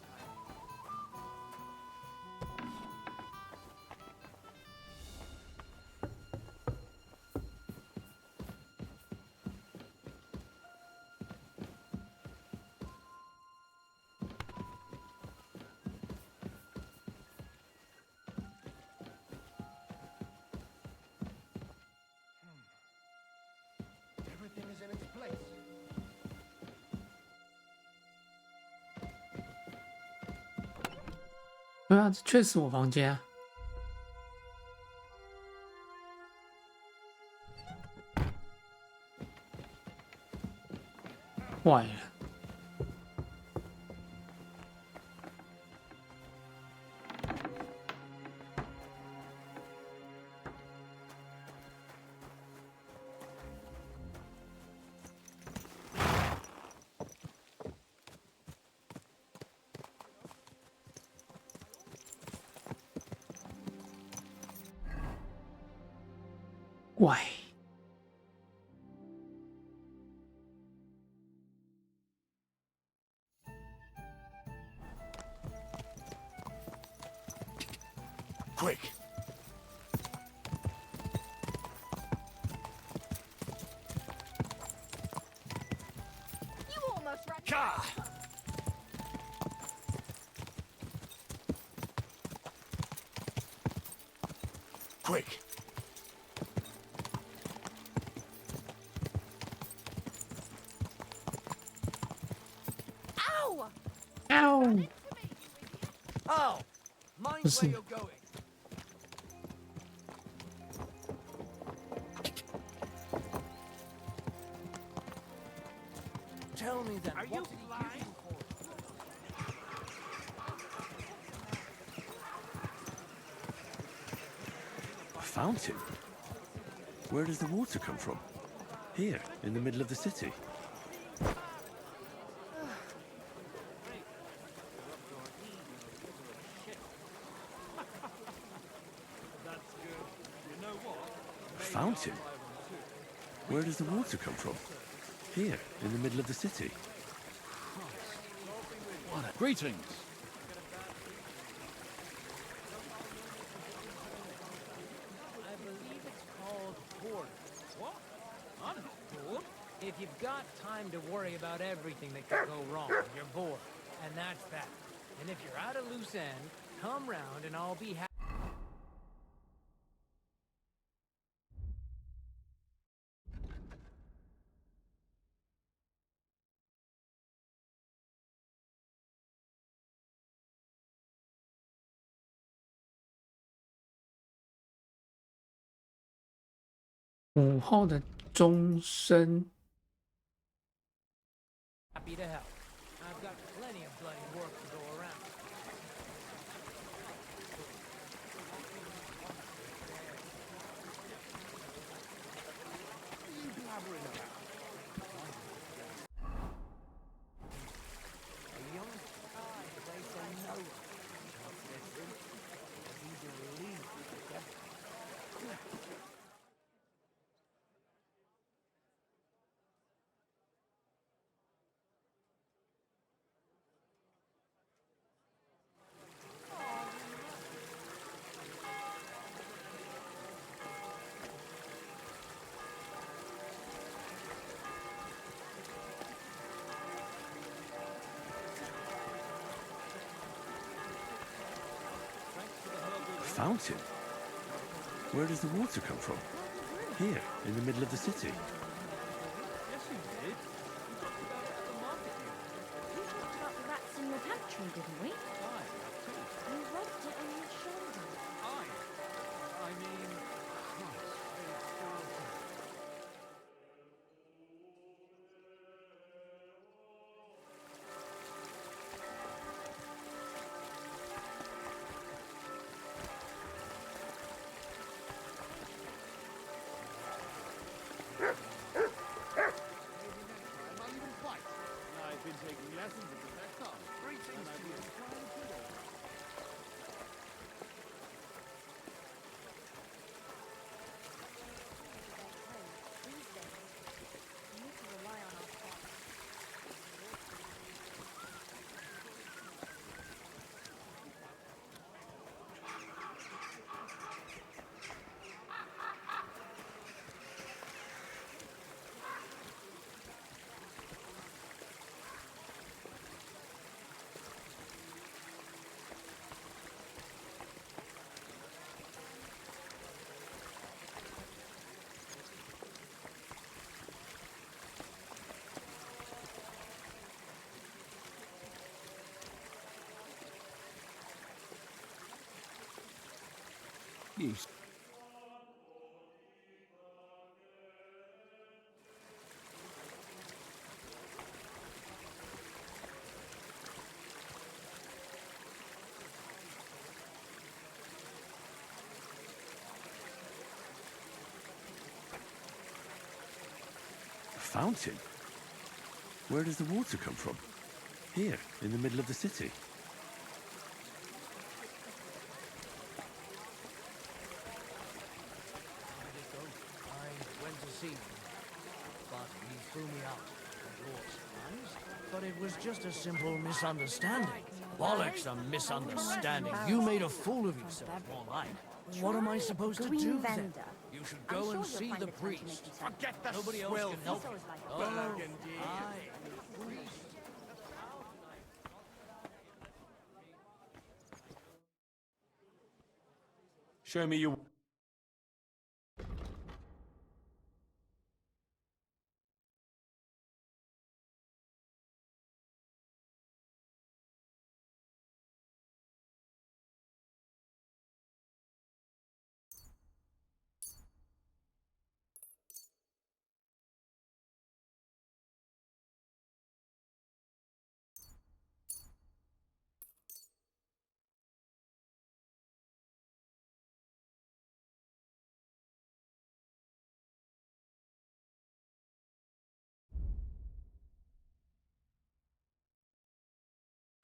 Everything is in its place.啊，这确实我房间啊。坏了。怪。Quick! You almost ran. Ka! Quick! Ow! Ow! Oh, mind where you're going. Tell me then, what did he give you for it? A fountain? Where does the water come from? Here, in the middle of the city. A fountain? Where does the water come from? Here, in the middle of the city. Greetings. I believe it's called bored. What? I'm not bored. If you've got time to worry about everything that could go wrong, you're bored. And that's that. And if you're at a loose end, come round and I'll be happy.午后的钟声。 Happy to help. I've got plenty of bloody work to go around. What are you blabbering about? A young guy, they say no one. What's this? He's a relief. A fountain? Where does the water come from? Here, in the middle of the city. Yes, you did. We talked about it at the market. We talked about the rats in your pantry, didn't we? Aye, that too. You rubbed it on your shoulder. Aye. I mean, Christ, I've been taking lessons at the Vector. Greetings to you. These days, you need to rely on our father. You. A fountain? Where does the water come from? Here, in the middle of the city. threw me out a couple of times, but it was just a simple misunderstanding. Bollocks, a misunderstanding. You made a fool of yourself, all right. What am I supposed to do then? You should go and see the priest. Forget the Nobody else swill can help you. Oh, burgundy. aye. Priest. Show me your...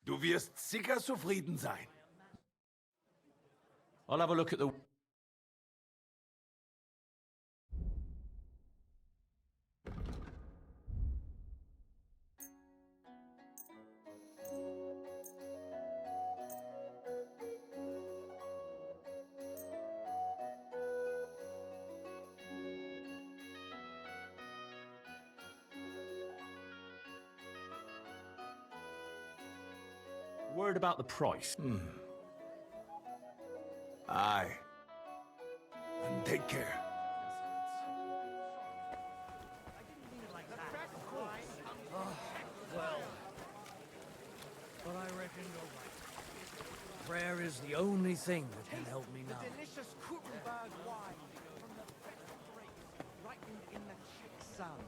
Du wirst sicher zufrieden sein. I'll have a look at the... Word about the price. Aye. And take care. Well, but I reckon you're right. Prayer is the only thing that can help me now. Delicious Kuttenberg wine from the best grapes, ripened in the Czech sun.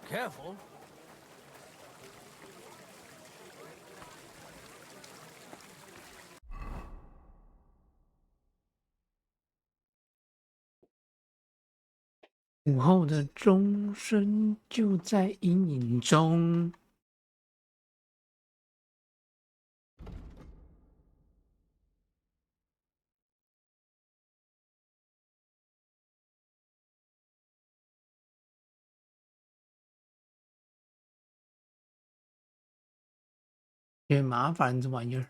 Careful.午后的钟声就在阴影中。有点麻烦，这玩意儿。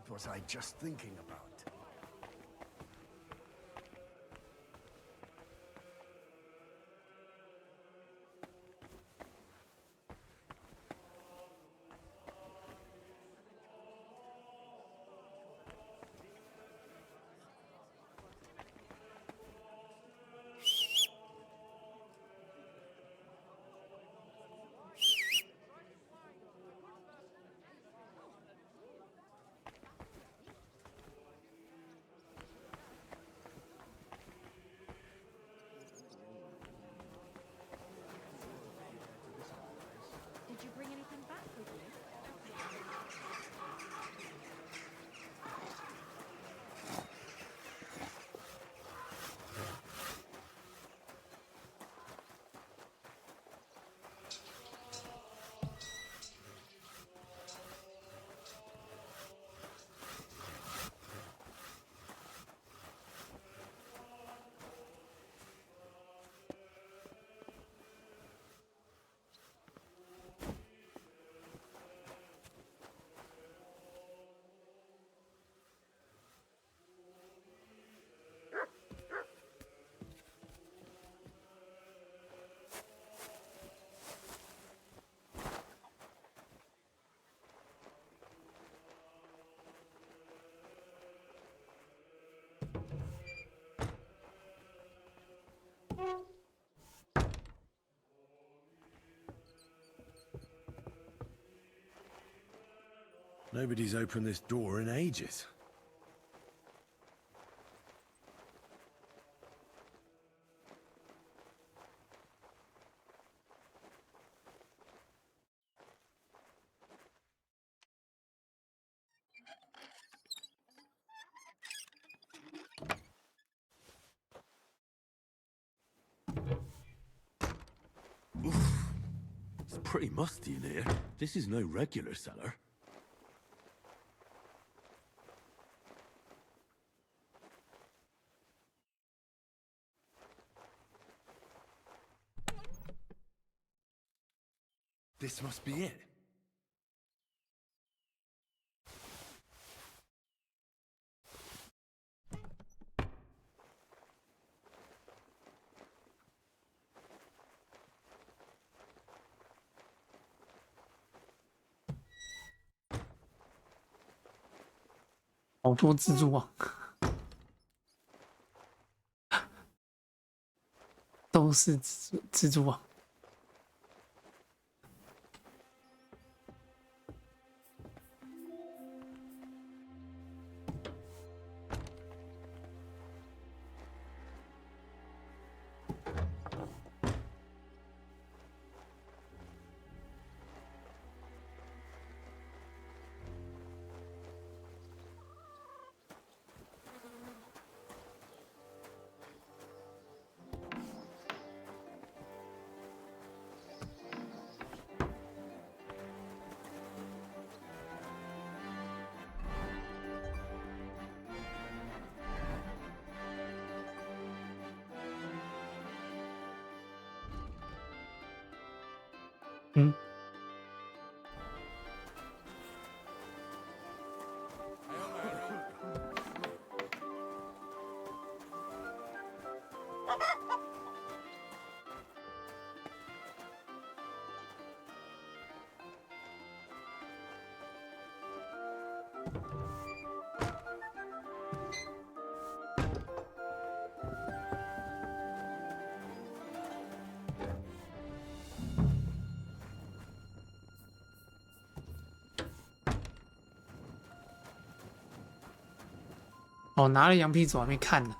What was I just thinking about? Nobody's opened this door in ages. It's pretty musty in here. This is no regular cellar. This must be it. “好多蜘蛛网，都是蜘蛛网。”嗯。哦，拿了羊皮纸我还没看呢。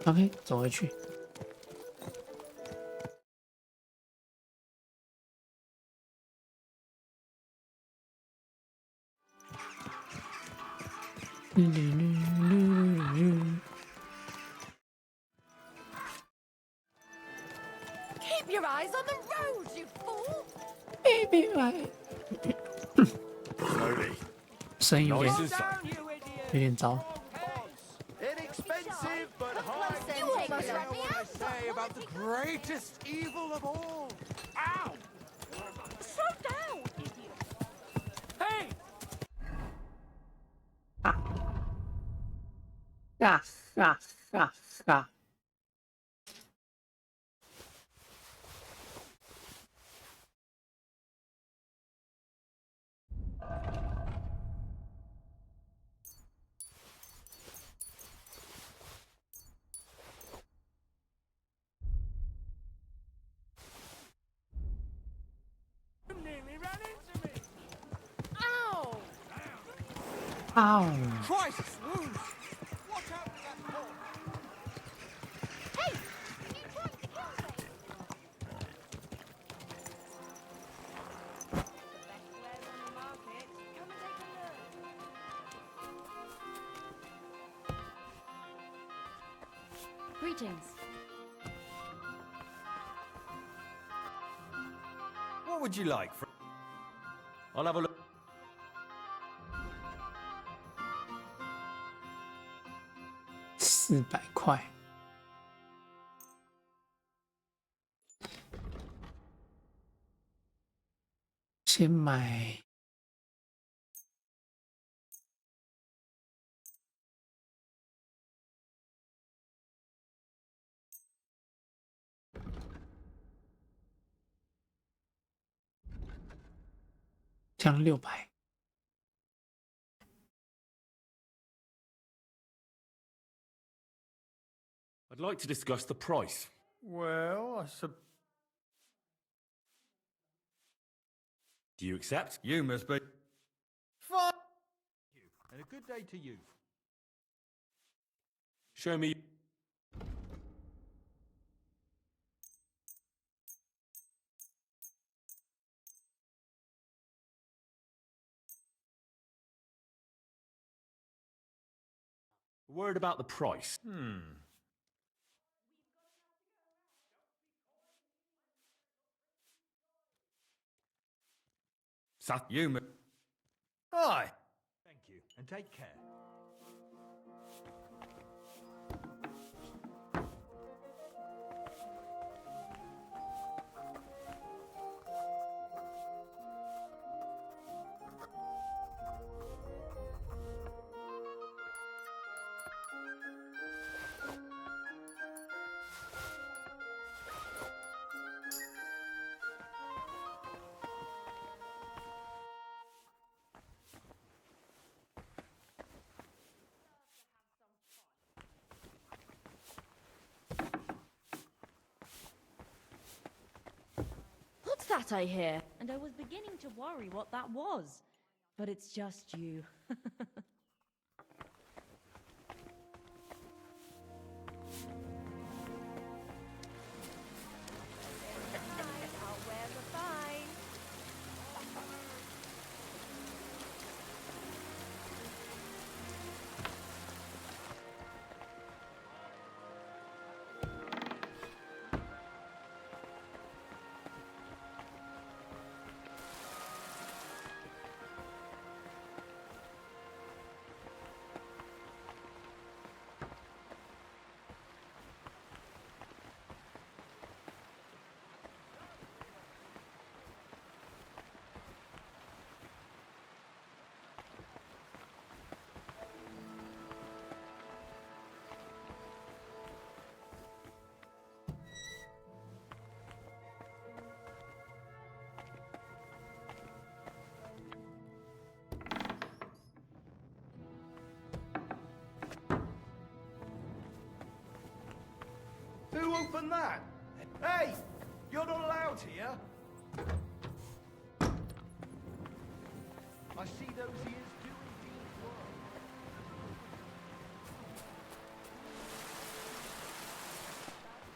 OK， 走回去。Keep your eyes on the road, you fool! Baby, 声音有点糟。Inexpensive, but hard to what I say about the greatest evil of all. Ow! Slow down, idiot! Hey, 啊啊啊啊！哦 Christ, swoosh! Watch out for that hole! Hey! You trying to kill me? The best wares on the market. Come and take a look. Greetings. What would you like? I'll have a look. 400块。先买这样600。I'd like to discuss the price. Well, Do you accept? You must be. Fine. And a good day to you. Show me. A word about the price. You must. Aye. Thank you, and take care. What's that I hear? And I was beginning to worry what that was. But it's just you. I'll wear the fine. Who opened that? Hey! You're not allowed here! I see those ears do indeed work.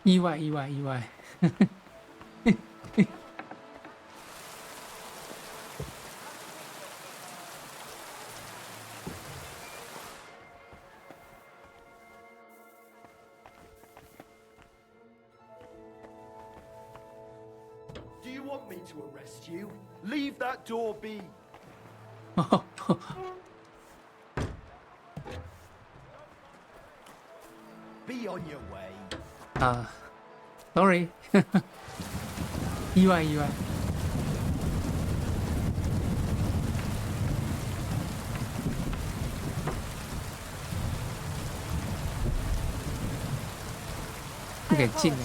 意外，意外，意外。Do you want me to arrest you? Leave that door be. Be on your way. 啊，sorry，意外，意外。不给进哎。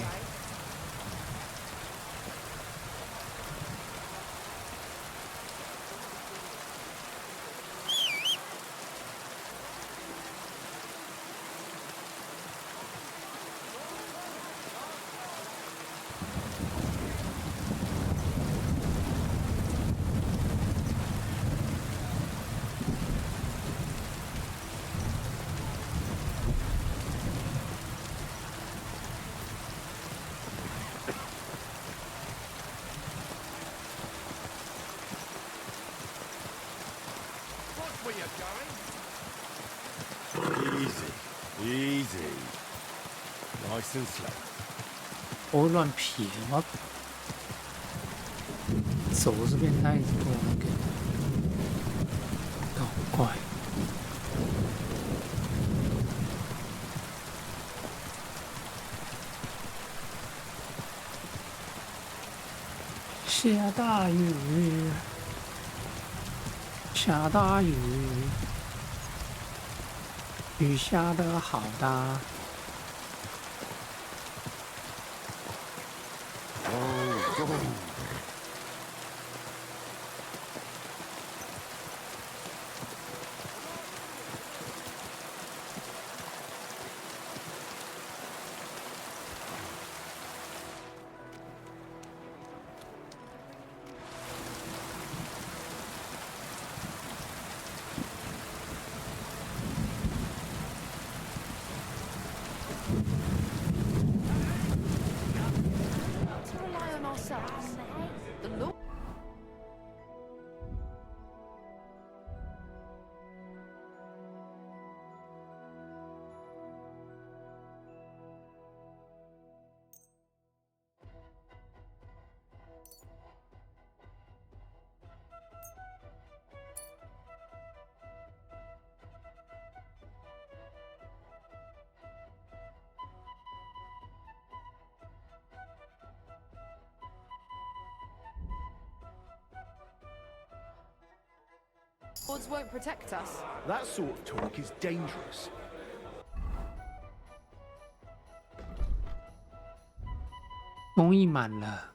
Easy. Nice and slow. 不会乱撇，我走这边他一直跟我那个搞怪。下大雨，下大雨，雨下得好大。Swords won't protect us. That sort of talk is dangerous. 公益满了。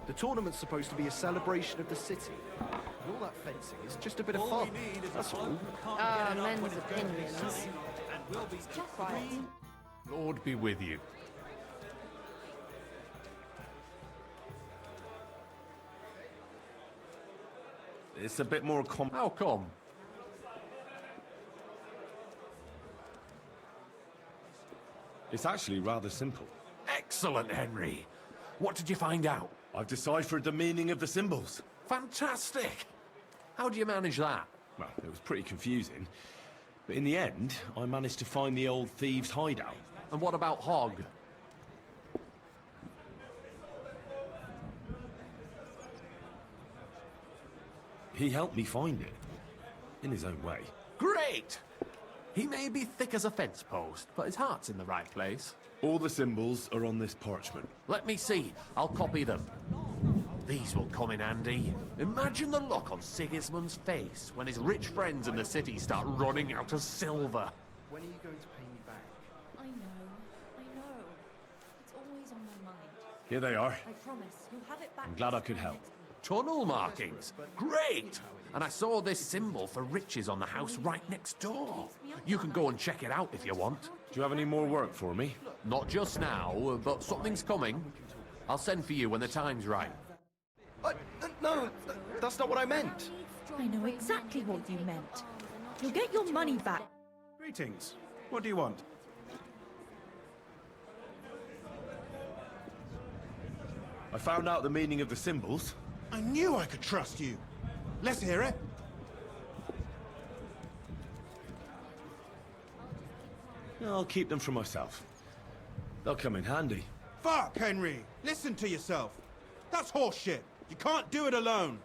The tournament's supposed to be a celebration of the city. And all that fencing is just a bit of fun. That's all. Ah, men's opinions. Just quiet. Lord be with you. It's a bit more How come? It's actually rather simple. Excellent, Henry. What did you find out? I've deciphered the meaning of the symbols. Fantastic. How do you manage that? Well, it was pretty confusing. But in the end, I managed to find the old thieves' hideout. And what about Hogg? He helped me find it. In his own way. Great! He may be thick as a fence post, but his heart's in the right place. All the symbols are on this parchment. Let me see. I'll copy them. These will come in handy. Imagine the look on Sigismund's face when his rich friends in the city start running out of silver. When are you going to pay me back? I know. It's always on my mind. Here they are. I promise, you'll have it back. I'm glad I could help. Tunnel markings. Great! And I saw this symbol for riches on the house right next door. You can go and check it out if you want. Do you have any more work for me? Not just now, but something's coming. I'll send for you when the time's right. No, that's not what I meant. I know exactly what you meant. You'll get your money back. Greetings. What do you want? I found out the meaning of the symbols. I knew I could trust you. Let's hear it. I'll keep them for myself. They'll come in handy. Fuck, Henry! Listen to yourself. That's horseshit. You can't do it alone.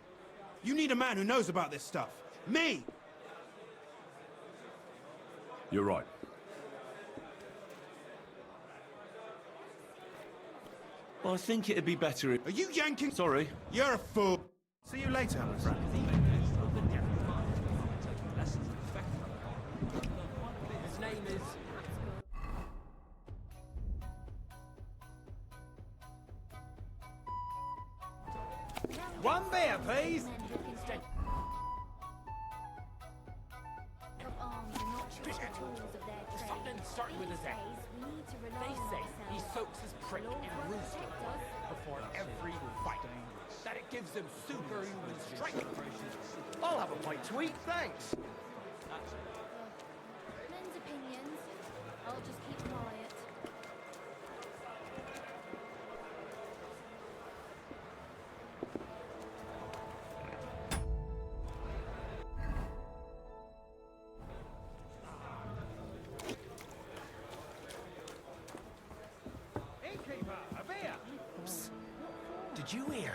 You need a man who knows about this stuff. Me! You're right. Well, I think it'd be better if... Are you yanking? Sorry. You're a fool. See you later, my friend. His name is... One beer, please. Something starting with his A. They say he soaks his prick in rooster before every fight. That it gives him superhuman strength. I'll have a pint to eat, thanks. Men's opinions. I'll just keep quiet. Innkeeper, a beer. Did you hear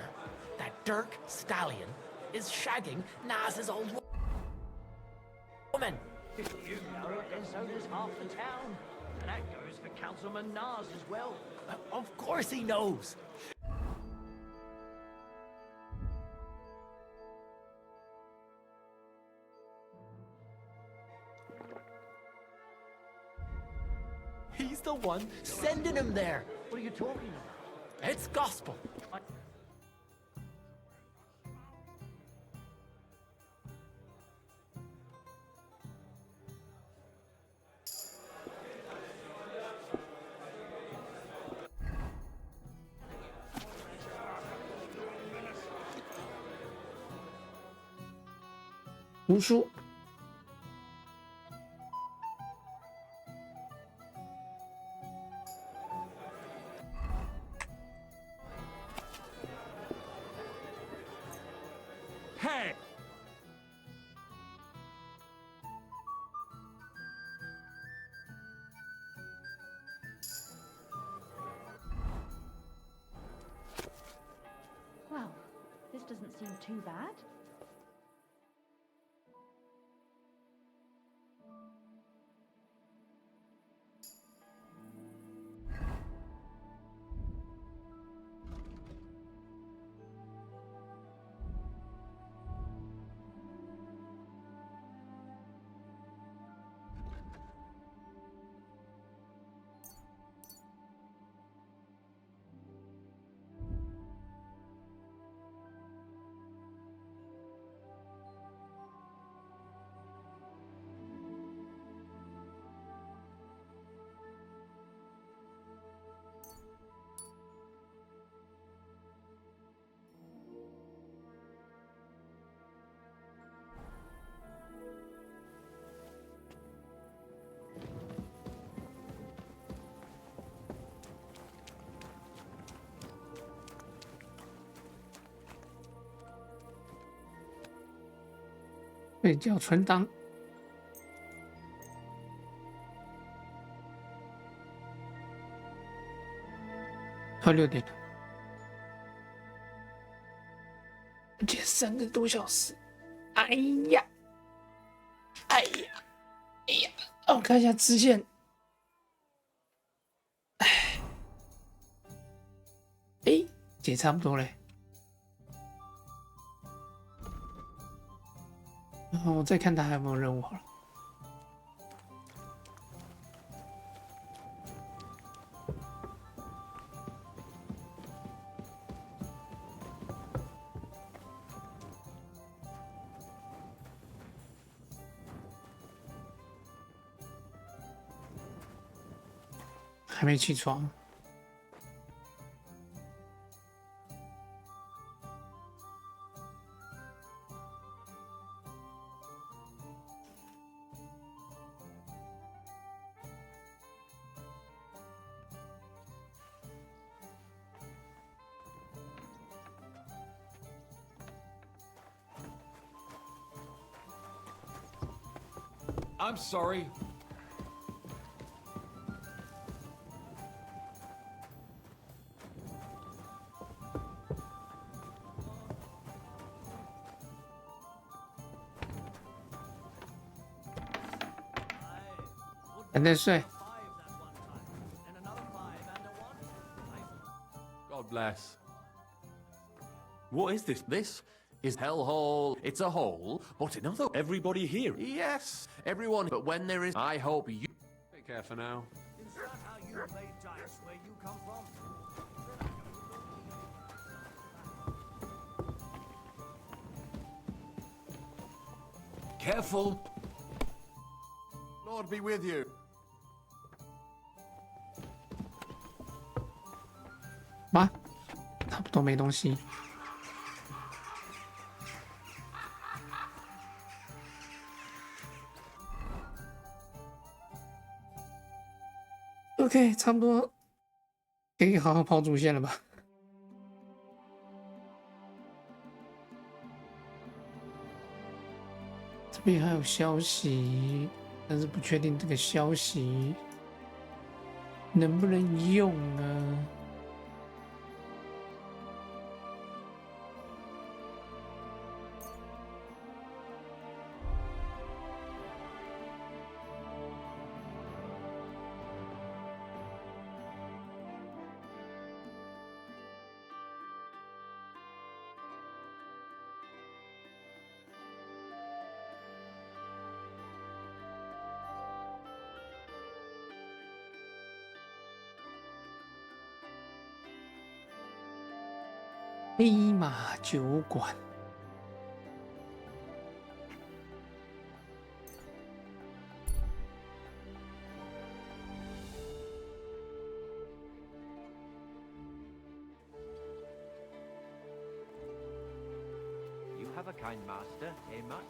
that Dirk Stallion is shagging Naz's old woman? You know it, and so does half the town. And that goes for Councilman Naz as well. Of course he knows. He's the one sending him there. What are you talking about? It's gospel.胡说。Hey! Well, this doesn't seem too bad. 睡觉存档。快6点了，而且3个多小时。哎呀，哎呀，哎呀！我看一下支线。哎，也差不多嘞。然后我再看他还有没有任务好了。还没起床。I'm sorry. And then say, God bless. What is this? This is hellhole. It's a hole, but another. Everybody here? Yes, everyone. But when there is, I hope you. Take care for now. Is that how you play dice where you come from? Careful. Lord be with you. 妈，差不多没东西。OK， 差不多可以好好跑主线了吧？这边还有消息，但是不确定这个消息能不能用啊？黑马酒馆。You have a kind master, eh, Matt?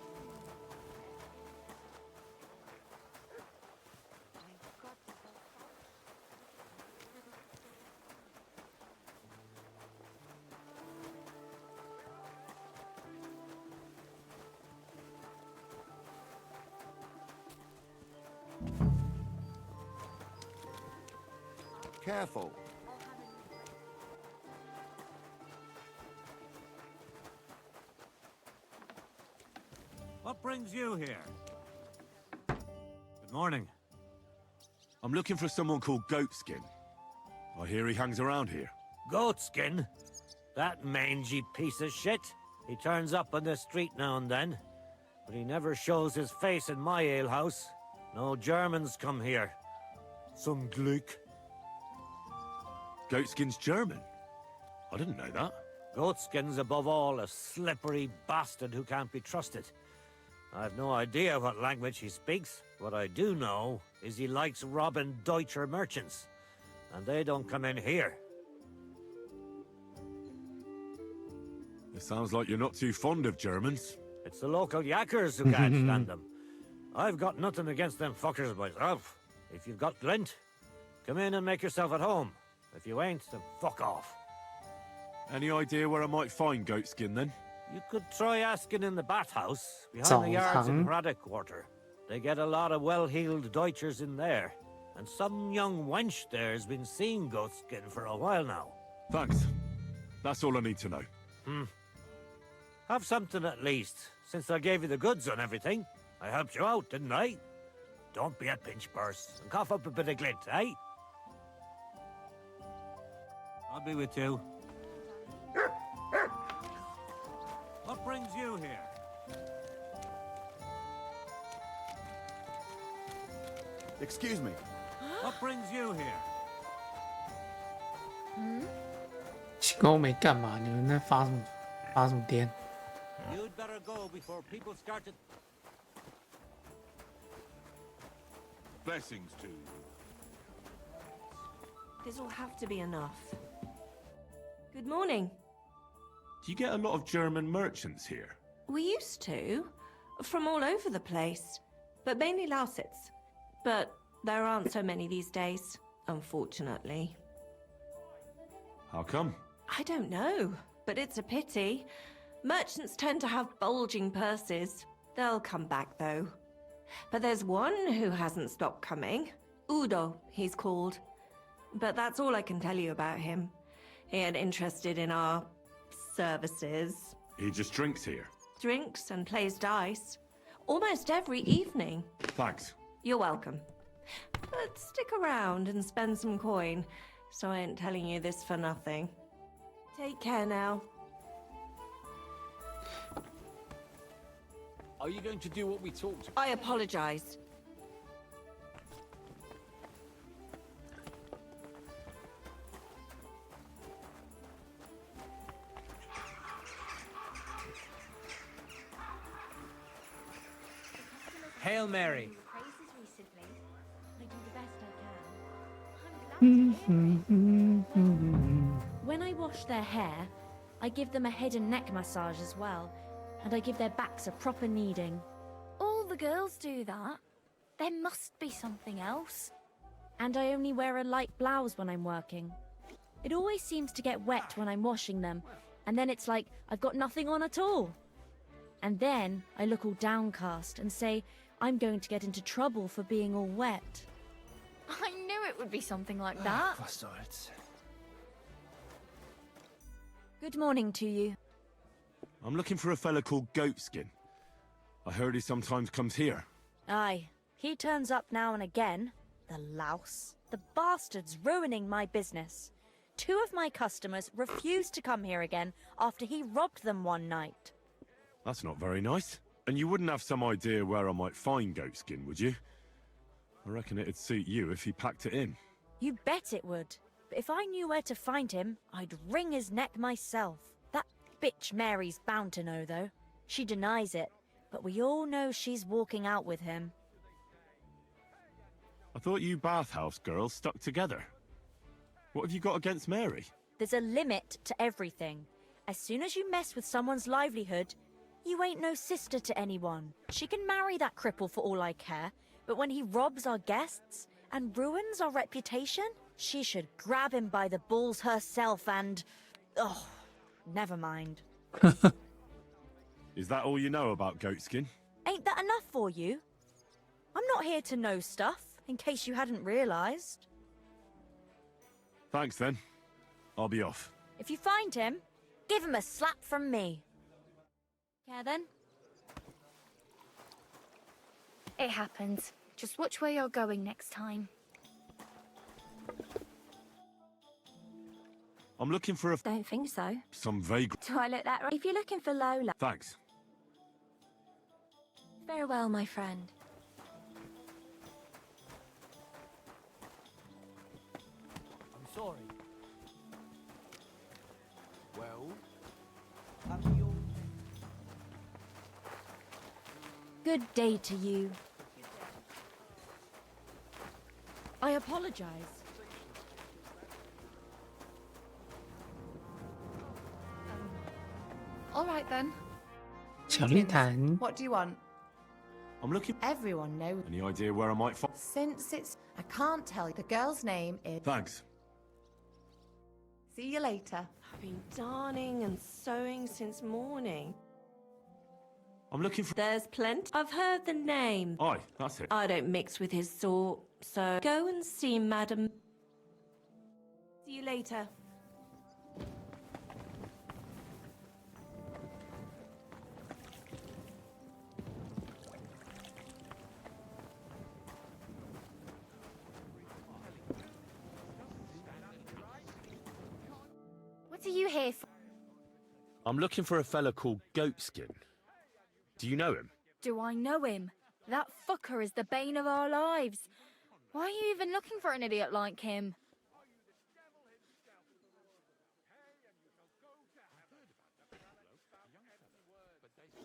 Careful. What brings you here? Good morning. I'm looking for someone called Goatskin. I hear he hangs around here. Goatskin? That mangy piece of shit? He turns up on the street now and then, but he never shows his face in my alehouse. No Germans come here. Some Gleek. Goatskin's German? I didn't know that. Goatskin's above all a slippery bastard who can't be trusted. I've no idea what language he speaks. What I do know is he likes robbing Deutscher merchants. And they don't come in here. It sounds like you're not too fond of Germans. It's the local yakkers who can't stand them. I've got nothing against them fuckers myself. If you've got glint, come in and make yourself at home. If you ain't, then fuck off. Any idea where I might find Goatskin then? You could try asking in the bathhouse behind the yards in Braddock Quarter. They get a lot of well-heeled Deutschers in there. And some young wench there's been seeing Goatskin for a while now. Thanks. That's all I need to know. Have something at least, since I gave you the goods on everything. I helped you out, didn't I? Don't be a pinch purse and cough up a bit of glint, eh? I'll be with you. What brings you here? Excuse me. What brings you here? 奇怪，我没干嘛，你们在发什么癫？ You'd better go before people start to... Blessings to you. This'll have to be enough. Good morning. Do you get a lot of German merchants here? We used to. From all over the place. But mainly Lausitz. But there aren't so many these days, unfortunately. How come? I don't know, but it's a pity. Merchants tend to have bulging purses. They'll come back, though. But there's one who hasn't stopped coming. Udo, he's called. But that's all I can tell you about him. He ain't interested in our services. He just drinks here. Drinks and plays dice. Almost every evening. Thanks. You're welcome. But stick around and spend some coin, so I ain't telling you this for nothing. Take care now. Are you going to do what we talked about? I apologize. Hail Mary. When I wash their hair, I give them a head and neck massage as well, and I give their backs a proper kneading. All the girls do that. There must be something else. And I only wear a light blouse when I'm working. It always seems to get wet when I'm washing them, and then it's like I've got nothing on at all. And then I look all downcast and say I'm going to get into trouble for being all wet. I knew it would be something like that. Good morning to you. I'm looking for a fella called Goatskin. I heard he sometimes comes here. Aye, he turns up now and again. The louse. The bastard's ruining my business. 2 of my customers refused to come here again after he robbed them one night. That's not very nice. And you wouldn't have some idea where I might find Goatskin, would you? I reckon it'd suit you if he packed it in. You bet it would. But if I knew where to find him, I'd wring his neck myself. That bitch Mary's bound to know, though. She denies it, but we all know she's walking out with him. I thought you bathhouse girls stuck together. What have you got against Mary? There's a limit to everything. As soon as you mess with someone's livelihood, you ain't no sister to anyone. She can marry that cripple for all I care, but when he robs our guests and ruins our reputation, she should grab him by the balls herself and... oh, never mind. Is that all you know about Goatskin? Ain't that enough for you? I'm not here to know stuff, in case you hadn't realized. Thanks then. I'll be off. If you find him, give him a slap from me. Yeah, then? It happens. Just watch where you're going next time. I'm looking for a... Don't think so. some vagrant. Do I look that right? If you're looking for Lola... Thanks. Farewell, my friend. I'm sorry. Well, Good day to you. I apologize. All right then. 小绿潭 What do you want? I'm looking... Everyone knows. Any idea where I might find... Since it's... I can't tell you. The girl's name is... Thanks. See you later. I've been darning and sewing since morning. I'm looking for... There's plenty. I've heard the name. Aye, that's it. I don't mix with his sort, so go and see Madam. See you later. What are you here for? I'm looking for a fella called Goatskin. Do you know him? Do I know him? That fucker is the bane of our lives. Why are you even looking for an idiot like him?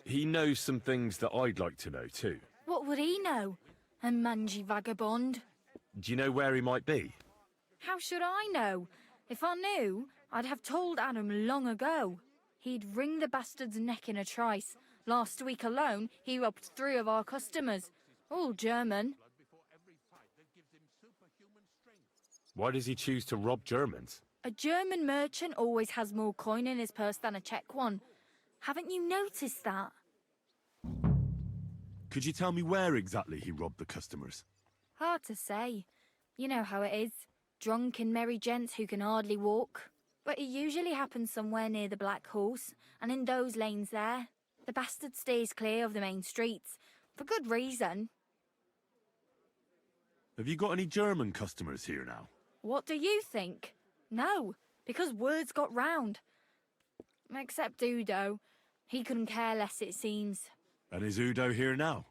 He knows some things that I'd like to know too. What would he know? A mangy vagabond? Do you know where he might be? How should I know? If I knew, I'd have told Adam long ago. He'd wring the bastard's neck in a trice. Last week alone, he robbed 3 of our customers. All German. Why does he choose to rob Germans? A German merchant always has more coin in his purse than a Czech one. Haven't you noticed that? Could you tell me where exactly he robbed the customers? Hard to say. You know how it is. Drunk and merry gents who can hardly walk. But it usually happens somewhere near the Black Horse, and in those lanes there. The bastard stays clear of the main streets. For good reason. Have you got any German customers here now? What do you think? No, because words got round. Except Udo. He couldn't care less, it seems. And is Udo here now?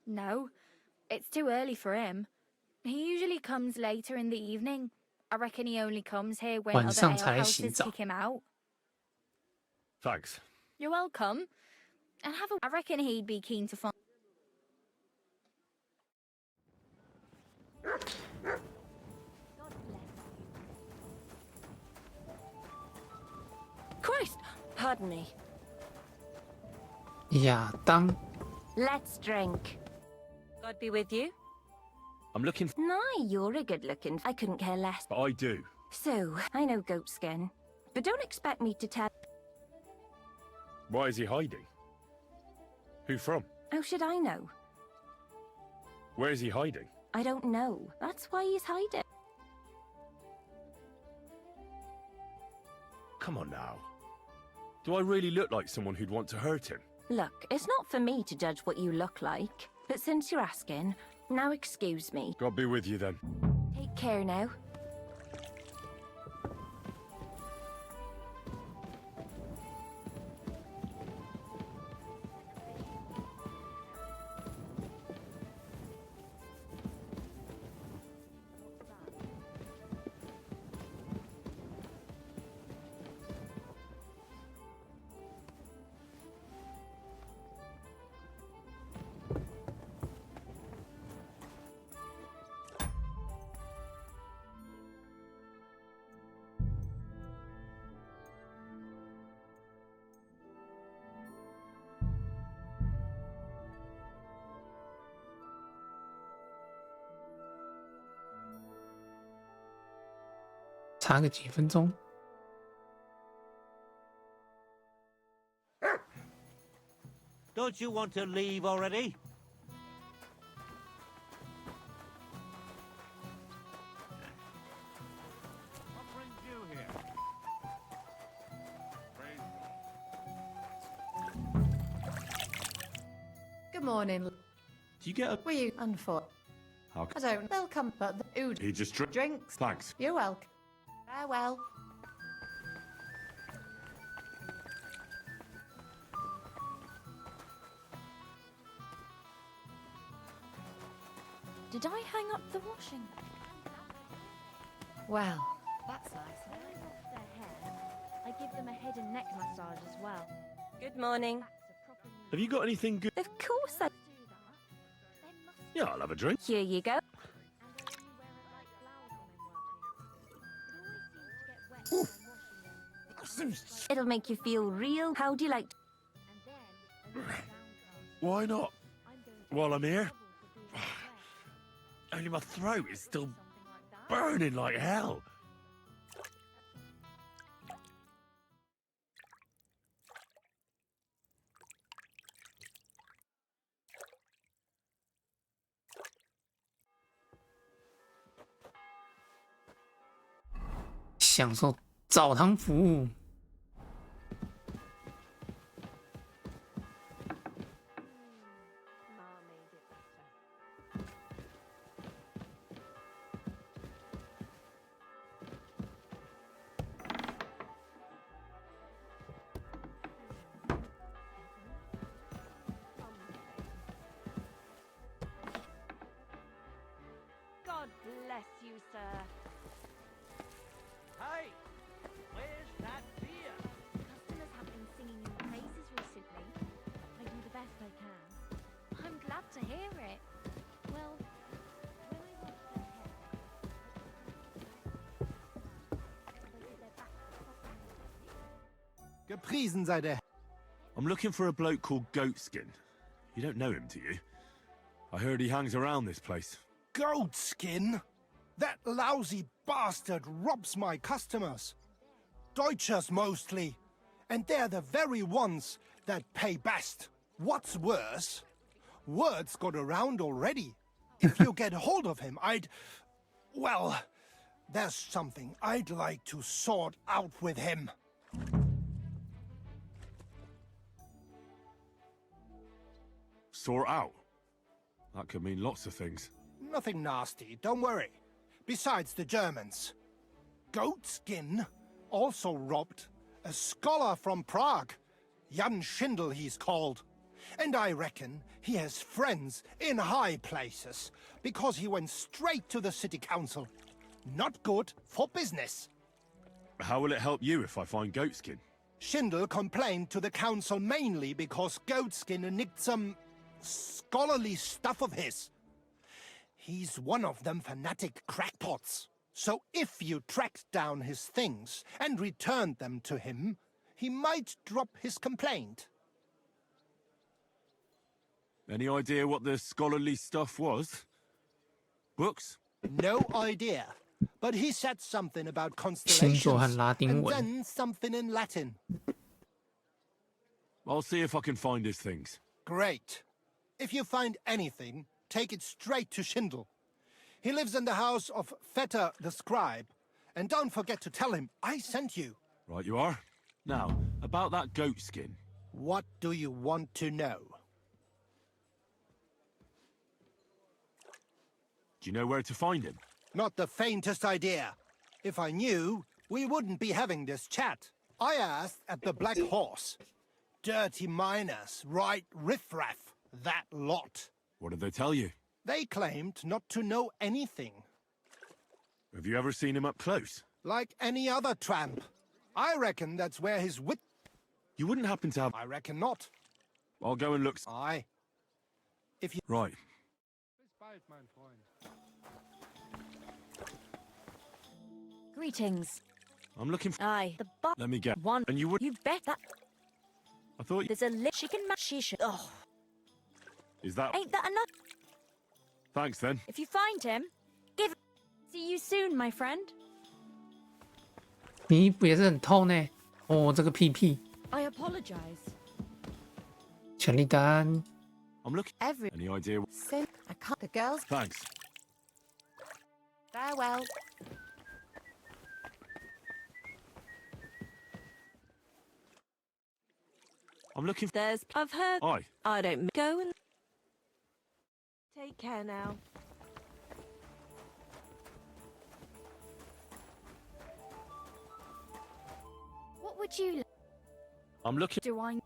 No, it's too early for him. He usually comes later in the evening. I reckon he only comes here when other alehouses kick him out. Thanks. You're welcome. And I reckon he'd be keen to find... Christ! Pardon me. 亚当 Let's drink. God be with you. I'm looking for... Nah, you're a good looking. I couldn't care less. But I do. So, I know Goatskin. But don't expect me to tell... Why is he hiding? Who from? How should I know? Where is he hiding? I don't know. That's why he's hiding. Come on now. Do I really look like someone who'd want to hurt him? Look, it's not for me to judge what you look like. But since you're asking, now excuse me. God be with you then. Take care now.查个几分钟。 Don't you want to leave already? What brings you here? Good morning. Do you get a... Were you on foot? How I don't. They'll come, but the Ood He just drinks. Thanks. You're welcome. Farewell. Did I hang up the washing? Well, that's nice. When I wash their hair, I give them a head and neck massage as well. Good morning. Have you got anything good? Of course I... Yeah, I'll have a drink. Here you go. It'll make you feel real. How do you like... Why not? While I'm here? Only my throat is still burning like hell. 享受澡堂服务。God bless you, sir. Hey, where's that beer? Customers have been singing your praises recently. I do the best I can. I'm glad to hear it. Well, when I watch their Gepriesen sei der. I'm looking for a bloke called Goatskin. You don't know him, do you? I heard he hangs around this place. Goatskin? That lousy bastard robs my customers. Deutschers mostly. And they're the very ones that pay best. What's worse, word's got around already. If you get hold of him, well, there's something I'd like to sort out with him. Sort out? That could mean lots of things. Nothing nasty, don't worry. Besides the Germans. Goatskin also robbed a scholar from Prague. Jan Schindel he's called. And I reckon he has friends in high places, because he went straight to the city council. Not good for business. How will it help you if I find Goatskin? Schindel complained to the council mainly because Goatskin nicked some scholarly stuff of his. He's one of them fanatic crackpots. So if you tracked down his things and returned them to him, he might drop his complaint. Any idea what the scholarly stuff was? Books? No idea. But he said something about constellations, and then something in Latin. I'll see if I can find his things. Great. If you find anything, take it straight to Schindel. He lives in the house of Vetter the scribe. And don't forget to tell him I sent you. Right you are. Now, about that Goatskin. What do you want to know? Do you know where to find him? Not the faintest idea. If I knew, we wouldn't be having this chat. I asked at the Black Horse. Dirty miners, right riffraff, that lot. What did they tell you? They claimed not to know anything. Have you ever seen him up close? Like any other tramp. I reckon that's where his wit... You wouldn't happen to have... I reckon not. I'll go and look... Aye. If you... Right. Greetings. I'm looking for... Aye. The Let me get... one. And you would... You bet that... I thought... There's a she can match... She should... Oh. Is that... Ain't that enough? Thanks, then. If you find him, give... See you soon, my friend. 你衣服也是很透呢。哦，这个屁屁。 I apologize. 权利单。 I'm looking... Any idea... So, I can't... The girls... Thanks. Farewell. I'm looking for... There's... I've heard... Aye. I don't... Go and... Take care now. What would you... I'm looking... Do I...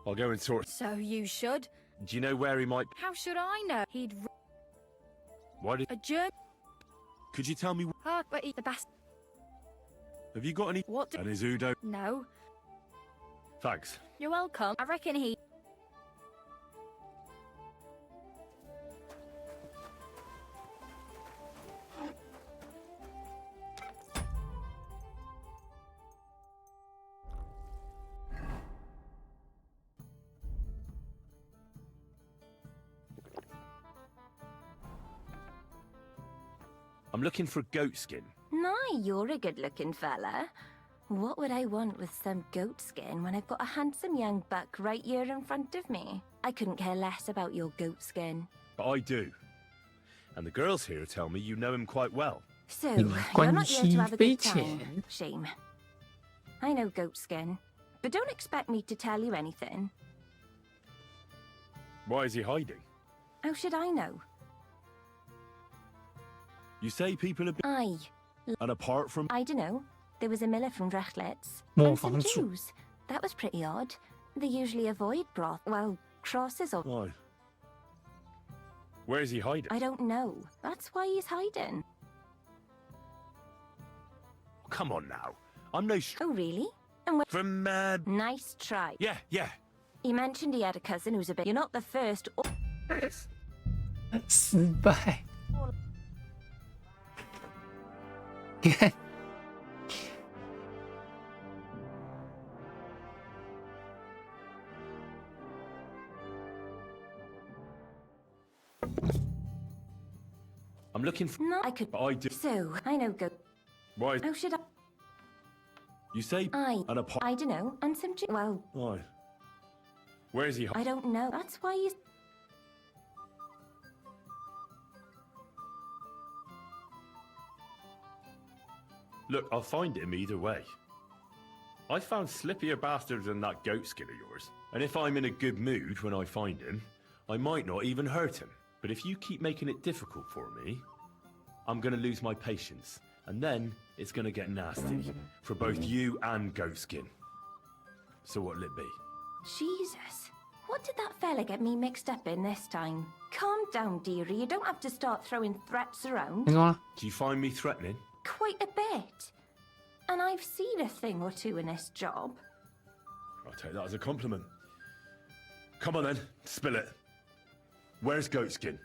I'll go and sort... So you should. Do you know where he might... How should I know? He'd... Why did... A jerk... Could you tell me... Hard, but eat the best... Have you got any... What do... And is Udo... No. Thanks. You're welcome. I reckon he... I'm looking for Goatskin. My, you're a good-looking fella. What would I want with some goat skin when I've got a handsome young buck right here in front of me? I couldn't care less about your goat skin. But I do. And the girls here tell me you know him quite well. So, 你们 you're 关 not here 系 to have a 匪 good time. 浅。 Shame. I know Goatskin, but don't expect me to tell you anything. Why is he hiding? How should I know? You say people have been... I. And apart from... I dunno. There was a miller from Drechlitz. More And some fun too. Jews. That was pretty odd. They usually avoid broth. Well, crosses or... Why? Where is he hiding? I don't know. That's why he's hiding. Come on now. I'm no... Oh, really? And where... From, Nice try. Yeah. He mentioned he had a cousin who's a bit... You're not the first... or- 失败。你看， I'm looking for... No, I could... But I do... So, I know go... Why? How should I... You say... And apart... I dunno. And some Jew... Well... Why? Where is he hiding? I don't know. That's why he's... Look, I'll find him either way. I found slippier bastards than that goat skin of yours. And if I'm in a good mood when I find him, I might not even hurt him. But if you keep making it difficult for me, I'm gonna lose my patience. And then it's gonna get nasty. For both you and Goatskin. So what'll it be? Jesus. What did that fella get me mixed up in this time? Calm down, dearie. You don't have to start throwing threats around. 你说 Do you find me threatening? Quite a bit. And I've seen a thing or two in this job. I'll take that as a compliment. Come on then, spill it. Where's Goatskin?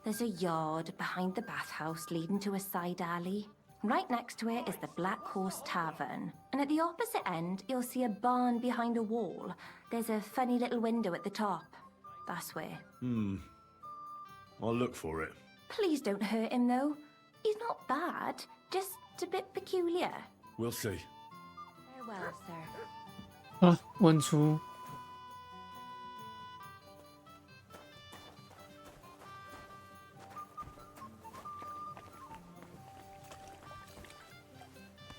There's a yard behind the bathhouse leading to a side alley. Right next to it is the Black Horse Tavern. And at the opposite end, you'll see a barn behind a wall. There's a funny little window at the top. That's where. I'll look for it. Please don't hurt him, though. He's not bad, just a bit peculiar. We'll see. Farewell, sir. 啊，问出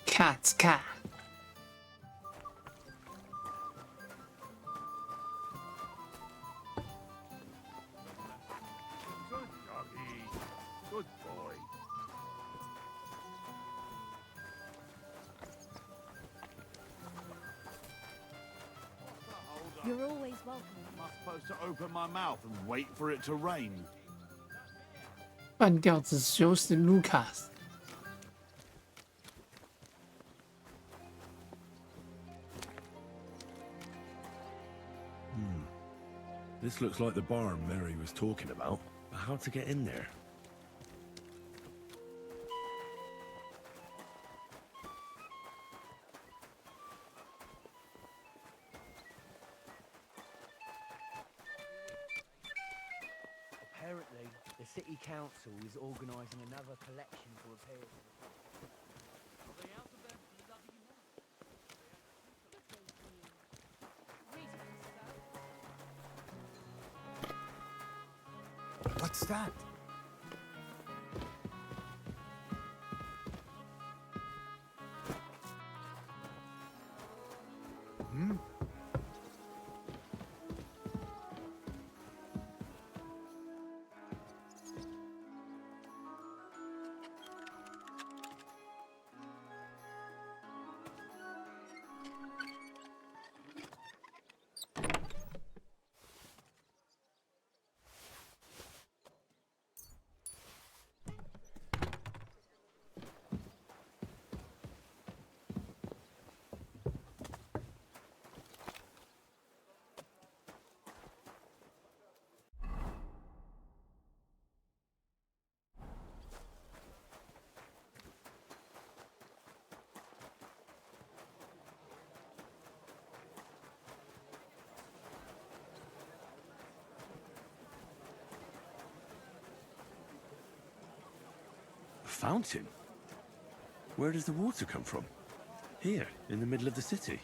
Cat's cat。 Good doggy. Good boy. You're always welcome. Am I supposed to open my mouth and wait for it to rain? 半吊子修士 Lucas。 This looks like the barn Mary was talking about. But how to get in there? Apparently, the city council is organising another collection to repair. What's that? Fountain? Where does the water come from? Here, in the middle of the city.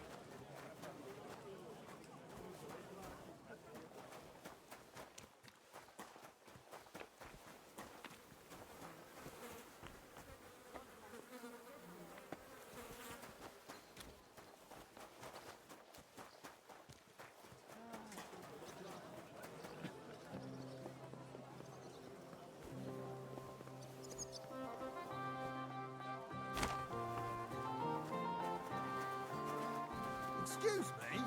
Excuse me?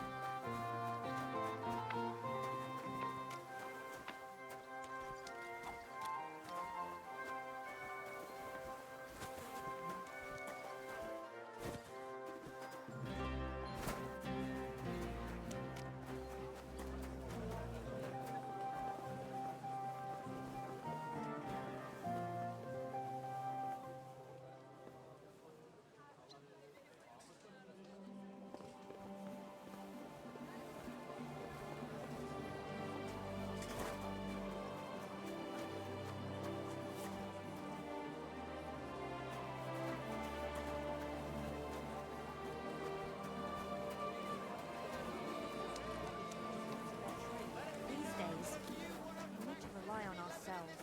These days, we need to rely on ourselves.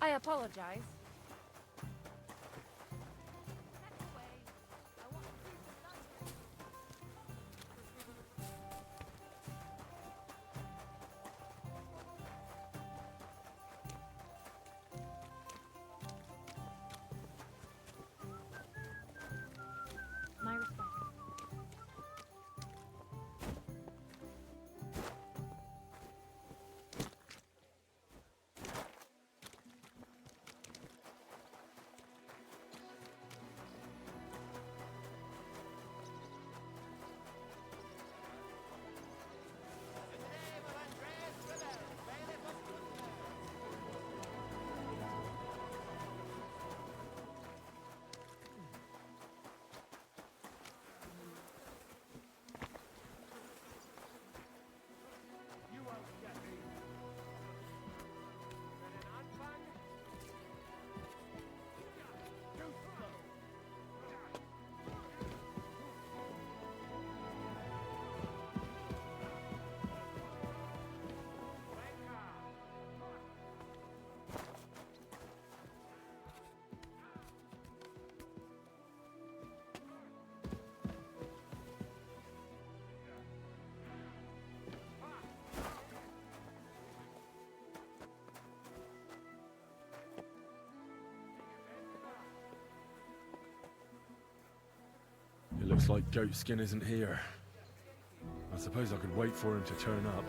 I apologize. My respect. It looks like Goatskin isn't here. I suppose I could wait for him to turn up.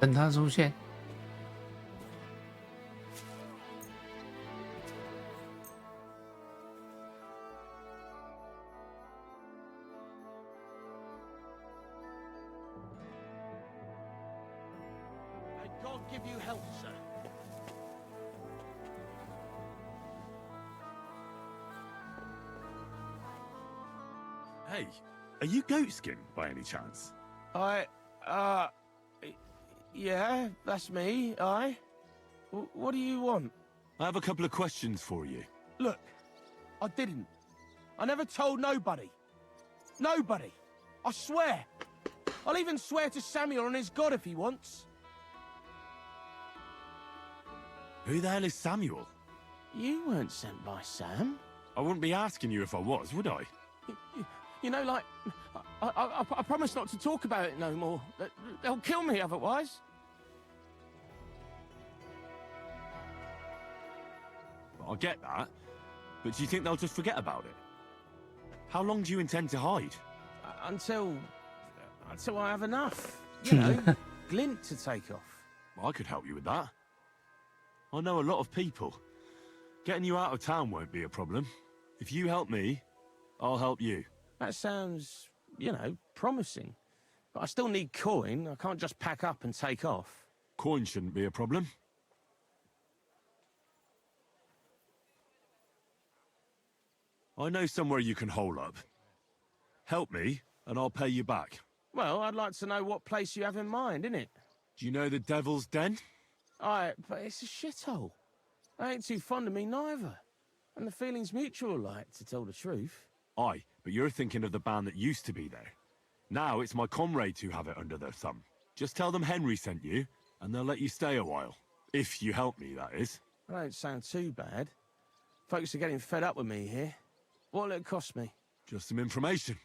等他出现。May God give you health, sir. Hey, are you Goatskin by any chance? Yeah, that's me, aye. What do you want? I have a couple of questions for you. Look, I didn't. I never told nobody. Nobody. I swear. I'll even swear to Samuel and his God if he wants. Who the hell is Samuel? You weren't sent by Sam. I wouldn't be asking you if I was, would I? You know, like, I promise not to talk about it no more. They'll kill me otherwise. I get that, but do you think they'll just forget about it? How long do you intend to hide? Until I have enough. You know, glint to take off. Well, I could help you with that. I know a lot of people. Getting you out of town won't be a problem. If you help me, I'll help you. That sounds, you know, promising. But I still need coin. I can't just pack up and take off. Coin shouldn't be a problem. I know somewhere you can hole up. Help me, and I'll pay you back. Well, I'd like to know what place you have in mind, innit? Do you know the Devil's Den? Aye, but it's a shithole. They ain't too fond of me neither. And the feeling's mutual, like, to tell the truth. Aye, but you're thinking of the band that used to be there. Now it's my comrades who have it under their thumb. Just tell them Henry sent you, and they'll let you stay a while. If you help me, that is. That don't sound too bad. Folks are getting fed up with me here. What'll it cost me? Just some information.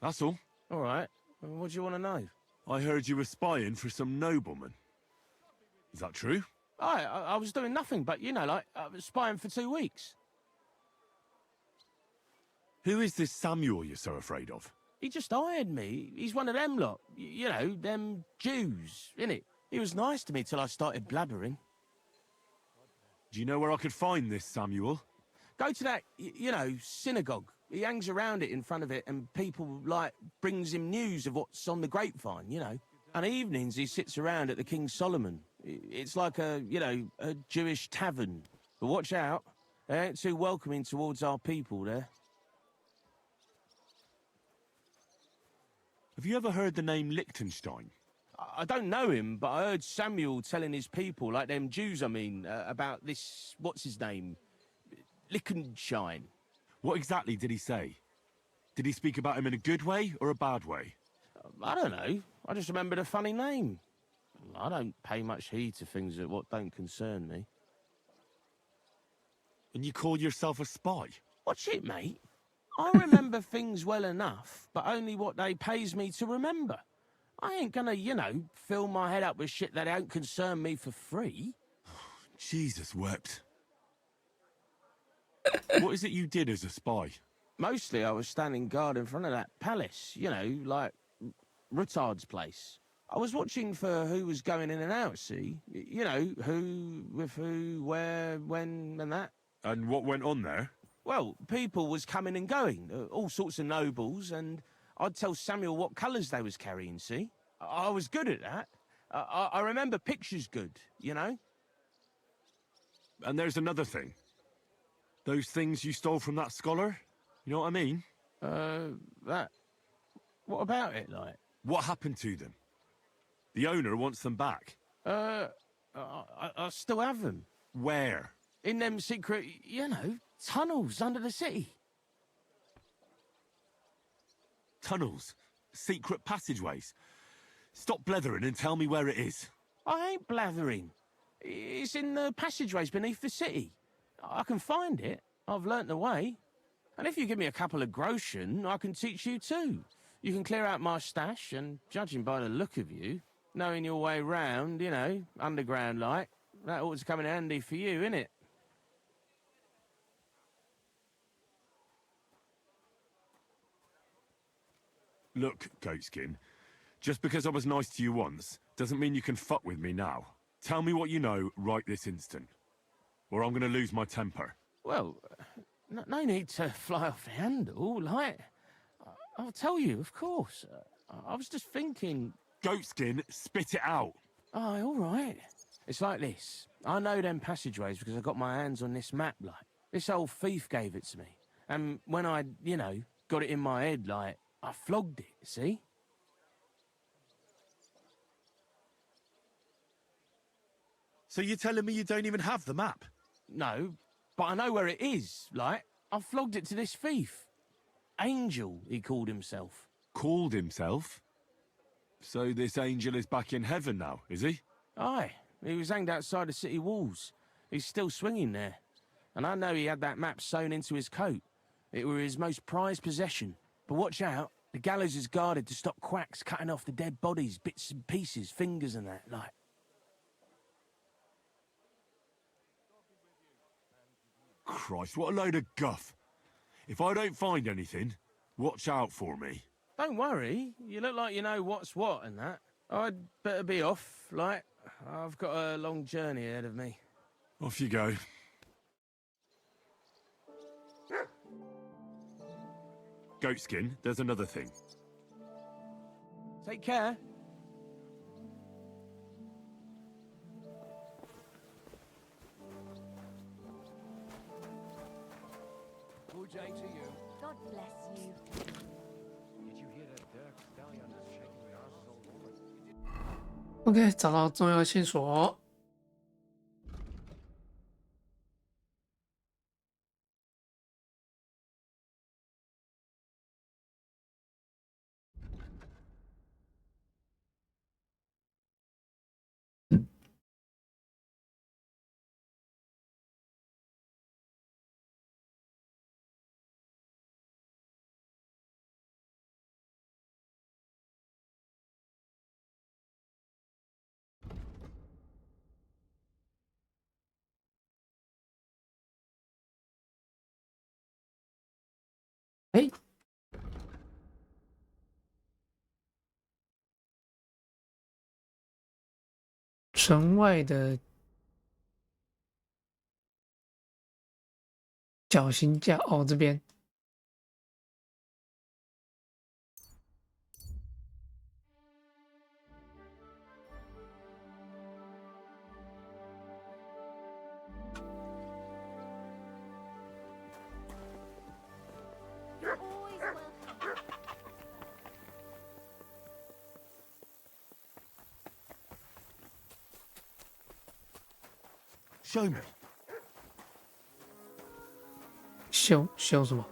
That's all. All right. Well, what do you want to know? I heard you were spying for some nobleman. Is that true? Aye, I was doing nothing but, you know, like, I was spying for 2 weeks. Who is this Samuel you're so afraid of? He just hired me. He's one of them lot. You know, them Jews, innit? He was nice to me till I started blabbering. Do you know where I could find this Samuel? Go to that, you know, synagogue. He hangs around it in front of it, and people, like, brings him news of what's on the grapevine, you know. And evenings he sits around at the King Solomon. It's like a, you know, a Jewish tavern. But watch out. They ain't too welcoming towards our people there. Have you ever heard the name Liechtenstein? I don't know him, but I heard Samuel telling his people, like them Jews, I mean, about this, what's his name? Liechtenstein. What exactly did he say? Did he speak about him in a good way or a bad way? I don't know. I just remembered a funny name. I don't pay much heed to things that what don't concern me. And you call yourself a spy? Watch it, mate. I remember things well enough, but only what they pays me to remember. I ain't gonna, you know, fill my head up with shit that don't concern me for free. Jesus wept. What is it you did as a spy? Mostly I was standing guard in front of that palace, you know, like Rutard's place. I was watching for who was going in and out, see? You know, who, with who, where, when, and that. And what went on there? Well, people was coming and going, all sorts of nobles, and I'd tell Samuel what colours they was carrying, see? I was good at that. I remember pictures good, you know? And there's another thing. Those things you stole from that scholar? You know what I mean? That... What about it, like? What happened to them? The owner wants them back. I still have them. Where? In them secret, you know, tunnels under the city. Tunnels? Secret passageways? Stop blethering and tell me where it is. I ain't blathering. It's in the passageways beneath the city. I can find it. I've learnt the way. And if you give me a couple of groschen, I can teach you too. You can clear out my stash, and judging by the look of you, knowing your way round, you know, underground like, that ought to come in handy for you, innit? Look, Goatskin, just because I was nice to you once, doesn't mean you can fuck with me now. Tell me what you know right this instant, or I'm gonna lose my temper. Well, no need to fly off the handle, like... I'll tell you, of course. I was just thinking... Goatskin, spit it out! Oh, all right. It's like this. I know them passageways because I got my hands on this map, like. This old thief gave it to me. And when I, you know, got it in my head, like, I flogged it, see? So you're telling me you don't even have the map? No, but I know where it is, like. I flogged it to this thief. Angel, he called himself. Called himself? So this angel is back in heaven now, is he? Aye, he was hanged outside the city walls. He's still swinging there. And I know he had that map sewn into his coat. It were his most prized possession. But watch out, the gallows is guarded to stop quacks cutting off the dead bodies, bits and pieces, fingers and that, like. Christ, what a load of guff. If I don't find anything, watch out for me. Don't worry, you look like you know what's what and that. I'd better be off, like, I've got a long journey ahead of me. Off you go. Goatskin, there's another thing. Take care. Good day to you. God bless you. Did you hear that Dirk Stallion is shaking the arse old woman? OK， 找到重要线索。哎，城外的绞刑架哦，这边。Show me. 修什么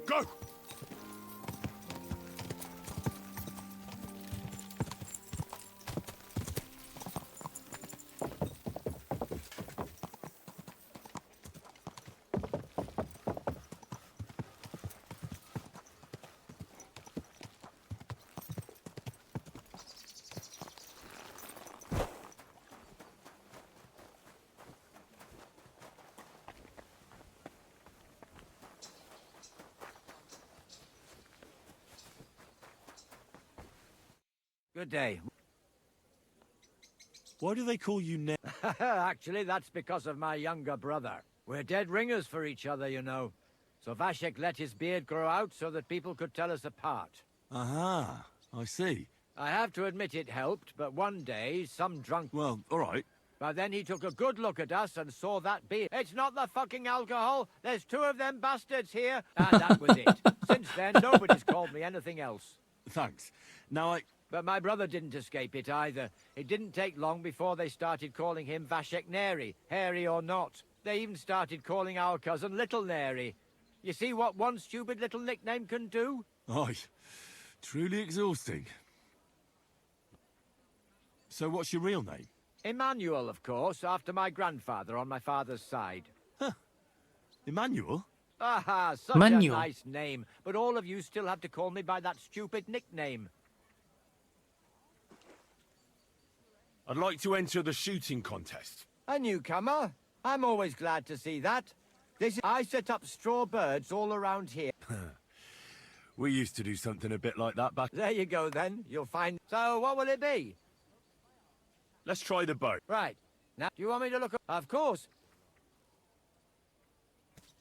？Go! Good day. Why do they call you Ned? Actually, that's because of my younger brother. We're dead ringers for each other, you know. So Vashek let his beard grow out so that people could tell us apart. Aha, I see. I have to admit it helped, but one day, some drunk... Well, all right. But then he took a good look at us and saw that beard. It's not the fucking alcohol. There's two of them bastards here. And that was it. Since then, nobody's called me anything else. Thanks. Now But my brother didn't escape it either. It didn't take long before they started calling him Vashek Neri, hairy or not. They even started calling our cousin Little Neri. You see what one stupid little nickname can do? Aye, truly exhausting. So what's your real name? Emmanuel, of course, after my grandfather on my father's side. Huh. Emmanuel? Aha, such Emmanuel. a nice name. But all of you still have to call me by that stupid nickname. I'd like to enter the shooting contest. A newcomer? I'm always glad to see that. I set up straw birds all around here. We used to do something a bit like that back... There you go, then. You'll find... So, what will it be? Let's try the boat. Right. Now, do you want me to look? Of course.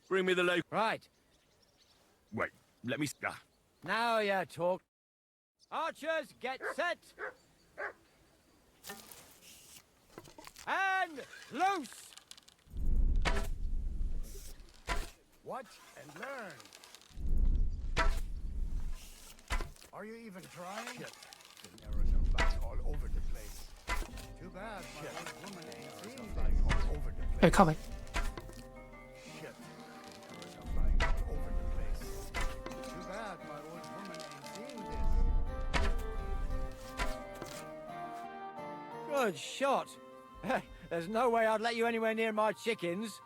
Bring me the loaf. Right. Wait, let me... Now you talk. Archers, get set. And loose. Watch and learn. Are you even trying? Shit. The arrows are flying all over the place. Too bad my old woman ain't seen flying all over the place. 哎，靠北。 Shit. The arrows are flying all over the place. Too bad my old woman ain't seen this. Good shot. There's no way I'd let you anywhere near my chickens.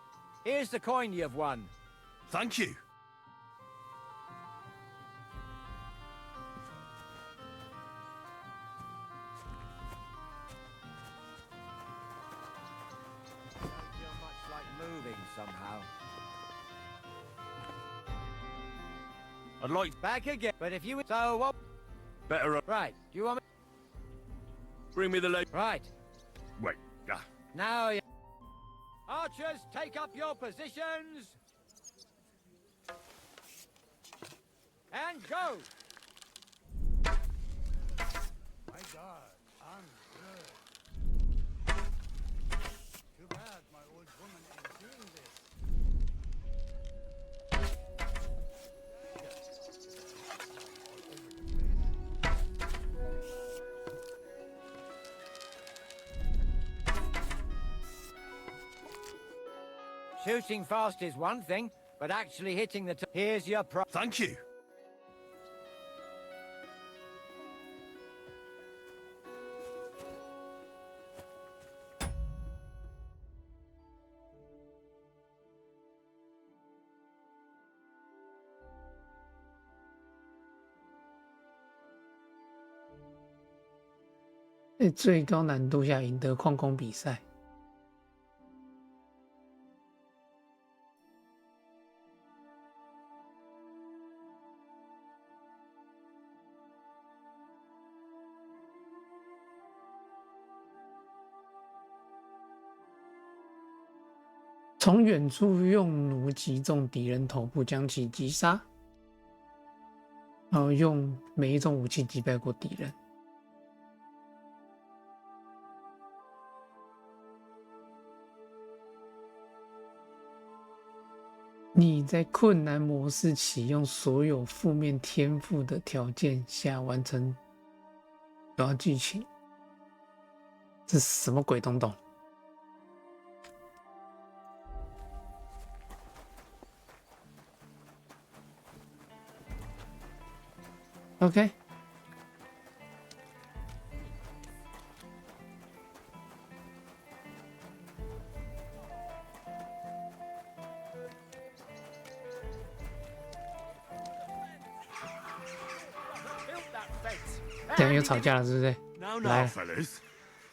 Here's the coin you've won. Thank you. Feel much like moving somehow. I'd like... Back again. But if you... So what? Better... Right. Do you want me... Bring me the loaf. Right. Wait, Now you... Archers, take up your positions. And go. My God, I'm good. Too bad my old woman ain't seen this. Shooting fast is one thing, but actually hitting the... Here's your pro... Thank you.在最高难度下赢得矿工比赛。从远处用弩击中敌人头部，将其击杀，然后用每一种武器击败过敌人。你在困难模式启用所有负面天赋的条件下完成主要剧情，这是什么鬼东东？OK， 等下又吵架了，是不是？ No, 来 no, fellas.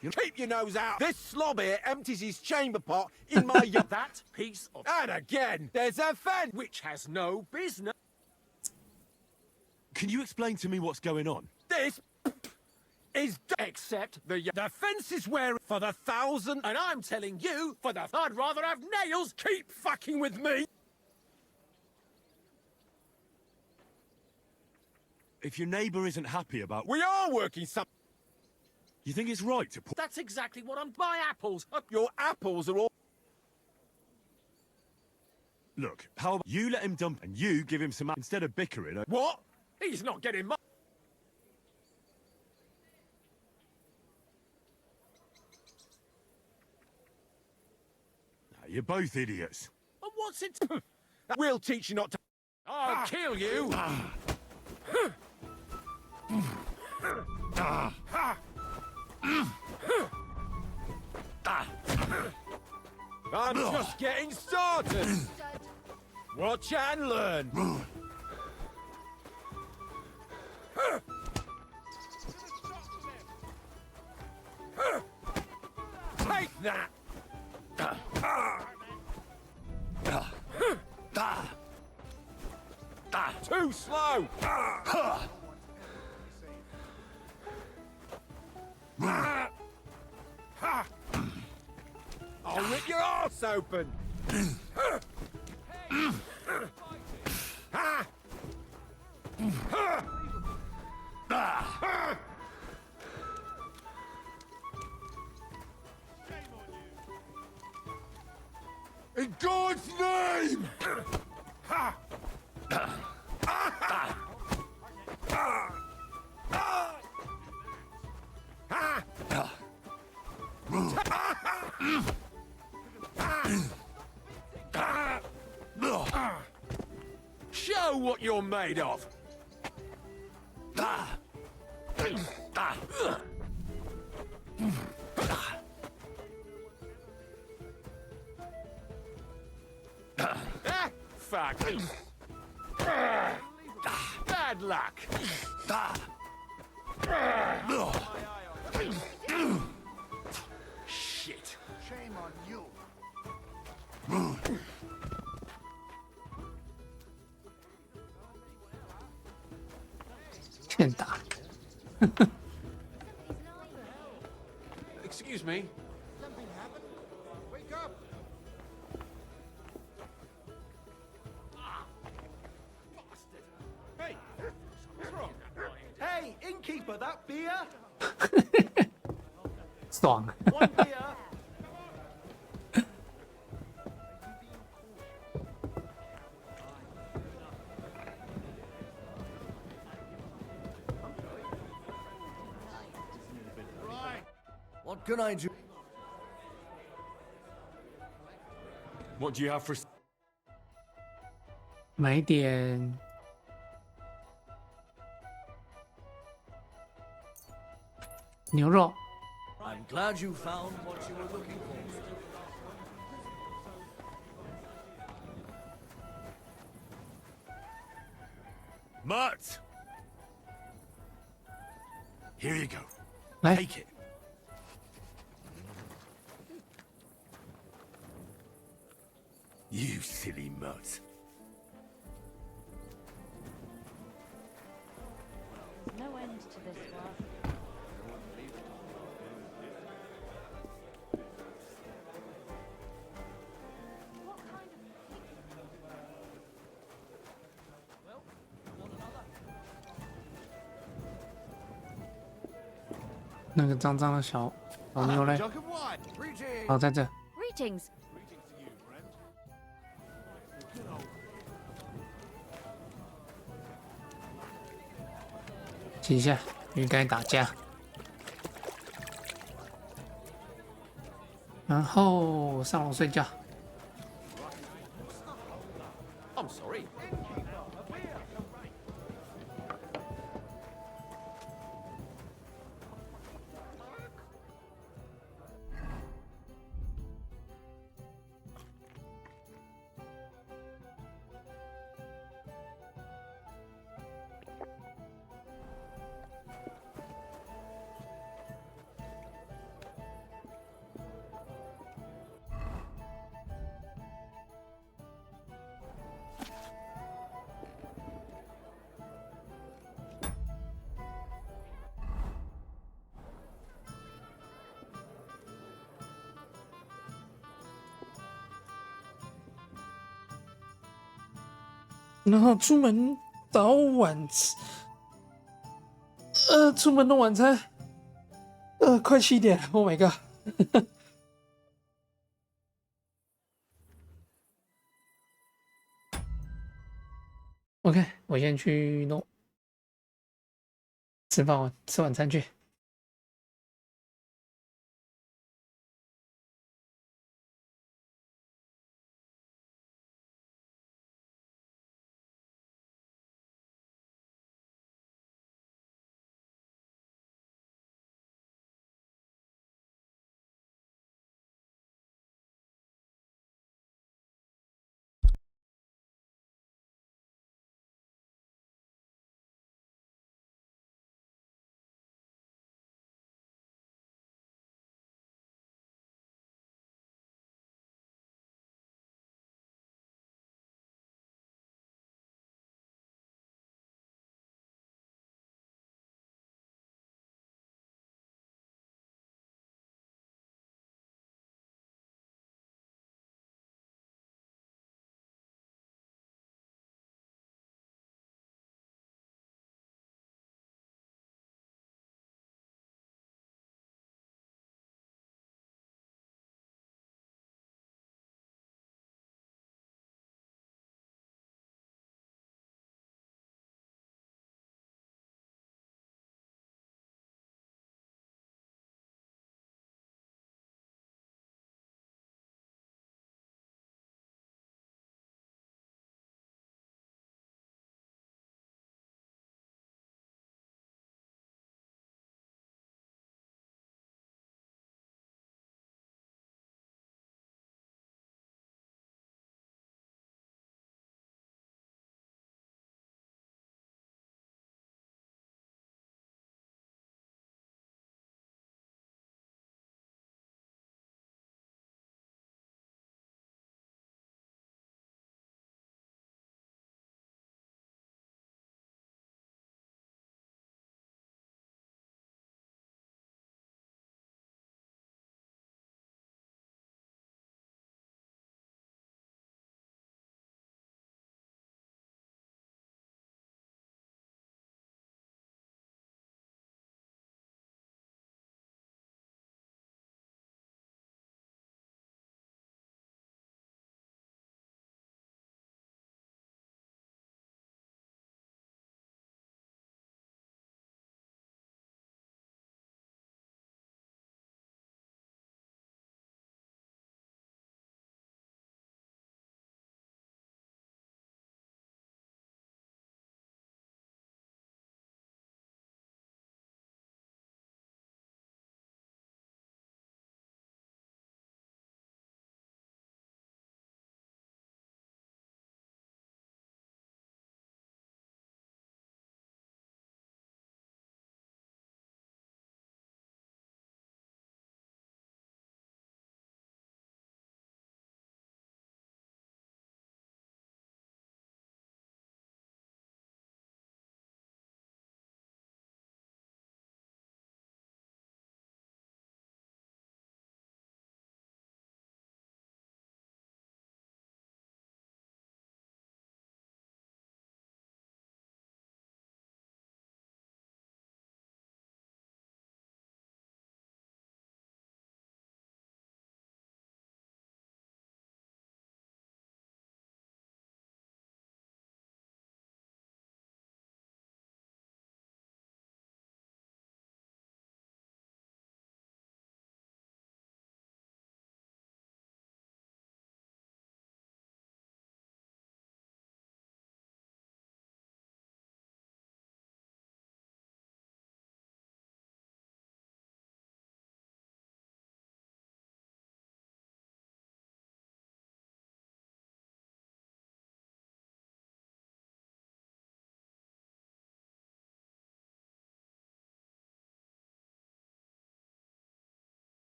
You keep your nose out. This slob here empties his chamber pot in my yard. That piece of... And again, there's a fence. Which has no business... Can you explain to me what's going on? This is... Except the fence is where for the 1,000... And I'm telling you, for the... I'd rather have nails. Keep fucking with me. If your neighbour isn't happy about... We are working some... You think it's right to put... That's exactly what I'm... My apples. Your apples are all... Look, how about you let him dump and you give him some... Instead of bickering... What? He's not getting much. You're both idiots. And what's it... We'll teach you not to... I'll kill you. I'm just getting started. Watch and learn. Take that. Too slow. mouths open. In God's name! Show what you're made of. Fuck. Bad luck. Shit. Shame on you. 欠打。Excuse me. Something happened? Wake up! Hey, what's wrong? Hey, innkeeper, that beer? 爽。 One beer. What can I do? What do you have for... 买点牛肉。 I'm glad you found what you were looking for. Mutt! Here you go. 来 Take it. You silly mutt. No end to this work. What kind of 那个脏脏的小妞嘞？ Jug of wine. Greetings. 好，在这。 Greetings. Greetings to you, friend. 挤一下，鱼该打架。然后上楼睡觉。 I'm sorry.然后出门早晚吃，出门弄晚餐，快7点 ，Oh my god ！OK， 我先去弄吃晚餐去。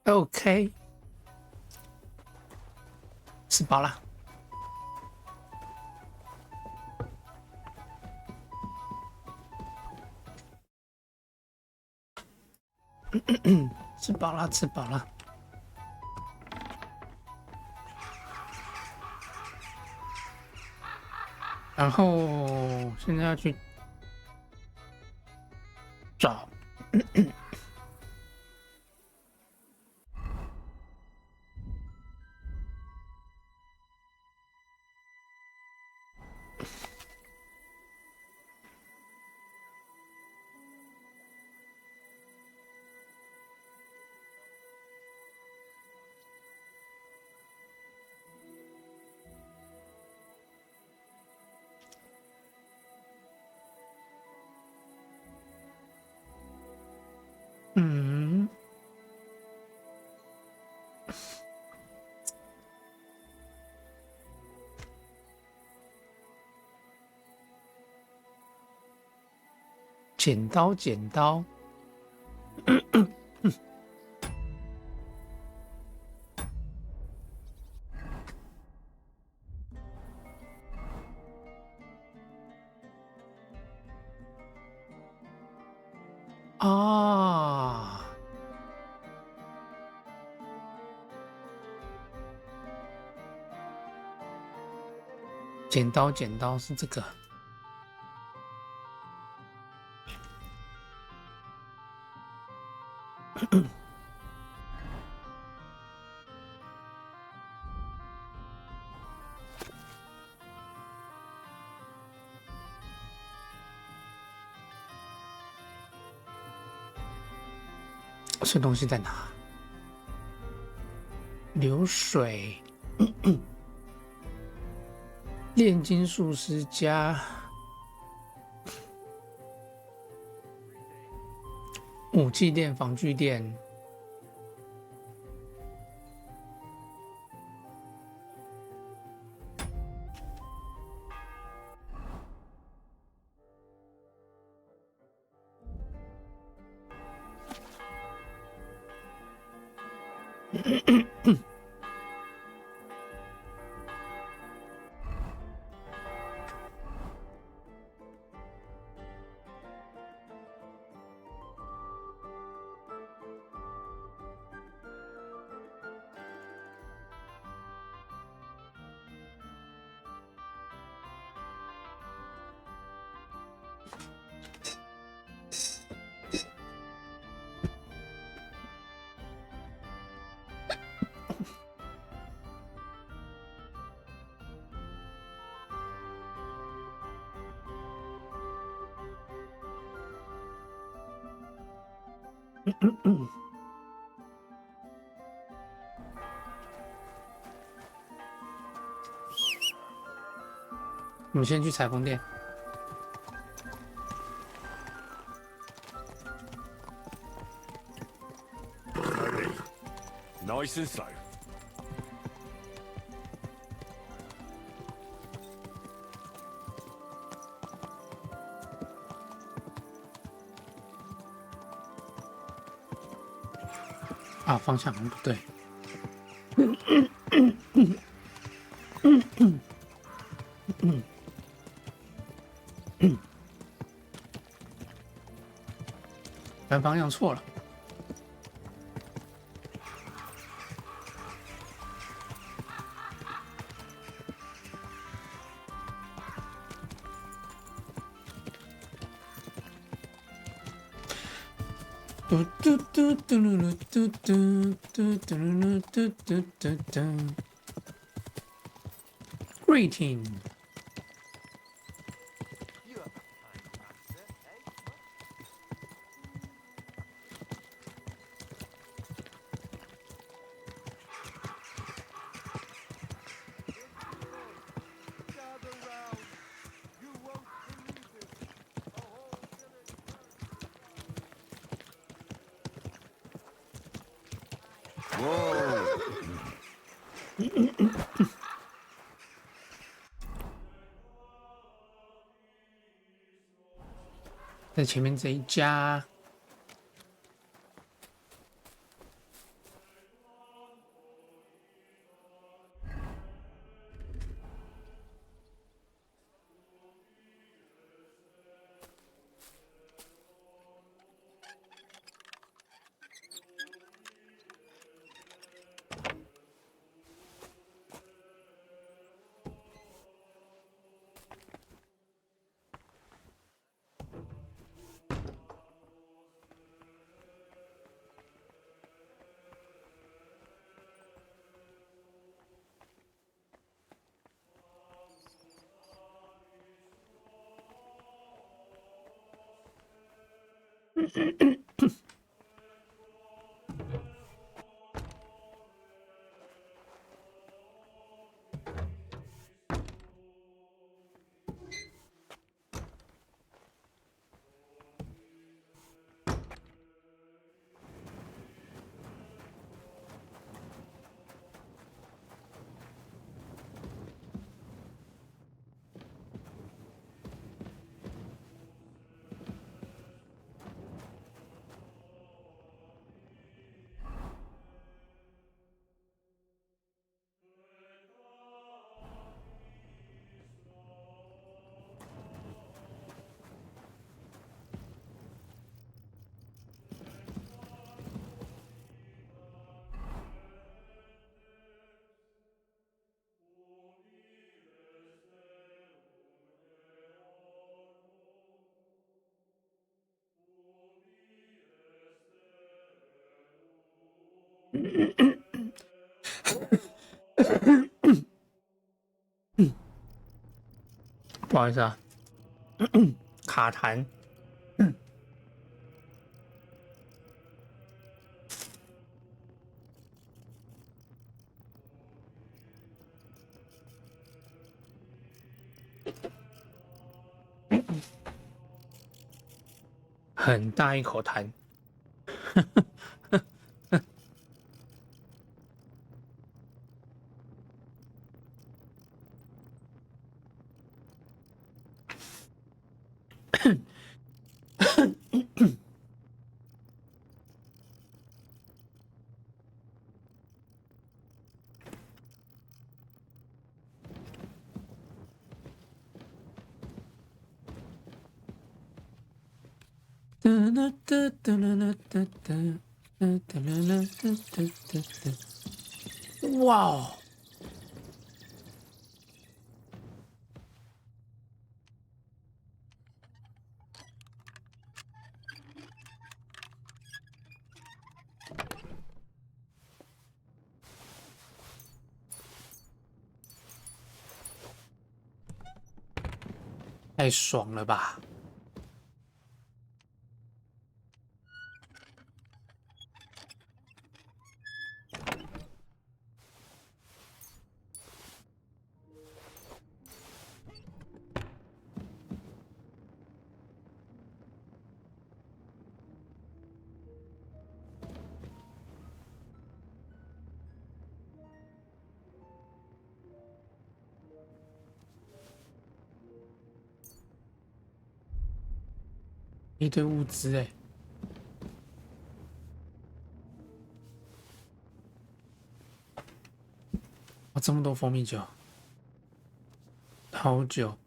OK， 吃饱了。吃饱了，吃饱了。然后现在要去找剪刀，剪刀。啊！剪刀，剪刀是这个。这东西在哪？流水，炼金术师家，武器店、防具店。我们先去裁缝店。Nice and slow. 啊，方向不对。反方向错了。嘟嘟嘟嘟噜嘟嘟嘟嘟噜嘟嘟嘟嘟。Greeting。在前面这一家，不好意思啊，卡痰。很大一口痰。哇哦！太爽了吧！一堆物资哎、哇，这么多蜂蜜酒、桃酒、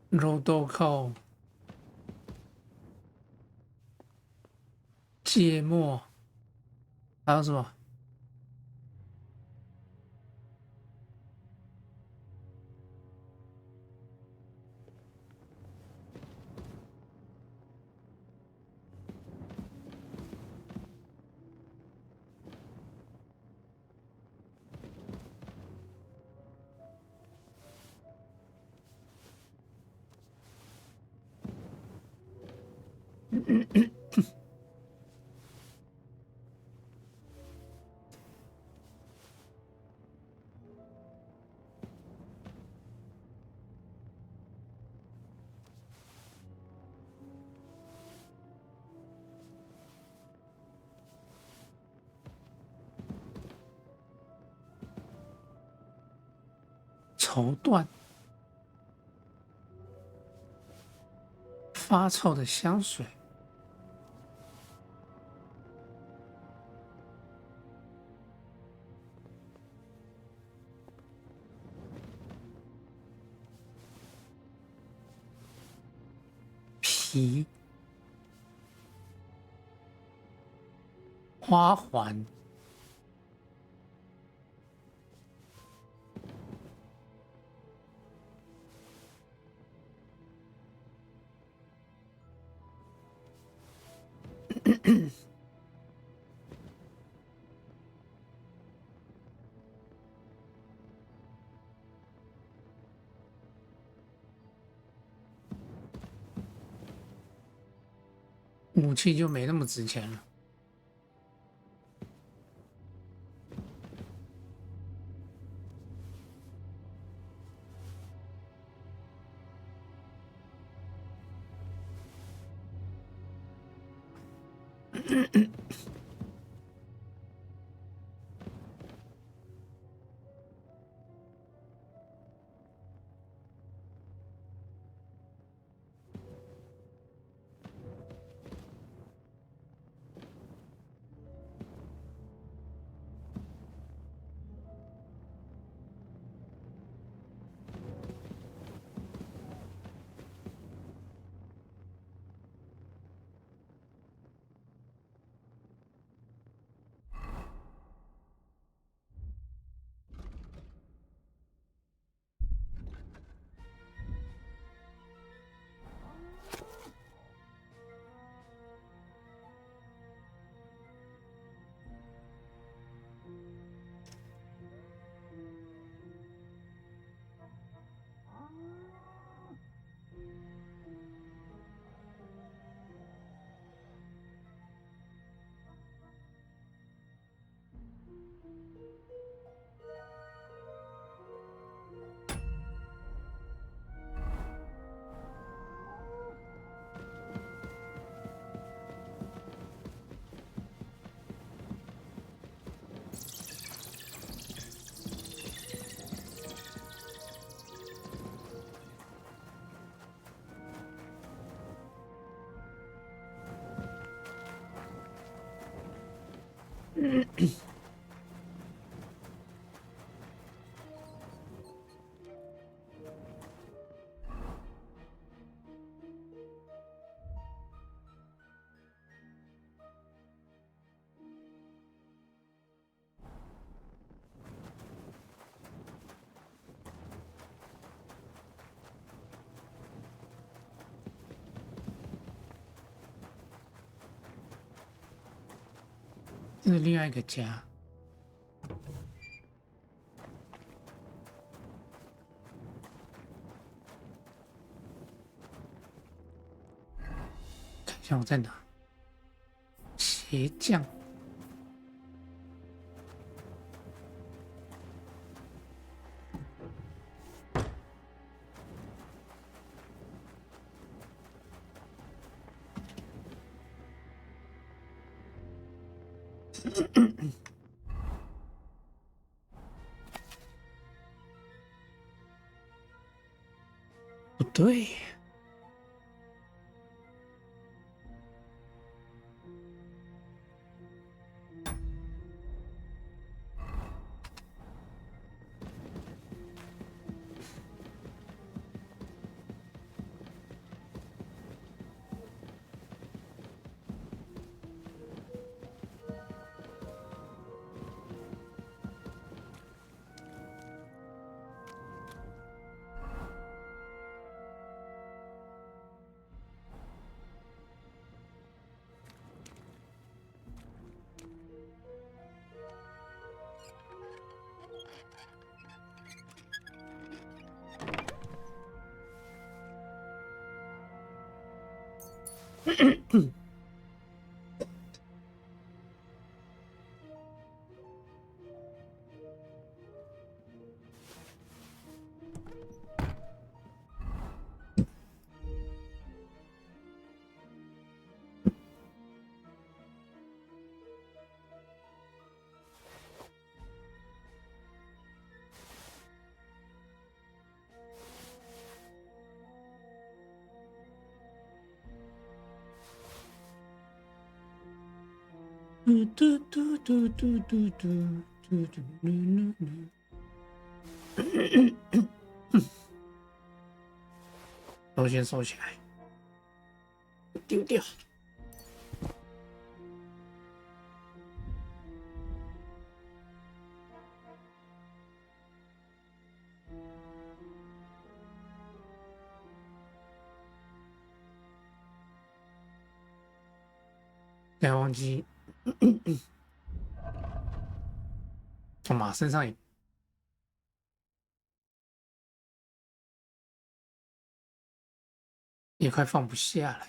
肉豆蔻、芥末，还有什么？绸缎，发臭的香水，皮，花环。武器就没那么值钱了。这是另外一个家。看一下我在哪？鞋匠。不对，嘟嘟嘟嘟嘟嘟嘟嘟嘟噜噜噜。都先收起来，丢掉。不要忘记，从马身上也快放不下来。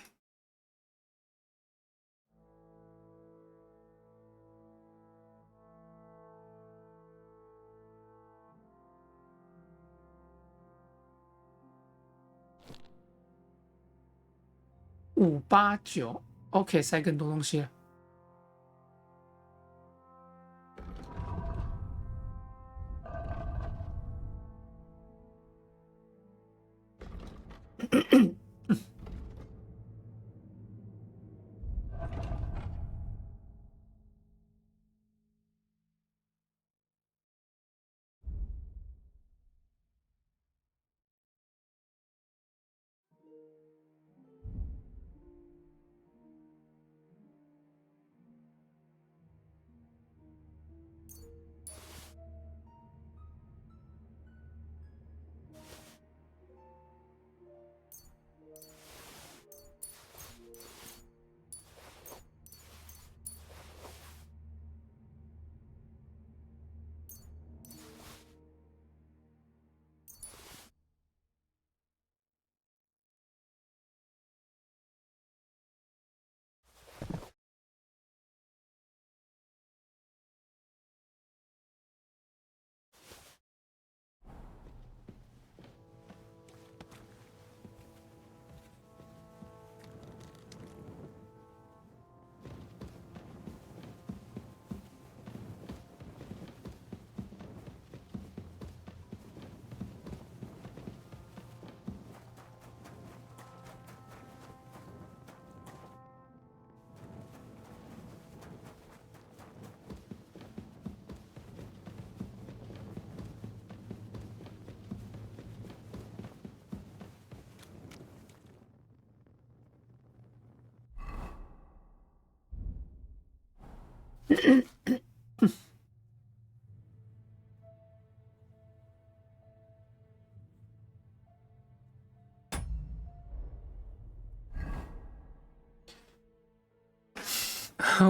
589，OK，塞更多东西了。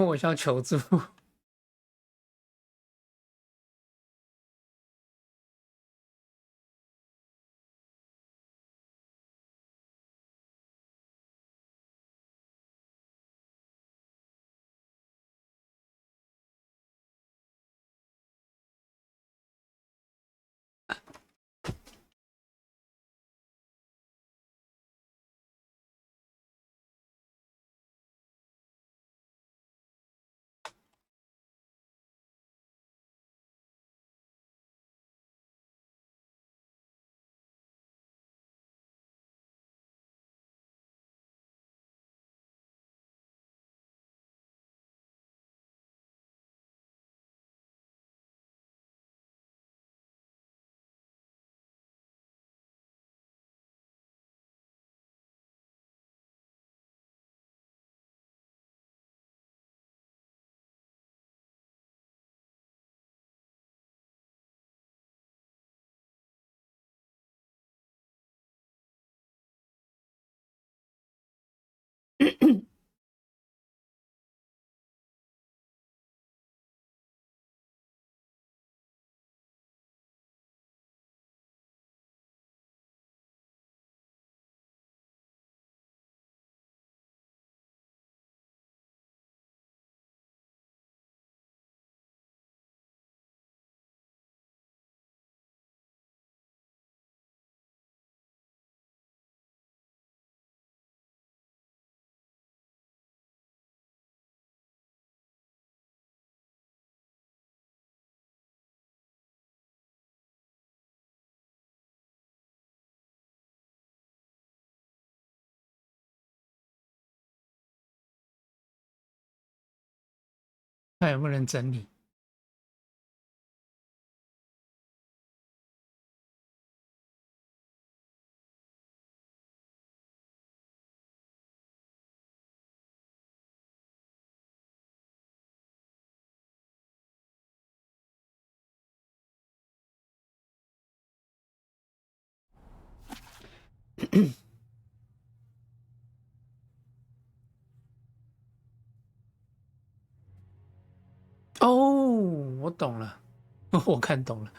我需要求助。看有没有人整理。哦，我懂了，我看懂了。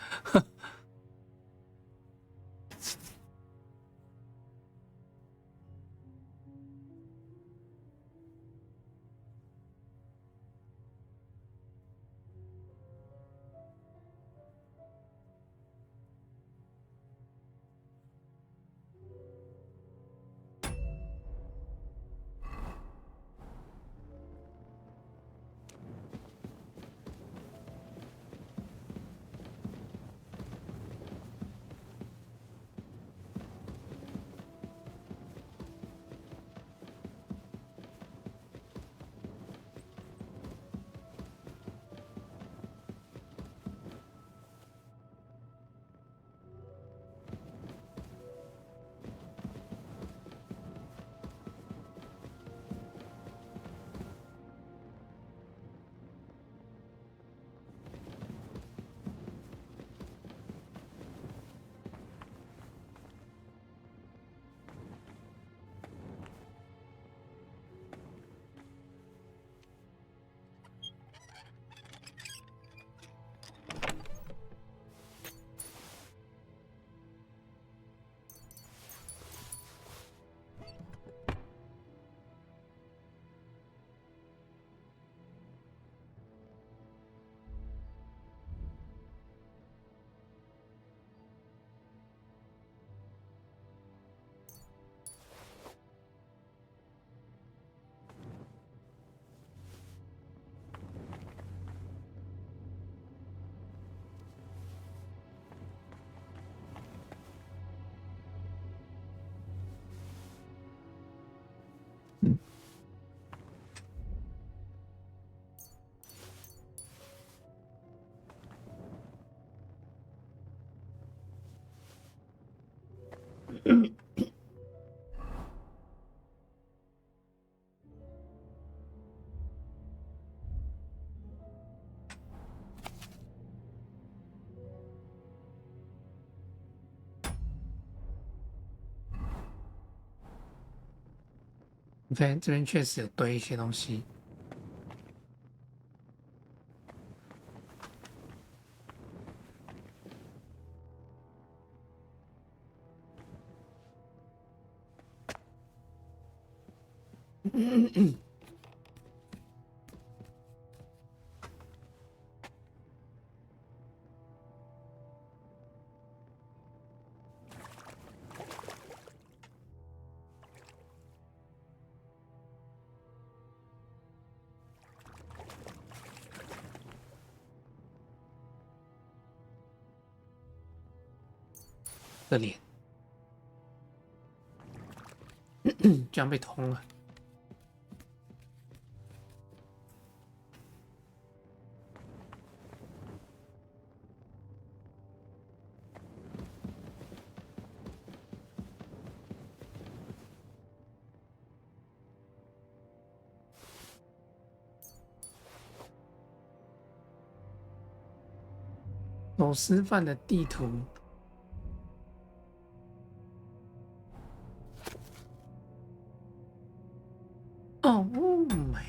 OK， 这边确实有堆一些东西。这里居然被通了。走私犯的地图。Oh my！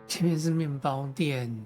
前面是面包店。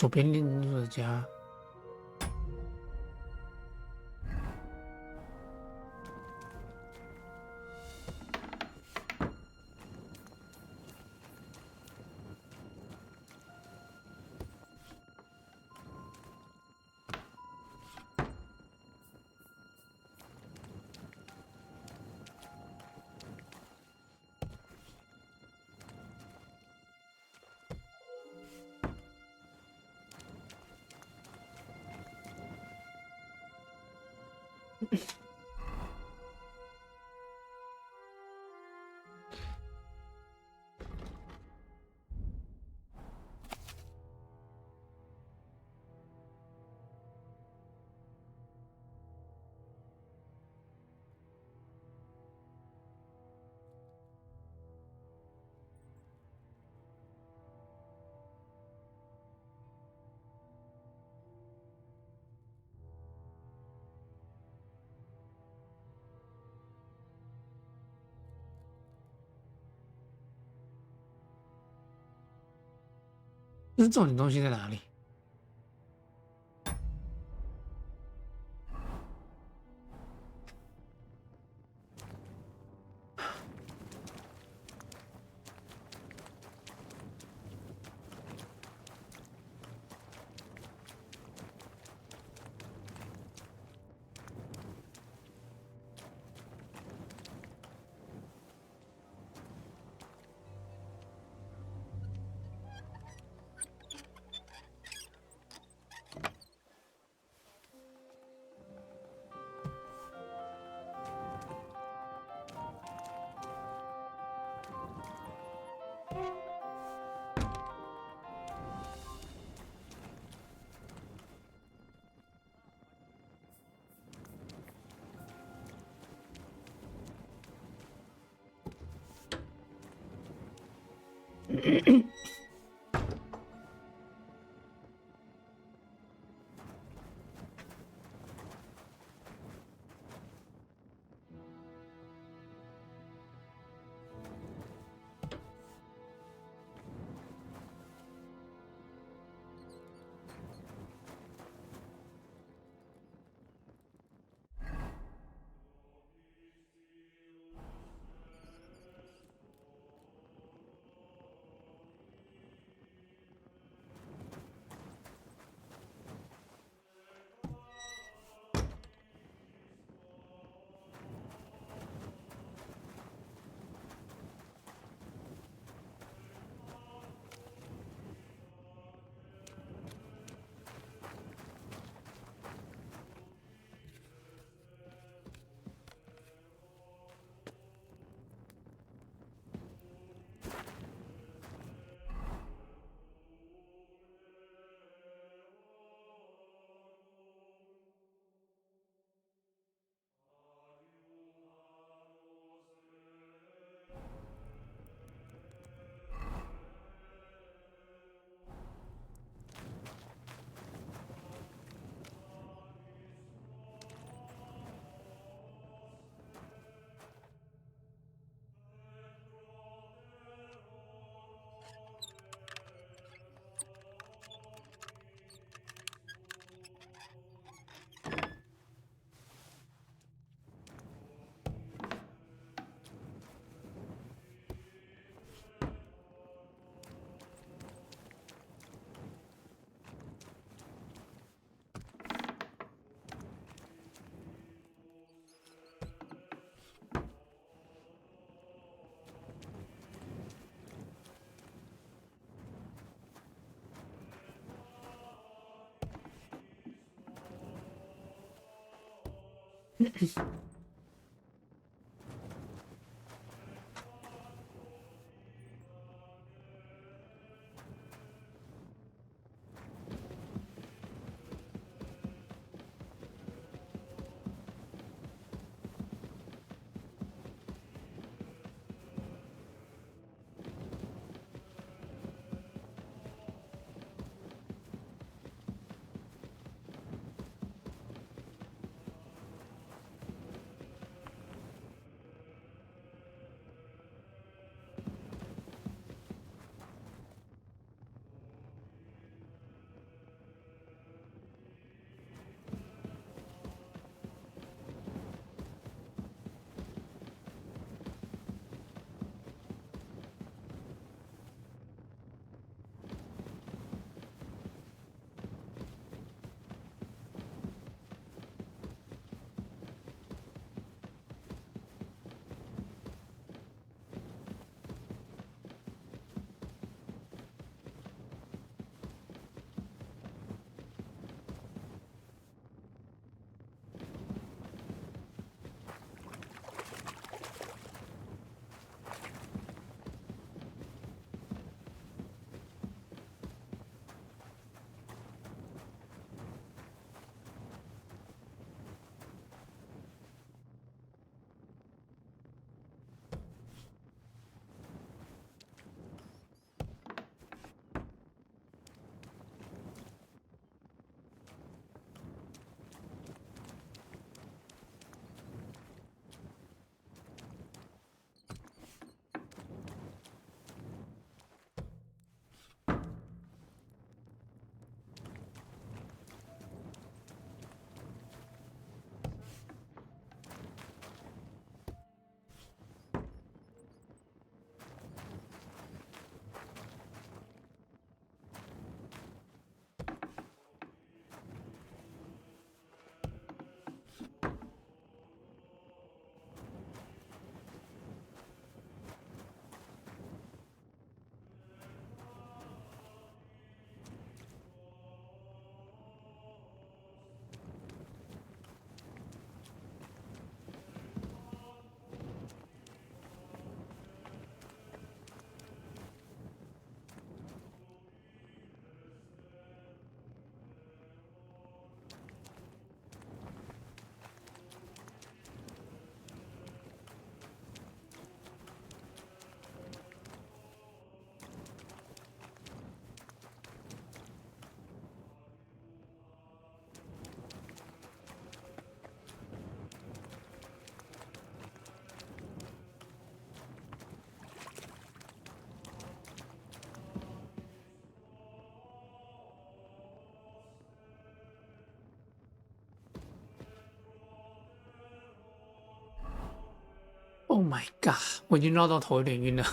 左边链路的家。这重点东西在哪里？ Oh my god！ 我已经绕到头有点晕了。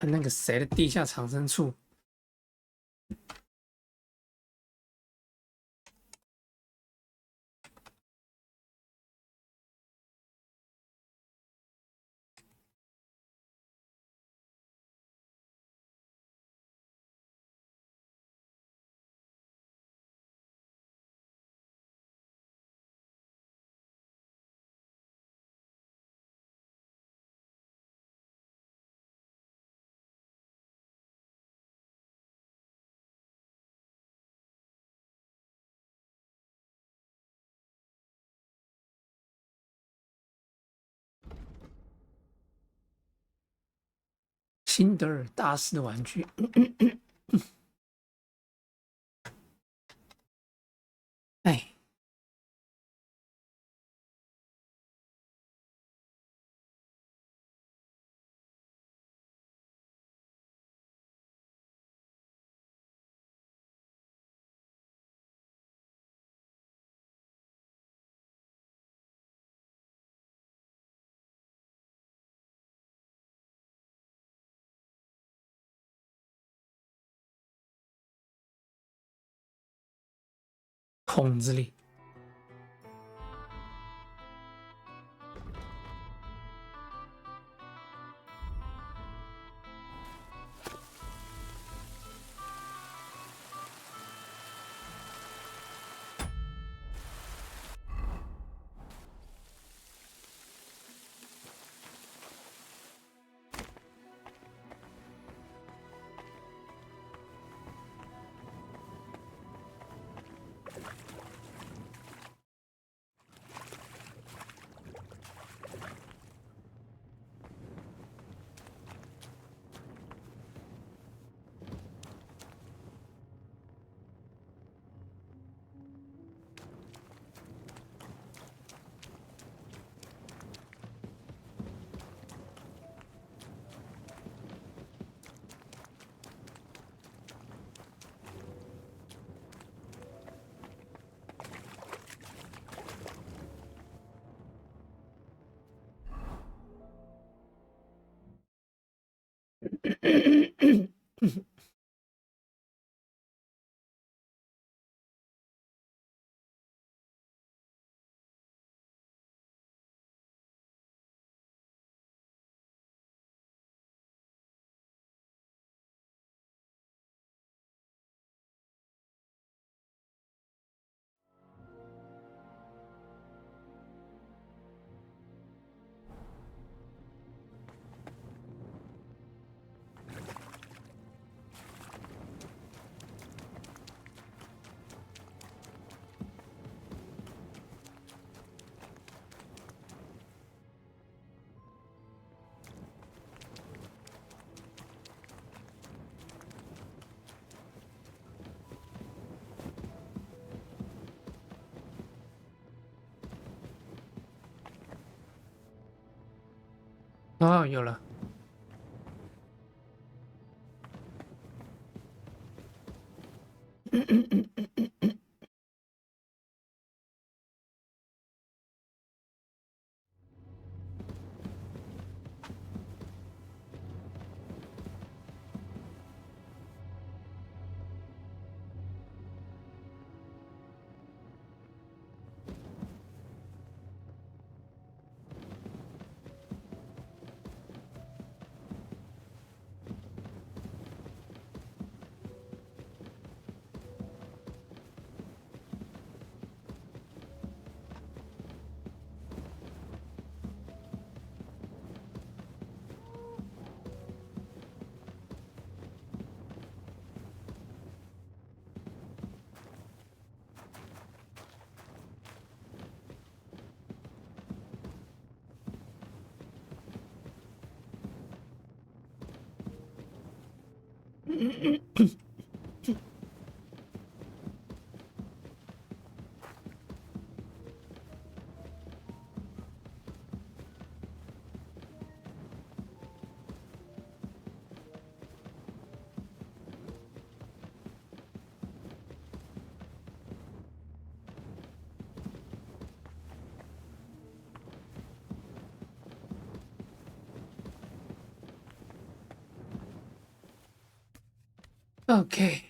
那个谁的地下藏身处？辛德尔大师的玩具。哎，孔子里。哦，有了。OK。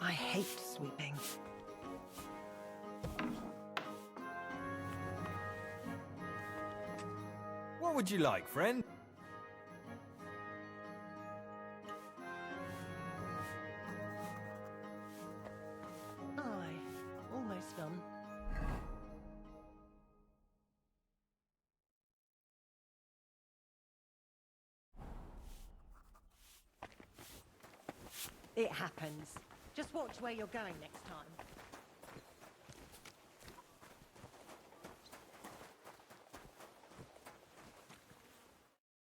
I hate sweeping. What would you like, friend? Aye, almost done. It happens. Just watch where you're going next time.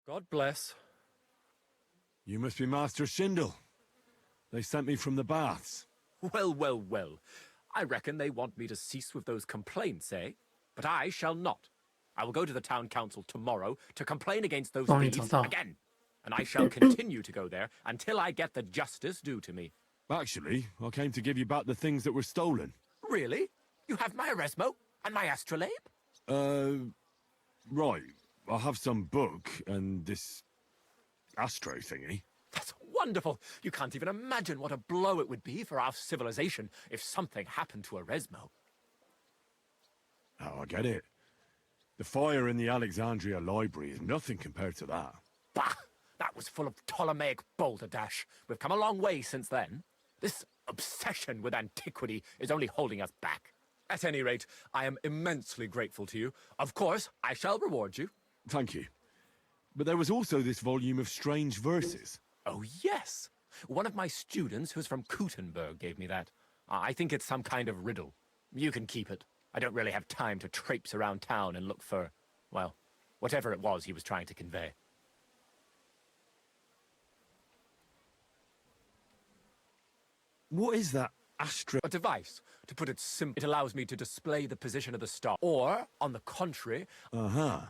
God bless. You must be Master Schindel. They sent me from the baths. Well, well, well. I reckon they want me to cease with those complaints, eh? But I shall not. I will go to the town council tomorrow to complain against those thieves again. And I shall continue to go there until I get the justice due to me. Actually, I came to give you back the things that were stolen. Really? You have my Eresmo and my astrolabe? Right. I have some book and this astro thingy. That's wonderful. You can't even imagine what a blow it would be for our civilization if something happened to Eresmo. Oh, I get it. The fire in the Alexandria library is nothing compared to that. Bah! That that was full of Ptolemaic balderdash. We've come a long way since then. This obsession with antiquity is only holding us back. At any rate, I am immensely grateful to you. Of course, I shall reward you. Thank you. But there was also this volume of strange verses. Oh, yes. One of my students who's from Kuttenberg gave me that. I think it's some kind of riddle. You can keep it. I don't really have time to traipse around town and look for, well, whatever it was he was trying to convey. What is that astro... A device. To put it simply, it allows me to display the position of the star. Or, on the contrary... Uh-huh.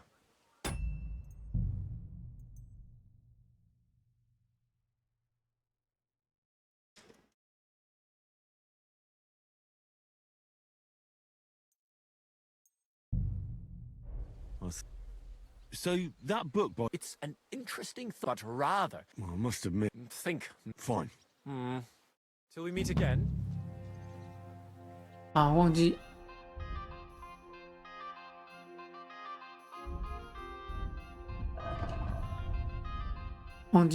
So, that book by... It's an interesting thought, rather... Well, I must admit... Think... Fine. Till we meet again. 啊，忘记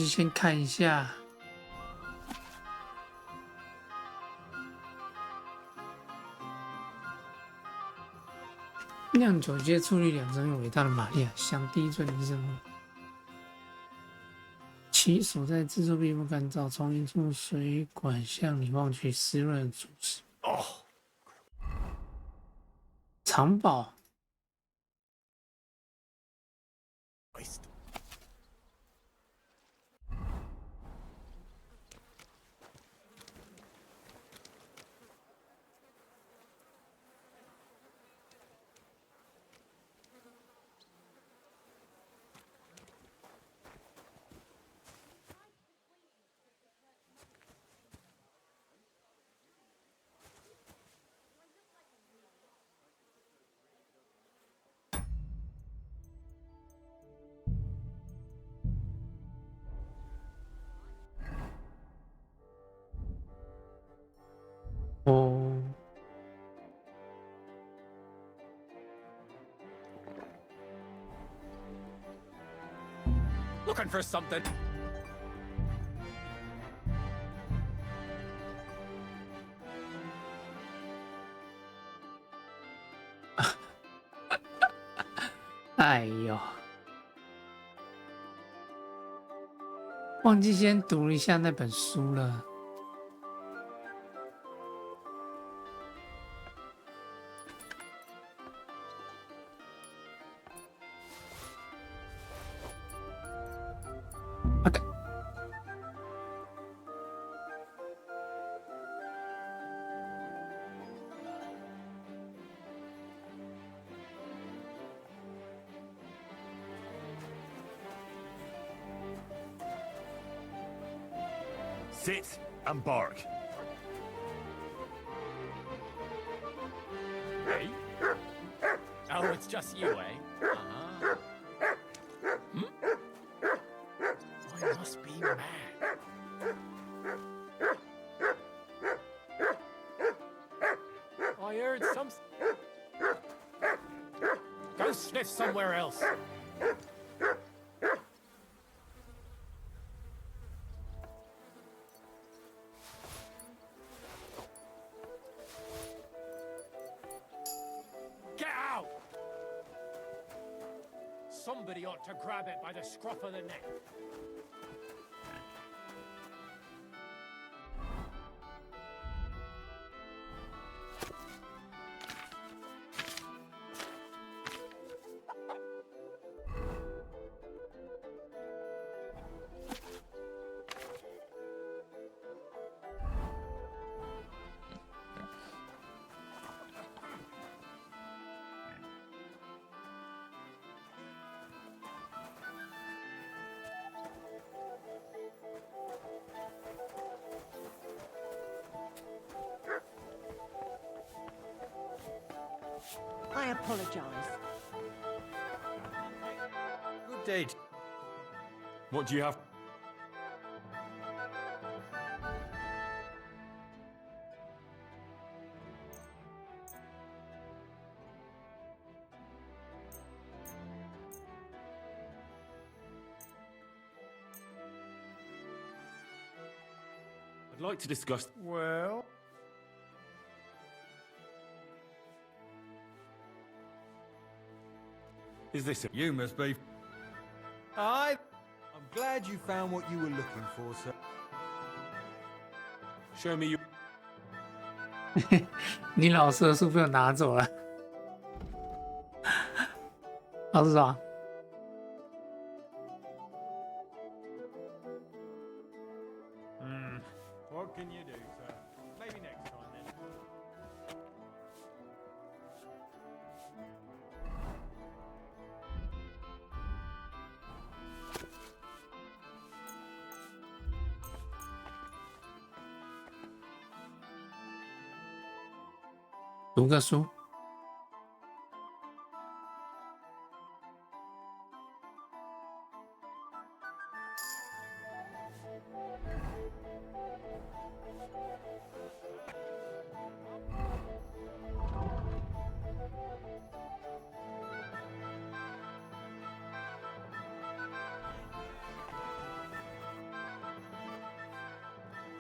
先看一下。酿酒接触率2成，伟大的玛利亚向低最离任务。其所在制作并不干燥，从一处水管向里望去，湿润的主食。哦，藏宝。哦， Looking for something.哎呦，忘记先读了一下那本书了。Sit and bark. Hey? Oh, it's just you, eh? Uh-huh. Hmm? I must be mad. I heard some... Go sniff somewhere else. Somebody ought to grab it by the scruff of the neck. I apologize. Good day. What do you have? I'd like to discuss. Well. Is this a... You must be. I'm glad you found what you were looking for, sir. Show me your. 你老师的书被我拿走了。老师说。What can you do, sir? Maybe next time then. "读个书。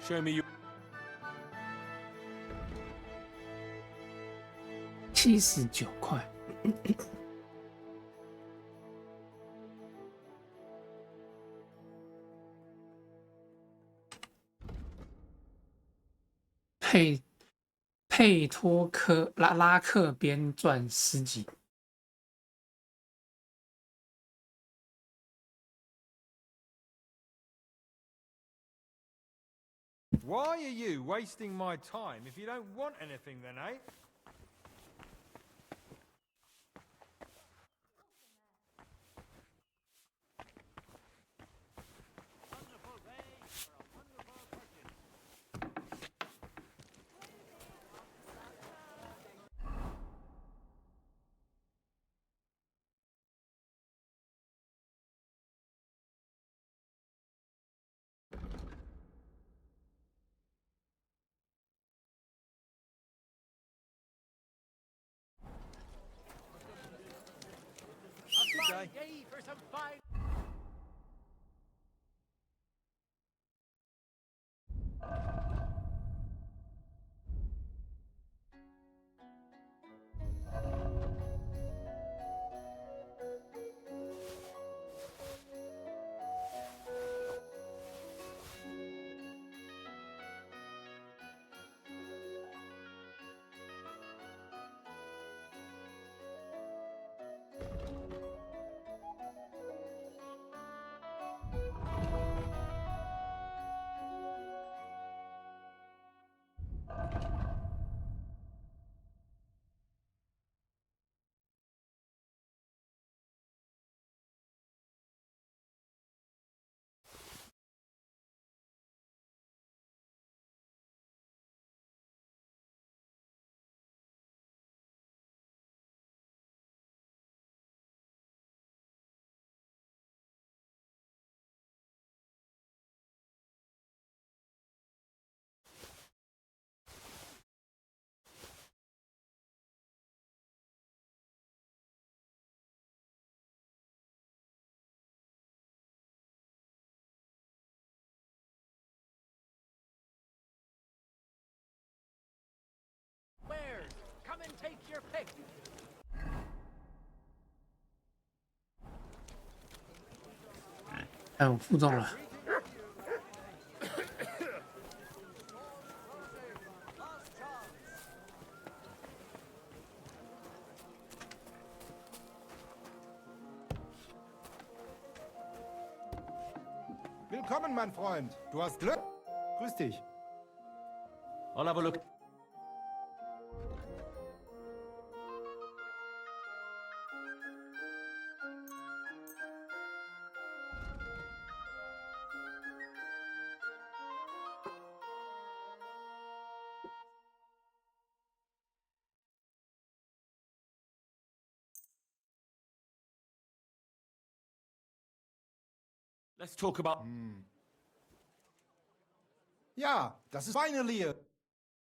Show me your. 79块。佩托科拉克编撰诗集。Why are you wasting my time if you don't want anything then, eh? Yay for some fine. Wares, come and take your pick. 还有负重了。Willkommen, mein Freund. Du hast Glück. Grüß dich. I'll have a look. Let's talk about. Ja, das ist finally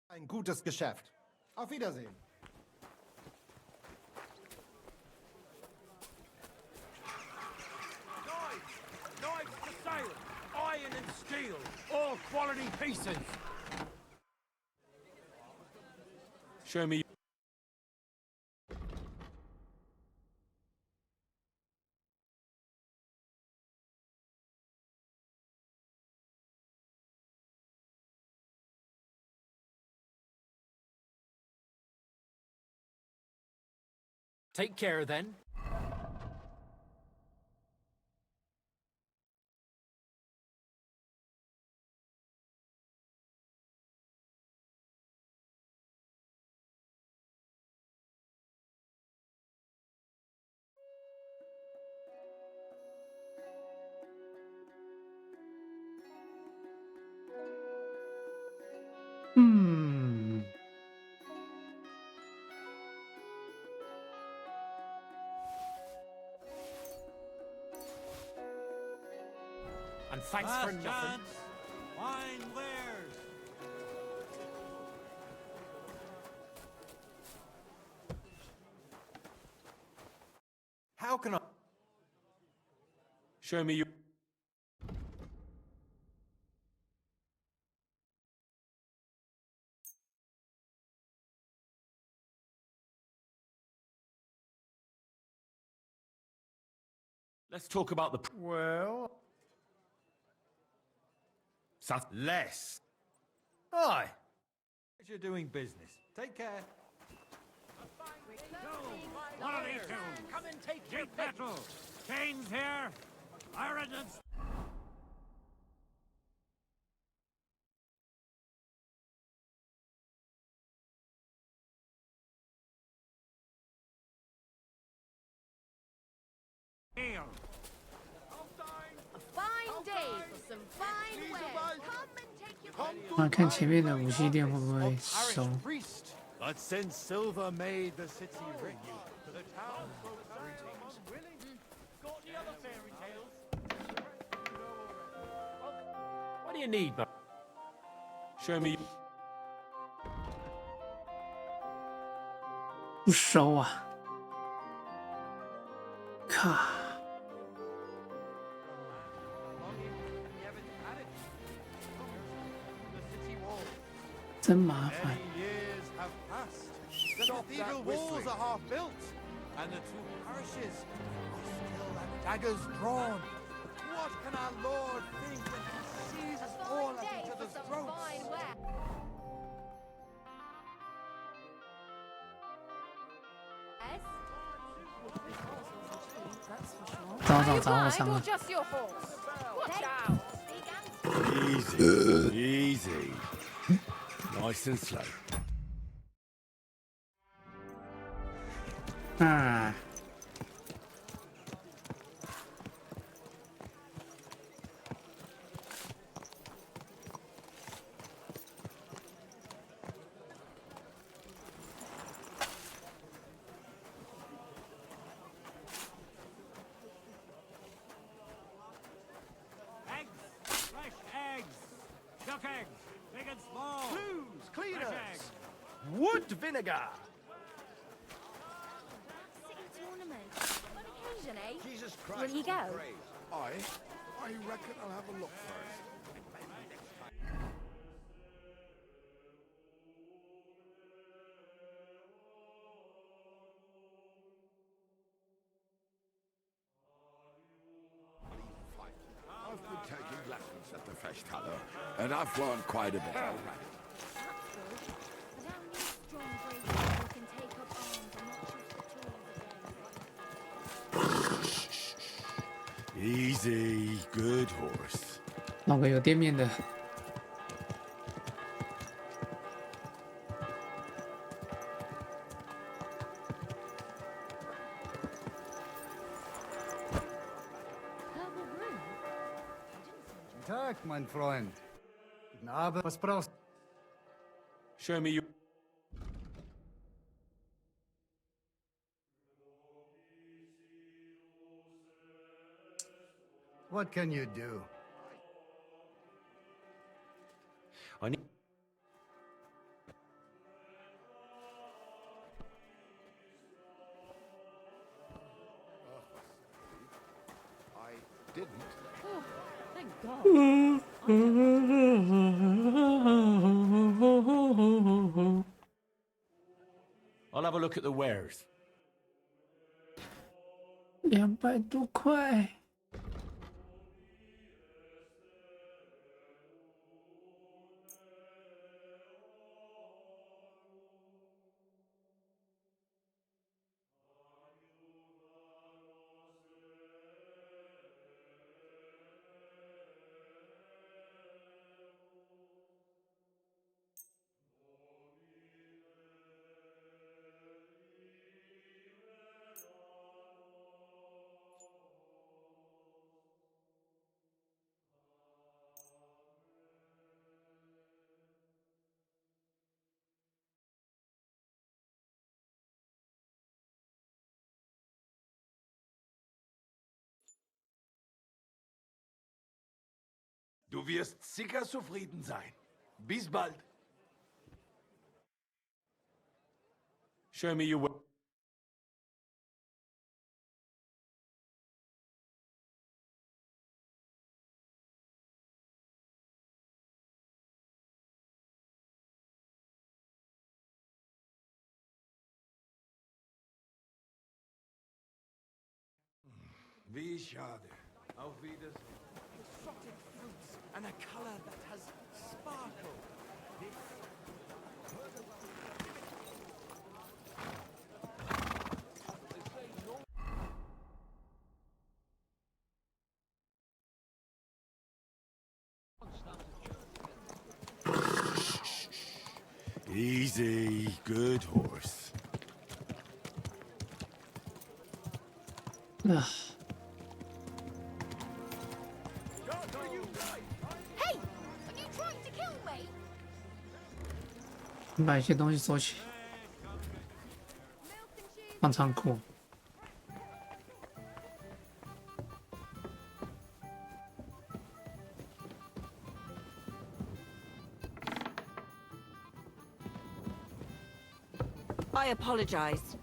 ein gutes Geschäft. Auf Wiedersehen. Knives! Knives for sale! Iron and steel! steel, all quality pieces. Show me. Take care then. And thanks for nothing. Fine wares. How can I? Show me your. Let's talk about the. Well. Less. Aye. You're doing business. Take care. One of these two. Come and take your Keep battle. Chains here. Irons. Heel. A fine day for some fine wares. Come and take your 啊，看前面的武器店会不会收？ But since silver made the city rich, the townsfolk are unwilling. Got any other fairy tales? What do you need, but Show me. 不收啊！卡。 真麻烦。 Years have passed. The cathedral walls are half built, and the two parishes are still at daggers drawn. What can our Lord think when he sees us all at each other's throats? 找我上了。 Easy. Easy. Nice and slow. 啊。 Big and small. Blues, Fresh cleaners, eggs. wood vinegar. city tournament. On occasion, eh? Jesus Christ. Will you go? I reckon I'll have a look first. I've been taking lessons at the Festhalle, and I've learned quite a bit already. Easy. Good horse. 弄个有店面的。 Tag, mein Freund. Guten Abend. Was brauchst du? Show me your. What can you do? I need. I didn't. Oh, thank God. I'll have a look at the wares. 200多块。Du wirst sicher zufrieden sein. Bis bald. Show me your... Wie schade. Auf Wiedersehen. Exotic fruits and a color that has sparkle. Easy, good horse. Hey, are you trying to kill me? 把一些东西收起，放仓库。I apologize.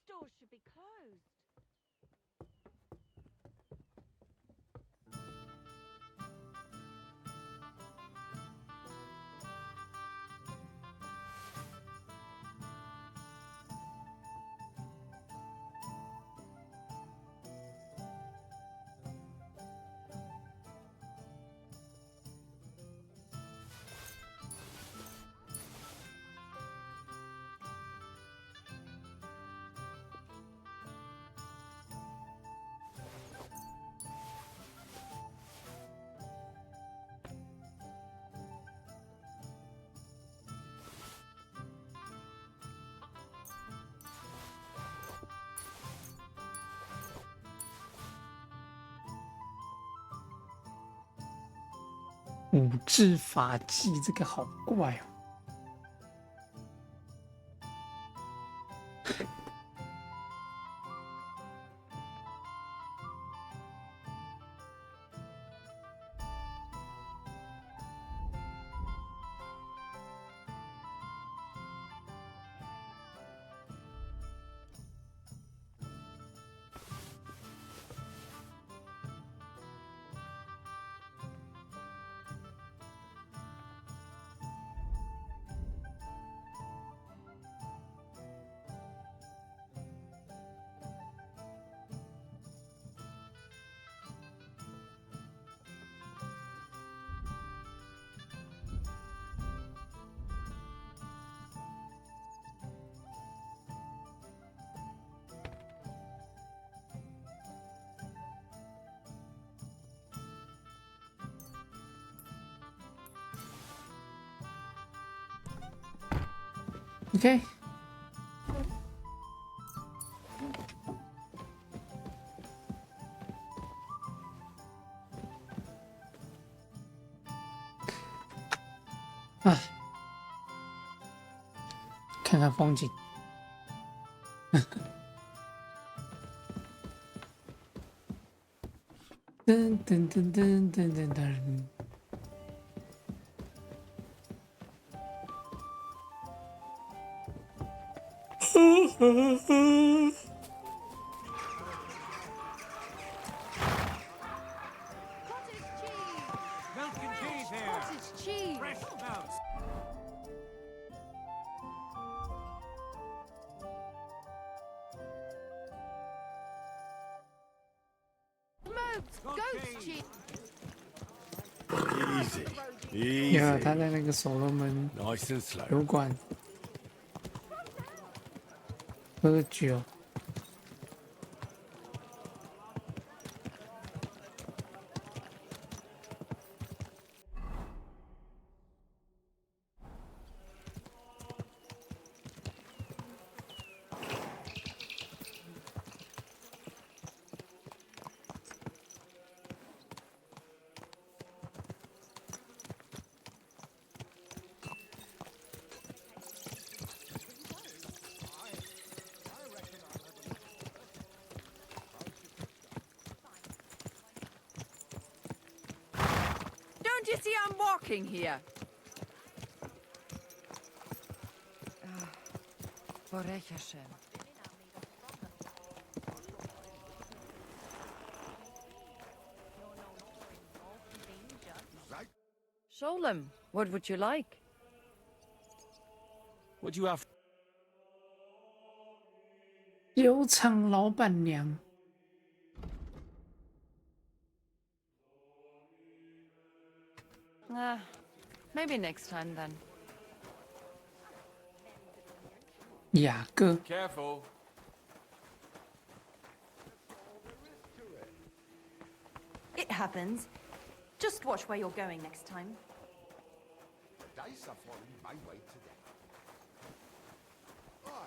Doors should be closed.五智法技这个好怪哦。OK。啊，看看风景。噔噔噔噔噔噔噔。Milk and cheese here. Cottage cheese. Fresh milk. Smoked goat cheese. Easy. 有 Easy. 他在那个所罗门 Nice and slow. 酒馆喝酒。Don't you see I'm walking here? Borech Hashem. Sholem, what would you like? What do you have? 酒厂老板娘。Maybe next time then. 雅各。 Careful. It happens. Just watch where you're going next time. Dice are falling my way today.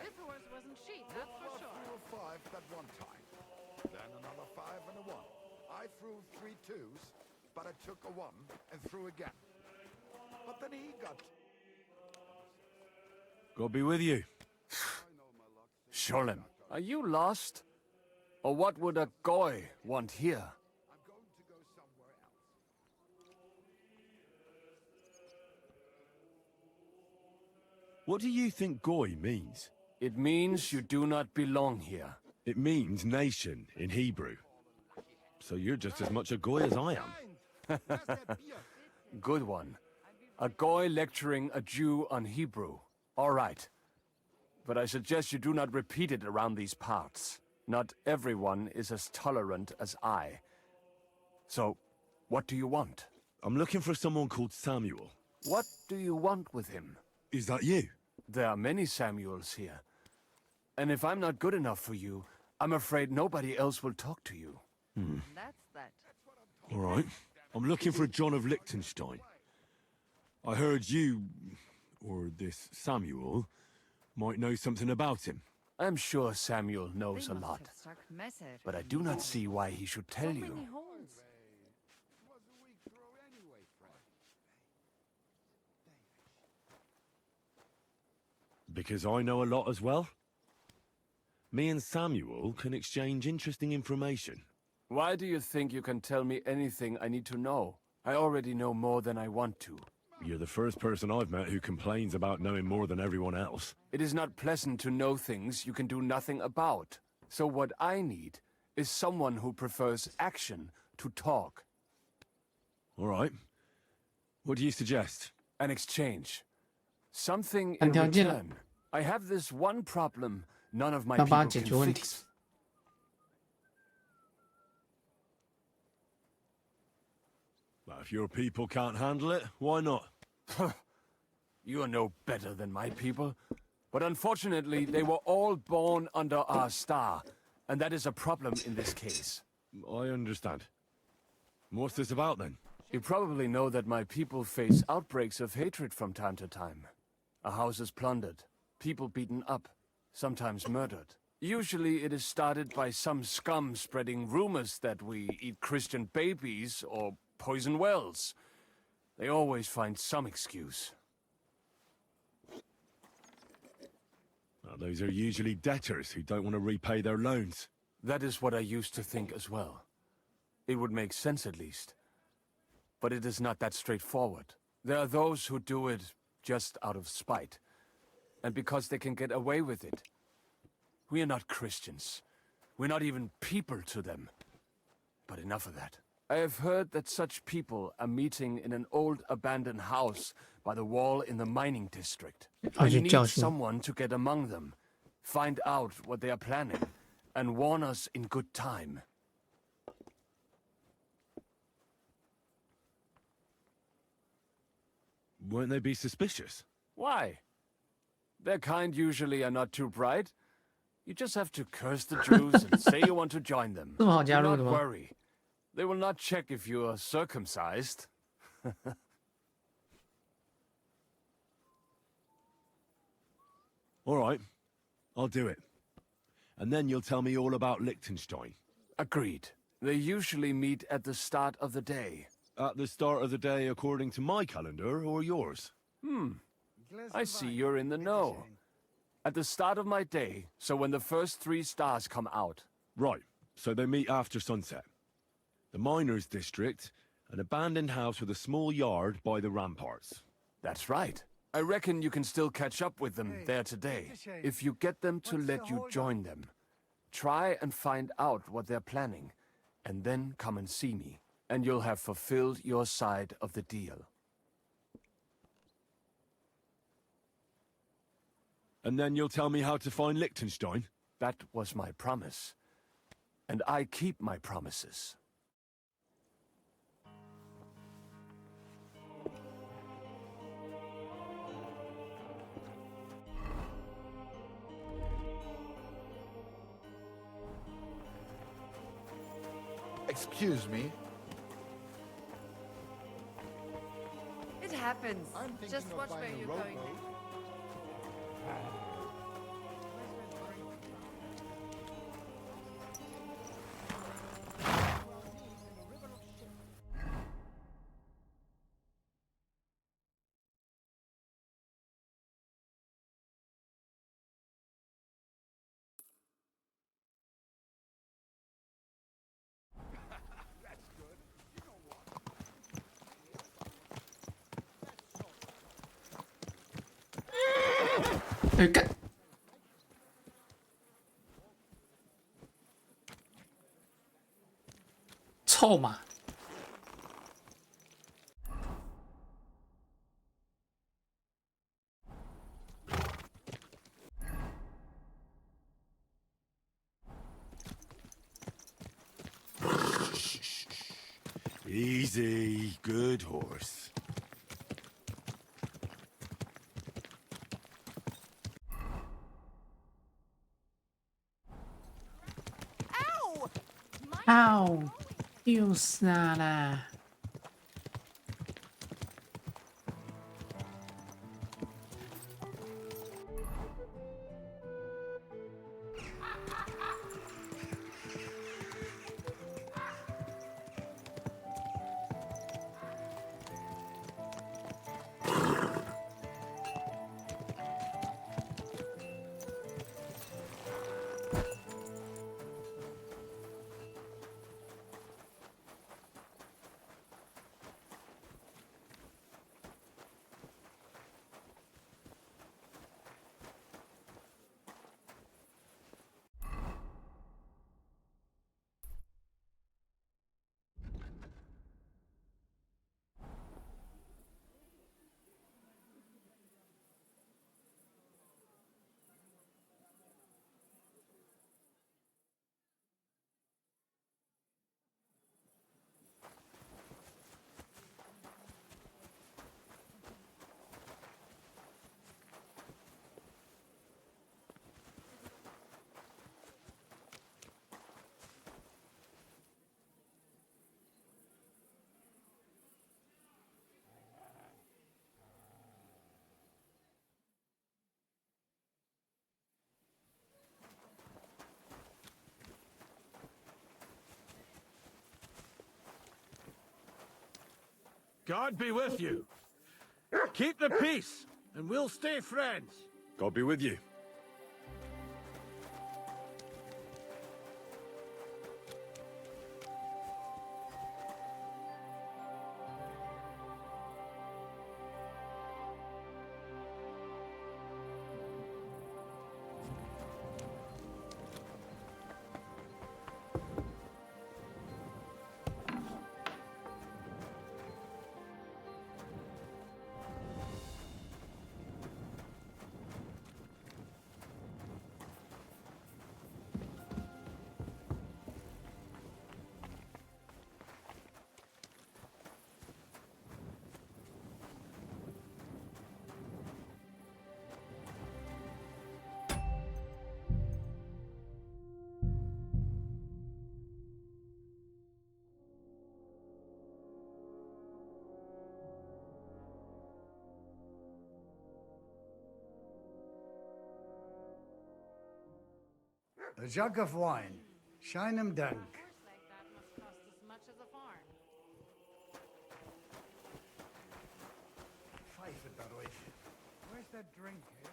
This horse wasn't cheap, that's for sure. Threw a 5 that one time. Then another 5 and a 1. I threw 3 2s, but I took a 1 and threw again. But then he got... God be with you. Sholem, are you lost? Or what would a goy want here? I'm going to go somewhere else. What do you think goy means? It means you do not belong here. It means nation in Hebrew. So you're just as much a goy as I am. Good one. A goy lecturing a Jew on Hebrew. All right. But I suggest you do not repeat it around these parts. Not everyone is as tolerant as I. So, what do you want? I'm looking for someone called Samuel. What do you want with him? Is that you? There are many Samuels here. And if I'm not good enough for you, I'm afraid nobody else will talk to you. That's that. All right. I'm looking for John of Liechtenstein. I heard you, or this Samuel, might know something about him. I'm sure Samuel knows a lot. But I do not see why he should tell you. Because I know a lot as well. Me and Samuel can exchange interesting information. Why do you think you can tell me anything I need to know? I already know more than I want to. You're the first person I've met who complains about knowing more than everyone else. It is not pleasant to know things you can do nothing about. So what I need is someone who prefers action to talk. All right. What do you suggest? An exchange. Something in return. I have this one problem none of my people can fix. Well, if your people can't handle it, why not? You are no better than my people. But unfortunately, they were all born under our star. And that is a problem in this case. I understand. What's this about then? You probably know that my people face outbreaks of hatred from time to time. A house is plundered. people beaten up, sometimes murdered. Usually it is started by some scum spreading rumors that we eat Christian babies or poison wells. They always find some excuse. Well, those are usually debtors who don't want to repay their loans. That is what I used to think as well. It would make sense at least. But it is not that straightforward. There are those who do it just out of spite. And because they can get away with it. We are not Christians. We're not even people to them. But enough of that. I have heard that such people are meeting in an old abandoned house by the wall in the mining district. I need someone to get among them, find out what they are planning, and warn us in good time. Won't they be suspicious? Why? Their kind usually are not too bright. You just have to curse the Jews and say you want to join them. Do not worry. They will not check if you are circumcised. All right, I'll do it. And then you'll tell me all about Liechtenstein. Agreed. They usually meet at the start of the day. At the start of the day according to my calendar or yours? I see you're in the know. At the start of my day, so when the first 3 stars come out. Right, so they meet after sunset. The miners' district, an abandoned house with a small yard by the ramparts. That's right. I reckon you can still catch up with them there today, if you get them to let you join them. Try and find out what they're planning, and then come and see me, and you'll have fulfilled your side of the deal. And then you'll tell me how to find Liechtenstein? That was my promise. And I keep my promises. Excuse me. It happens. Just watch where you're going.干！臭马！ Easy, good horse. Ow! 又杀啦！ God be with you. Keep the peace, and we'll stay friends. God be with you. A jug of wine. Shine 'em dunk. Pfeife dadurch. Where's that drink, eh?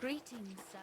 Greetings, sir.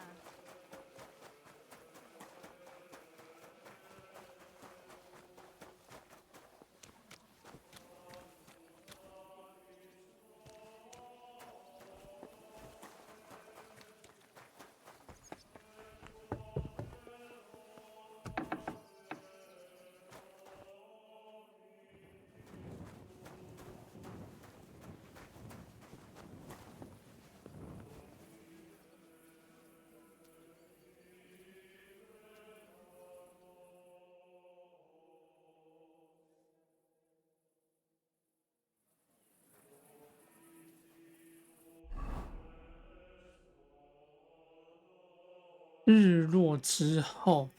日落之后，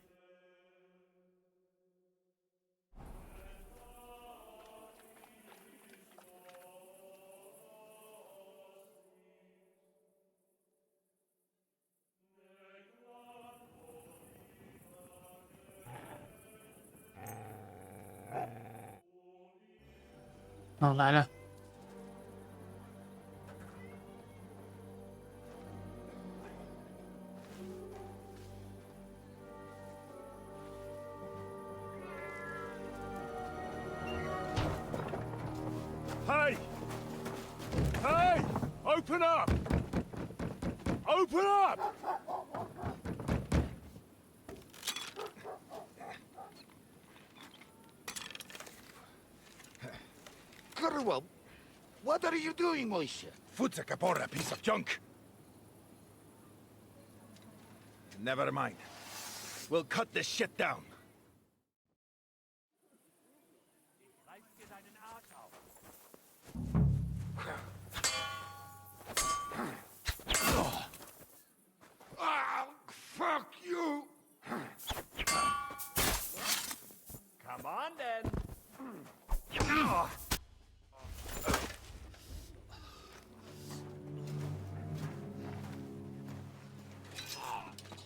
哦，来了。Hey! Hey! Open up! Open up! Curwell, what are you doing, Moishe? Foot's a capora, piece of junk. Never mind. We'll cut this shit down. Oh, fuck you! Come on, then.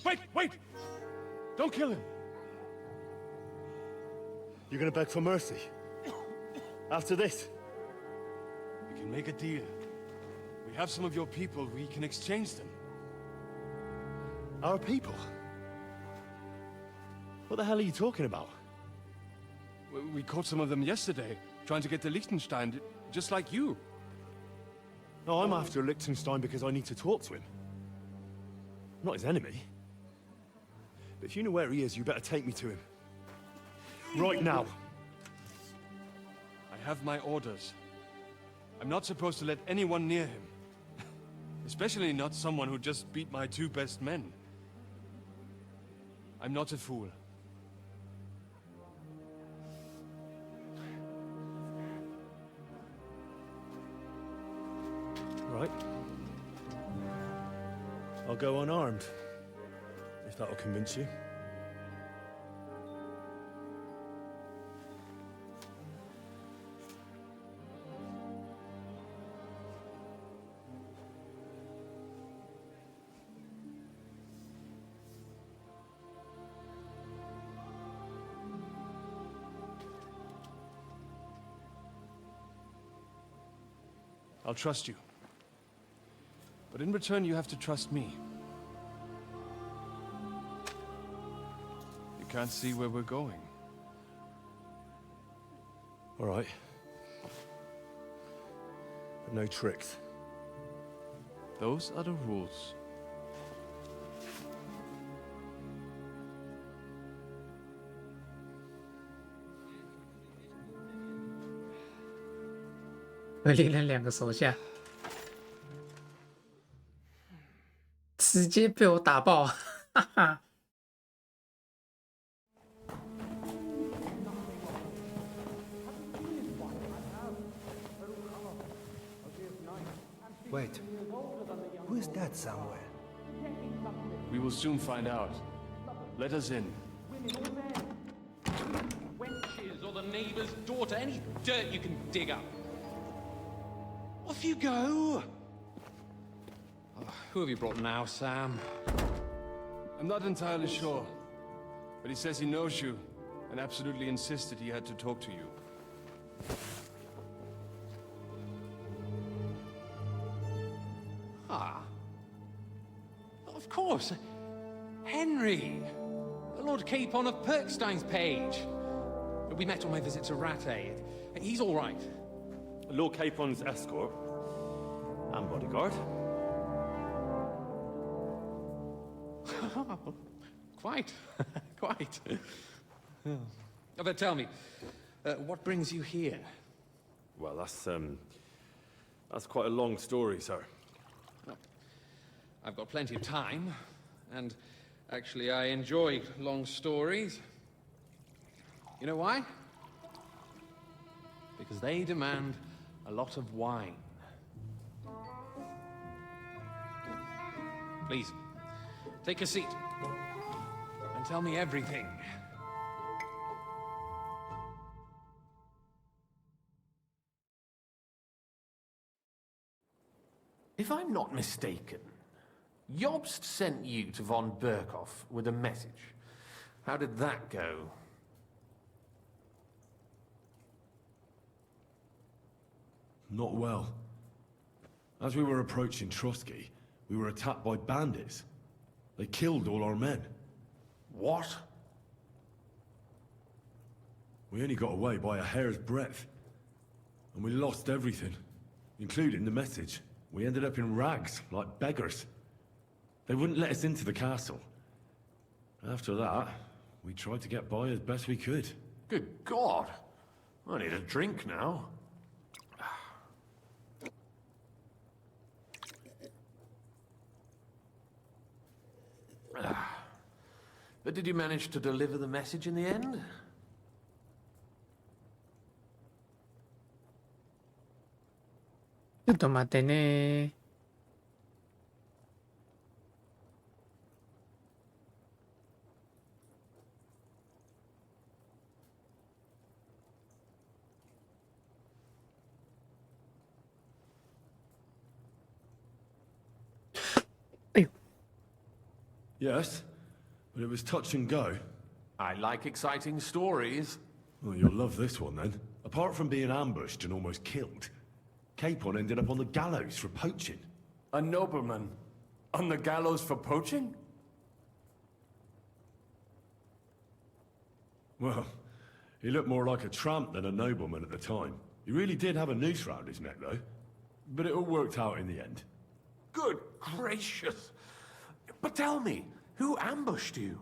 Wait, wait! Don't kill him! You're gonna beg for mercy? After this? We can make a deal. We have some of your people. We can exchange them. Our people? What the hell are you talking about? We caught some of them yesterday, trying to get to Liechtenstein, just like you. No, I'm after Liechtenstein because I need to talk to him. I'm not his enemy. But if you know where he is, you better take me to him. Right now. I have my orders. I'm not supposed to let anyone near him. Especially not someone who just beat my two best men. I'm not a fool. I'll go unarmed, if that'll convince you. I'll trust you. But in return, you have to trust me. You can't see where we're going. All right. But no tricks. Those are the rules.和连了2个手下，直接被我打爆，哈哈。Wait, who is that somewhere? We will soon find out. Let us in. Wenches or the neighbor's daughter, any dirt you can dig up. Off you go! Oh, who have you brought now, Sam? I'm not entirely sure, but he says he knows you and absolutely insisted he had to talk to you. Ah. Of course. Henry, Lord Capon of Perkstein's page. We met on my visit to Rattay. He's all right. Lord Capon's escort and bodyguard. Quite, quite. But tell me, what brings you here? Well, that's quite a long story, sir. Well, I've got plenty of time, and actually I enjoy long stories. You know why? Because they demand a lot of wine. Please, take a seat and tell me everything. If I'm not mistaken, Jobst sent you to von Berkhoff with a message. How did that go? Not well. As we were approaching Trotsky, we were attacked by bandits. They killed all our men. What? We only got away by a hair's breadth. And we lost everything, including the message. We ended up in rags, like beggars. They wouldn't let us into the castle. After that, we tried to get by as best we could. Good God! I need a drink now. But did you manage to deliver the message in the end? Tomate ne. Yes, but it was touch and go. I like exciting stories. Well, you'll love this one then. Apart from being ambushed and almost killed, Capon ended up on the gallows for poaching. A nobleman on the gallows for poaching? Well, he looked more like a tramp than a nobleman at the time. He really did have a noose round his neck, though. But it all worked out in the end. Good gracious! But tell me, who ambushed you?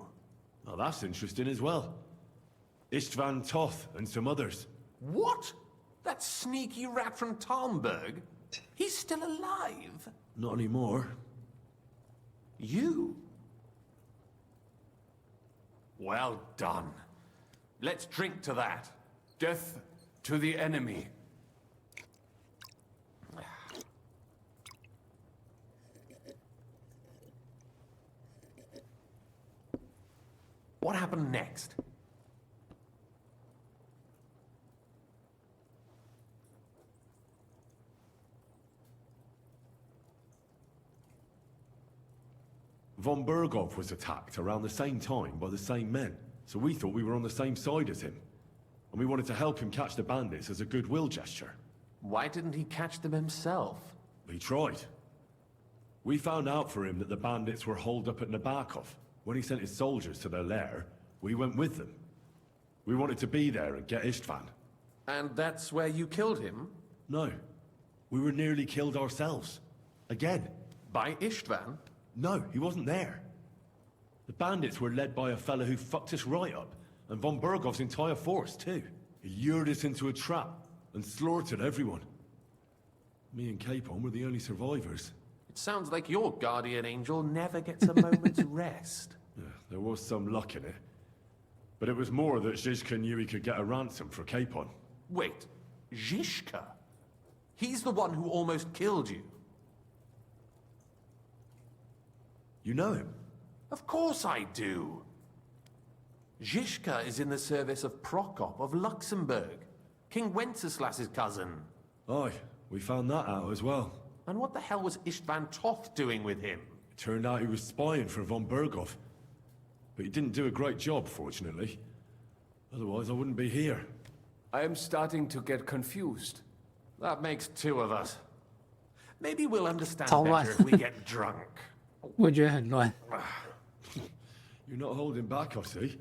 Well, that's interesting as well. Istvan Toth and some others. What? That sneaky rat from Talmberg? He's still alive? Not anymore. You? Well done. Let's drink to that. Death to the enemy. What happened next? Von Berghoff was attacked around the same time by the same men, so we thought we were on the same side as him. And we wanted to help him catch the bandits as a goodwill gesture. Why didn't he catch them himself? He tried. We found out for him that the bandits were holed up at Nabokov. When he sent his soldiers to their lair, we went with them. We wanted to be there and get Istvan. And that's where you killed him? No. We were nearly killed ourselves. Again. By Istvan? No, he wasn't there. The bandits were led by a fella who fucked us right up, and von Bergov's entire force, too. He lured us into a trap and slaughtered everyone. Me and Capon were the only survivors. It sounds like your guardian angel never gets a moment's rest. Yeah, there was some luck in it. But it was more that Zizka knew he could get a ransom for Capon. Wait, Zizka? He's the one who almost killed you. You know him? Of course I do. Zizka is in the service of Prokop of Luxembourg, King Wenceslas's cousin. Aye, we found that out as well. And what the hell was Istvan Toth doing with him? It turned out he was spying for von Berghoff. But he didn't do a great job, fortunately. Otherwise, I wouldn't be here. I am starting to get confused. That makes two of us. Maybe we'll understand 超乱 better if we get drunk. 我觉得很乱。 You're not holding back, I see.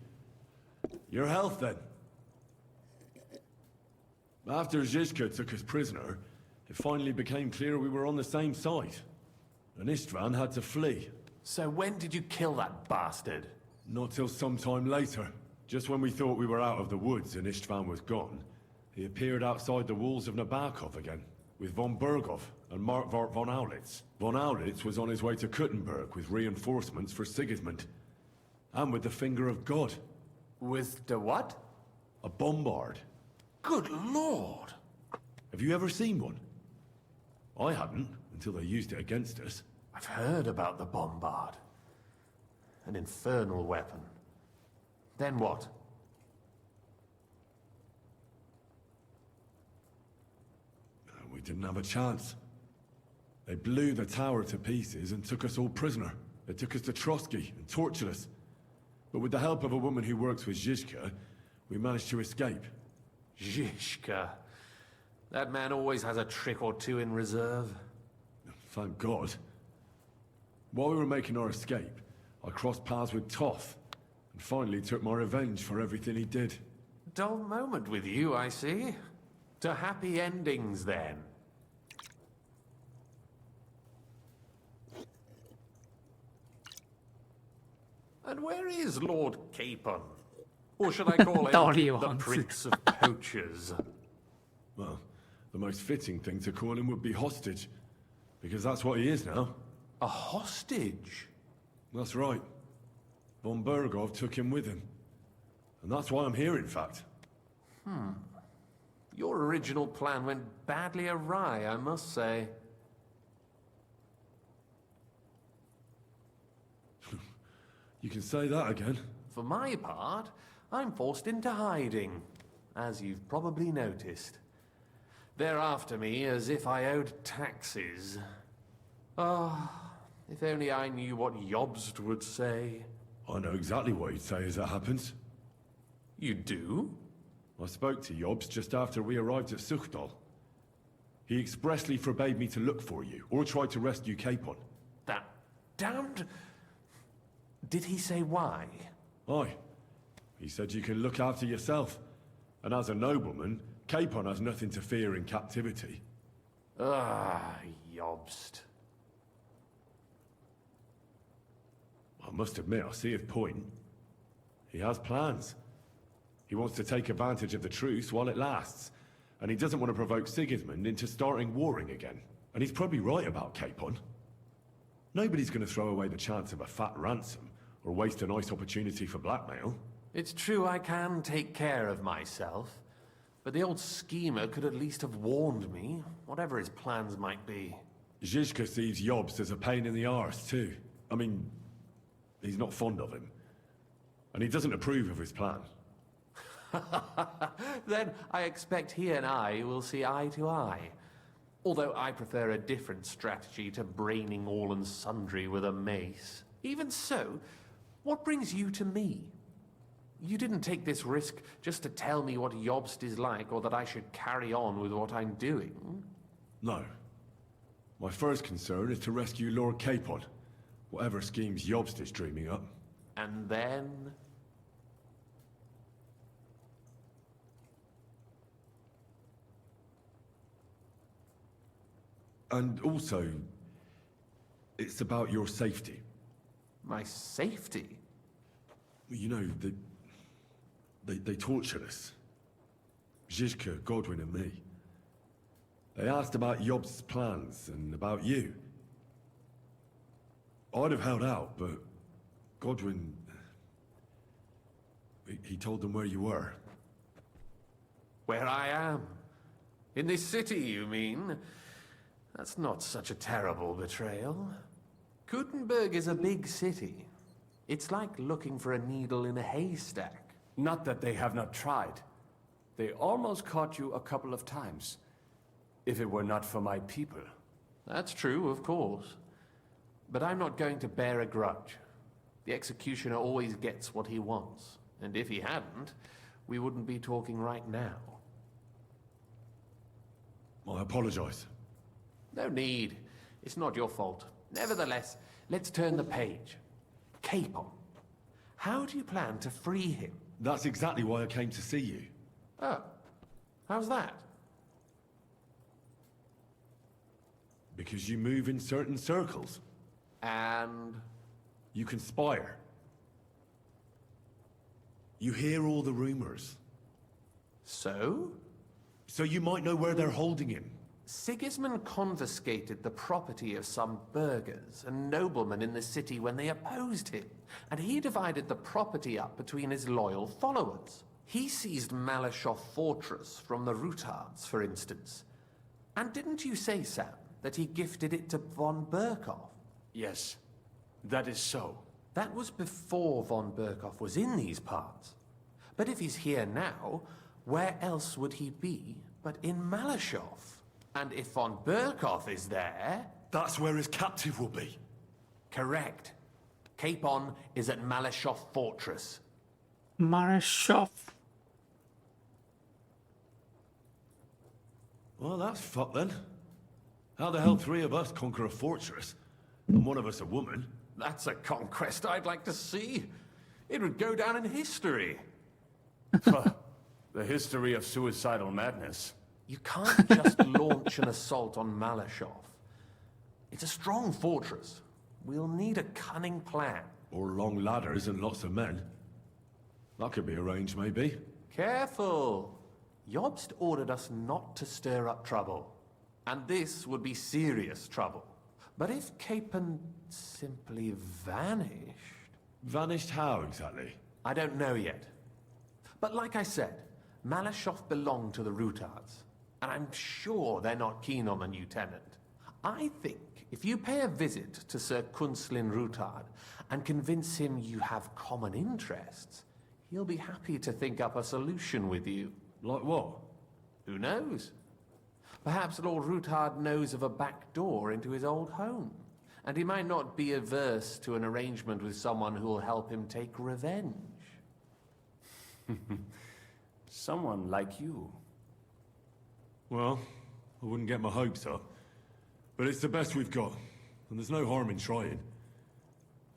Your health, then. After Zizka took us prisoner, it finally became clear we were on the same side. And Istvan had to flee. So when did you kill that bastard? Not till some time later. Just when we thought we were out of the woods and Istvan was gone, he appeared outside the walls of Nabokov again, with von Berghoff and Markvart von Aulitz. Von Aulitz was on his way to Kuttenberg with reinforcements for Sigismund. And with the finger of God. With the what? A bombard. Good lord! Have you ever seen one? I hadn't, until they used it against us. I've heard about the bombard. An infernal weapon. Then what? We didn't have a chance. They blew the tower to pieces and took us all prisoner. They took us to Trotsky and tortured us. But with the help of a woman who works with Zizka, we managed to escape. Zizka. That man always has a trick or two in reserve. Thank God. While we were making our escape, I crossed paths with Toth, and finally took my revenge for everything he did. Dull moment with you, I see. To happy endings, then. And where is Lord Capon? Or should I call him the Prince of Poachers? Well, the most fitting thing to call him would be hostage, because that's what he is now. A hostage? That's right. Von Berghoff took him with him. And that's why I'm here, in fact. Your original plan went badly awry, I must say. You can say that again. For my part, I'm forced into hiding, as you've probably noticed. They're after me as if I owed taxes. If only I knew what Jobst would say. I know exactly what he'd say as that happens. You do? I spoke to Jobst just after we arrived at Suchdal. He expressly forbade me to look for you, or try to rescue Capon. That damned... Did he say why? Aye. He said you can look after yourself. And as a nobleman, Capon has nothing to fear in captivity. Jobst. I must admit, I see his point. He has plans. He wants to take advantage of the truce while it lasts. And he doesn't want to provoke Sigismund into starting warring again. And he's probably right about Capon. Nobody's going to throw away the chance of a fat ransom, or waste a nice opportunity for blackmail. It's true I can take care of myself, but the old schemer could at least have warned me, whatever his plans might be. Zizka sees Jobst as a pain in the arse, too. I mean, he's not fond of him. And he doesn't approve of his plan. Then I expect he and I will see eye to eye. Although I prefer a different strategy to braining all and sundry with a mace. Even so, what brings you to me? You didn't take this risk just to tell me what Jobst is like, or that I should carry on with what I'm doing. No. My first concern is to rescue Lord Capon, whatever schemes Jobst is dreaming up. And then... And also, it's about your safety. My safety? You know, they tortured us. Zizka, Godwin and me. They asked about Jobst's plans and about you. I'd have held out, but Godwin... He told them where you were. Where I am? In this city, you mean? That's not such a terrible betrayal. Gutenberg is a big city. It's like looking for a needle in a haystack. Not that they have not tried. They almost caught you a couple of times. If it were not for my people. That's true, of course. But I'm not going to bear a grudge. The executioner always gets what he wants. And if he hadn't, we wouldn't be talking right now. I apologize. No need. It's not your fault. Nevertheless, let's turn the page. Capon. How do you plan to free him? That's exactly why I came to see you. Oh. How's that? Because you move in certain circles. And? You conspire. You hear all the rumors. So? So you might know where they're holding him. Sigismund confiscated the property of some burghers and noblemen in the city when they opposed him, and he divided the property up between his loyal followers. He seized Malyshoff Fortress from the Rutards, for instance. And didn't you say, Sam, that he gifted it to von Berkoff? Yes, that is so. That was before von Berkoff was in these parts. But if he's here now, where else would he be but in Malyshoff? And if von Berkoff is there... That's where his captive will be. Correct. Capon is at Malyshoff Fortress. Malyshoff. Well, that's fucked then. How the hell three of us conquer a fortress, and one of us a woman? That's a conquest I'd like to see. It would go down in history. The history of suicidal madness. You can't just launch an assault on Malyshoff. It's a strong fortress. We'll need a cunning plan. Or long ladders and lots of men. That could be arranged, maybe. Careful! Jobst ordered us not to stir up trouble. And this would be serious trouble. But if Capon simply vanished... Vanished how, exactly? I don't know yet. But like I said, Malyshoff belonged to the Rutards. And I'm sure they're not keen on the new tenant. I think if you pay a visit to Sir Kunslin Rutard and convince him you have common interests, he'll be happy to think up a solution with you. Like what? Who knows? Perhaps Lord Rutard knows of a back door into his old home, and he might not be averse to an arrangement with someone who will help him take revenge. Someone like you. Well, I wouldn't get my hopes up. But it's the best we've got, and there's no harm in trying.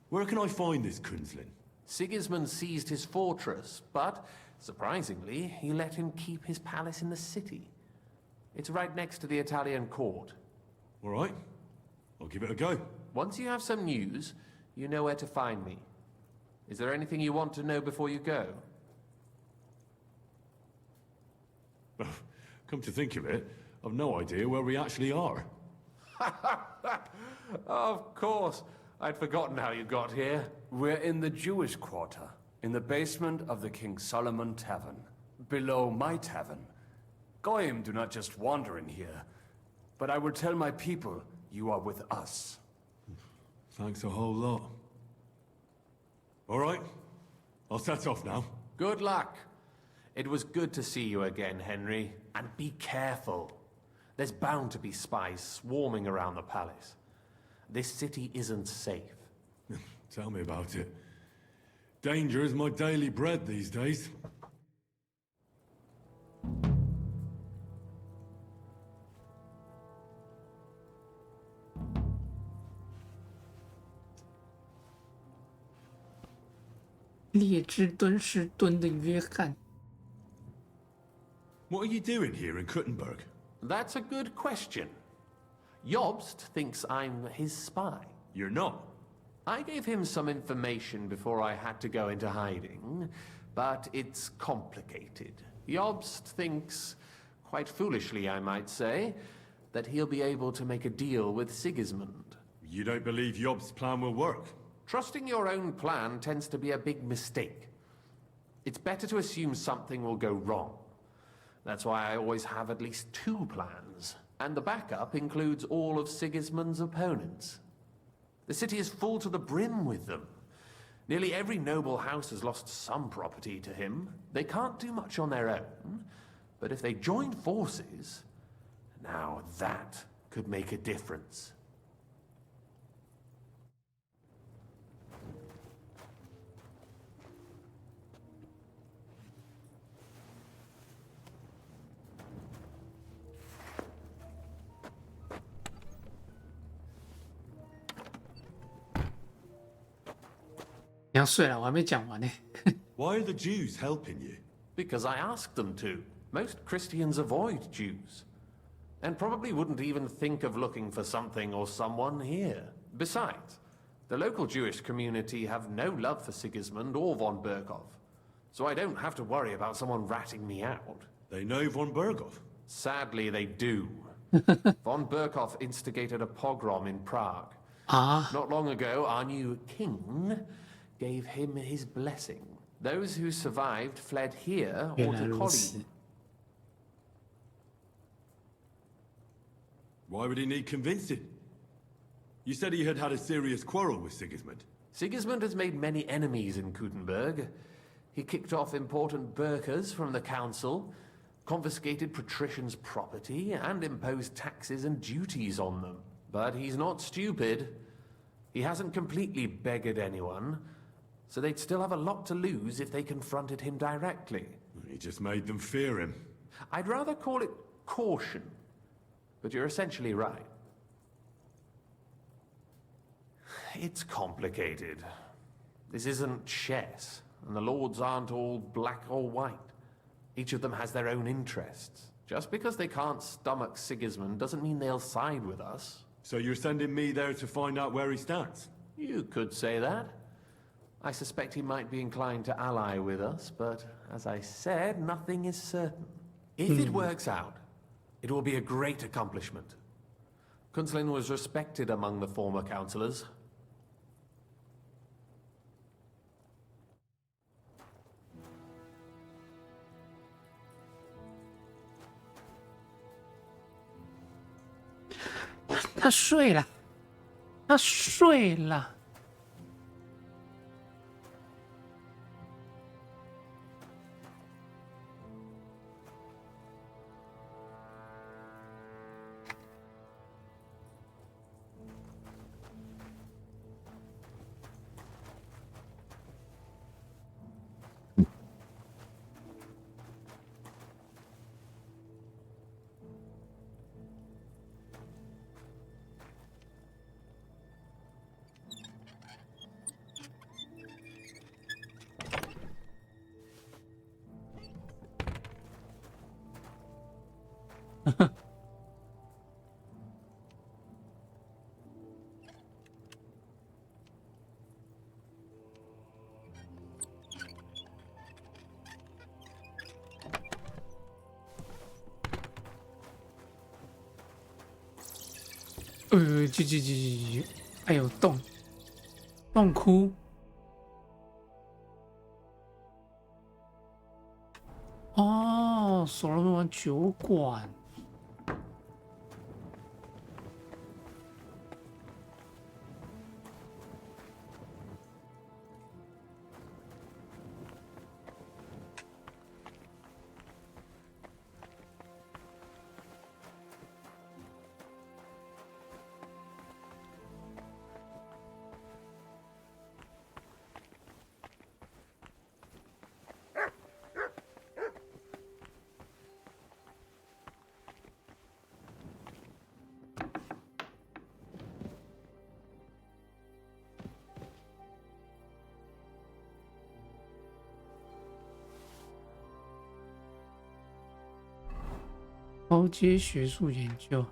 Where can I find this Kunslin? Sigismund seized his fortress, but, surprisingly, he let him keep his palace in the city. It's right next to the Italian court. All right. I'll give it a go. Once you have some news, you know where to find me. Is there anything you want to know before you go? Come to think of it, I've no idea where we actually are. Of course. I'd forgotten how you got here. We're in the Jewish quarter, in the basement of the King Solomon Tavern, below my tavern. Goyim do not just wander in here, but I will tell my people you are with us. Thanks a whole lot. All right. I'll set off now. Good luck. It was good to see you again, Henry. And be careful. There's bound to be spies swarming around the palace. This city isn't safe. Tell me about it. Danger is my daily bread these days.列支敦士敦的约翰。What are you doing here in Kuttenberg? That's a good question. Jobst thinks I'm his spy. You're not. I gave him some information before I had to go into hiding, but it's complicated. Jobst thinks, quite foolishly I might say, that he'll be able to make a deal with Sigismund. You don't believe Jobst's plan will work? Trusting your own plan tends to be a big mistake. It's better to assume something will go wrong. That's why I always have at least 2 plans, and the backup includes all of Sigismund's opponents. The city is full to the brim with them. Nearly every noble house has lost some property to him. They can't do much on their own, but if they join forces, now that could make a difference.你要睡了，我还没讲完呢。Why are the Jews helping you? Because I asked them to. Most Christians avoid Jews. And probably wouldn't even think of looking for something or someone here. Besides, the local Jewish community have no love for Sigismund or von Berkov. So I don't have to worry about someone ratting me out. They know von Berkov? Sadly, they do. Von Berkov instigated a pogrom in Prague. Not long ago, our new king gave him his blessing. Those who survived fled here or to Colleen. Why would he need convincing? You said he had had a serious quarrel with Sigismund. Sigismund has made many enemies in Kuttenberg. He kicked off important burghers from the council, confiscated patricians' property, and imposed taxes and duties on them. But he's not stupid. He hasn't completely beggared anyone, so they'd still have a lot to lose if they confronted him directly. He just made them fear him. I'd rather call it caution, but you're essentially right. It's complicated. This isn't chess, and the lords aren't all black or white. Each of them has their own interests. Just because they can't stomach Sigismund doesn't mean they'll side with us. So you're sending me there to find out where he stands? You could say that. I suspect he might be inclined to ally with us, but as I said, nothing is certain. If it works out, it will be a great accomplishment. Kunzlin was respected among the former councillors.他睡了，他睡了。哎呦，洞窟。哦，所罗门王酒馆。高阶学术研究。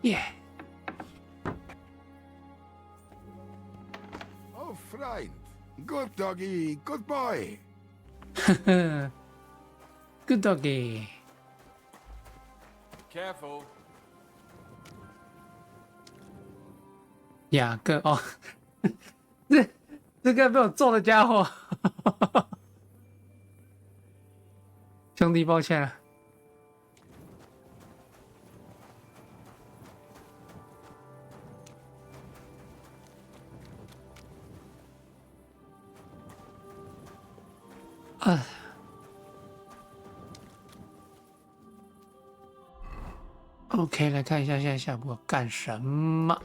Yeah. Oh, friend. Good doggy, good boy. Good doggy. Careful. 雅各哦，这个被我揍的家伙，兄弟，抱歉了。OK， 来看一下现在下一步要干什么。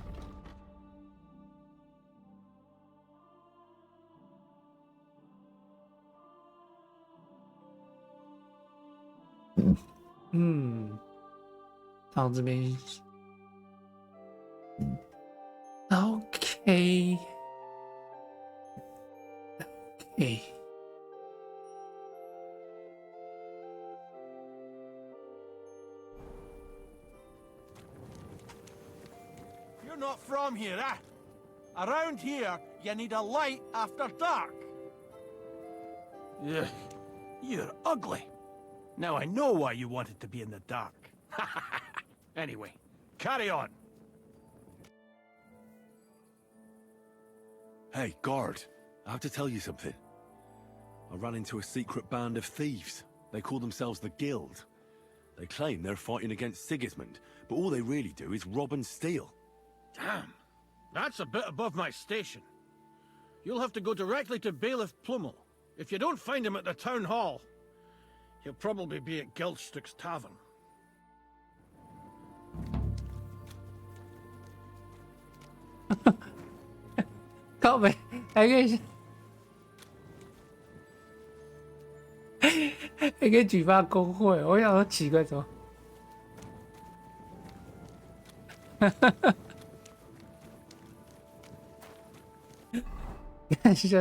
到这边 ，OK， You're not from here, eh? Around here, you need a light after dark. Ugh, you're ugly. Now I know why you wanted to be in the dark. Anyway, carry on. Hey, guard. I have to tell you something. I ran into a secret band of thieves. They call themselves the Guild. They claim they're fighting against Sigismund, but all they really do is rob and steal. Damn, that's a bit above my station. You'll have to go directly to Bailiff Plummel. If you don't find him at the town hall, he'll probably be at Gilstrick's tavern. 靠北，还可以，还可以举发工会。我想说奇怪，怎么？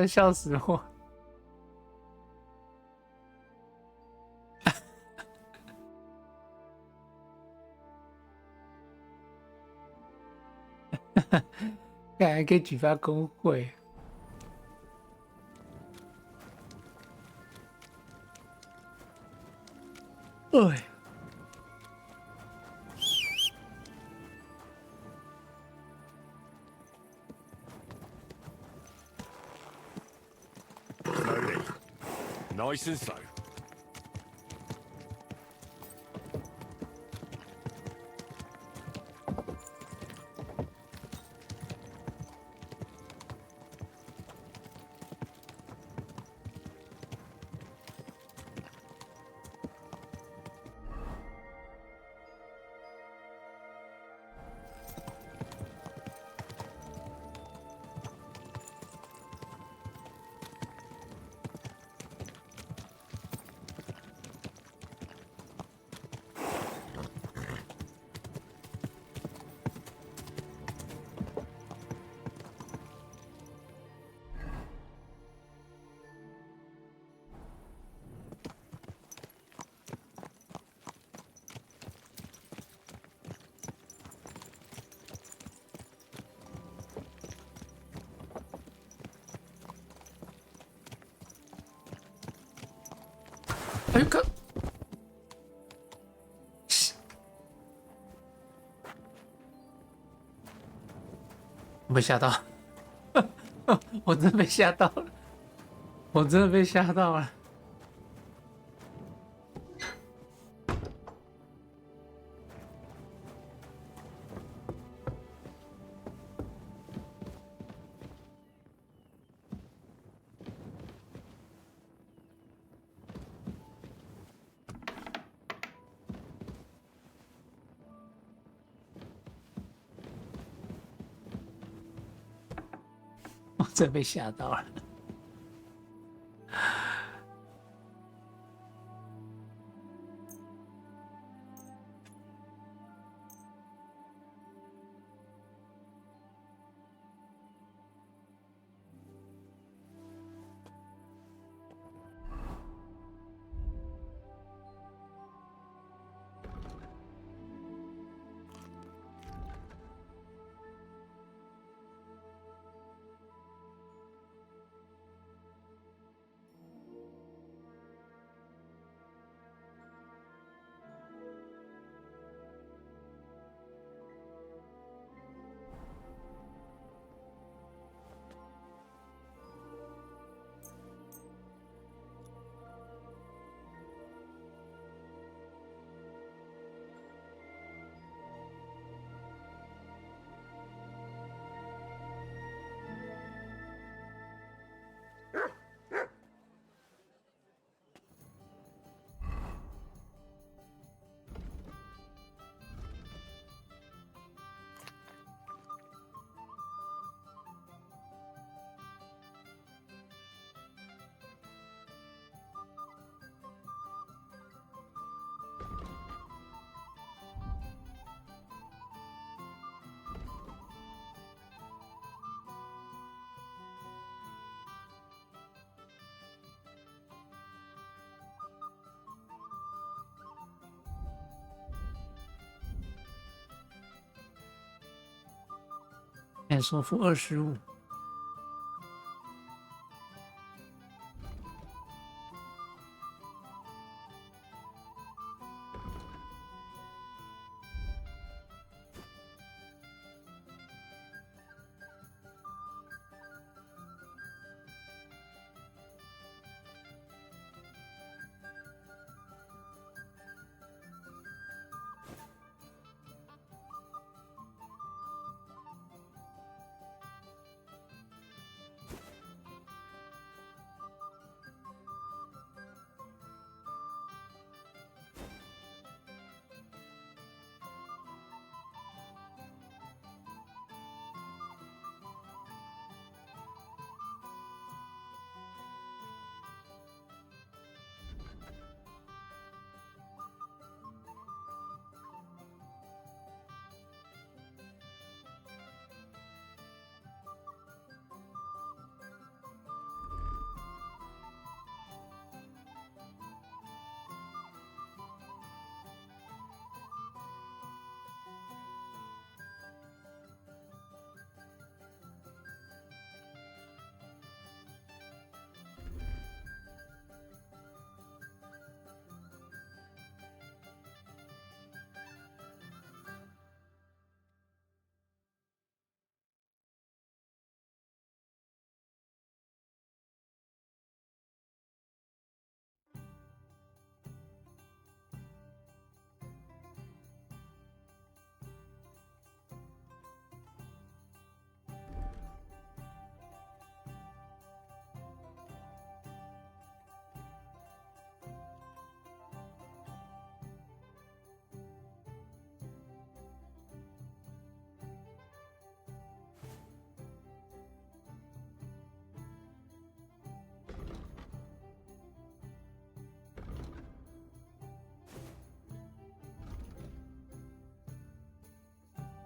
笑死我！还可以举发工会。哎。Nice and slow.哎呦哥！我被吓到，我真的被吓到了，我真的被吓到了。真被吓到了。现在说付25。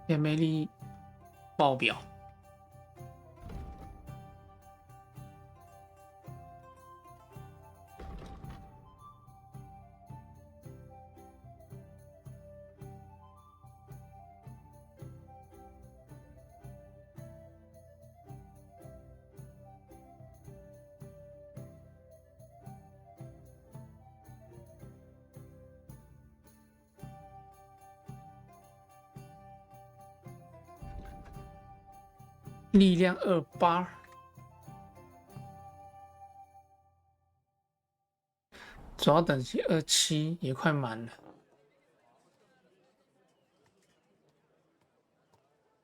也魅力爆表。力量28，主要等级27也快满了。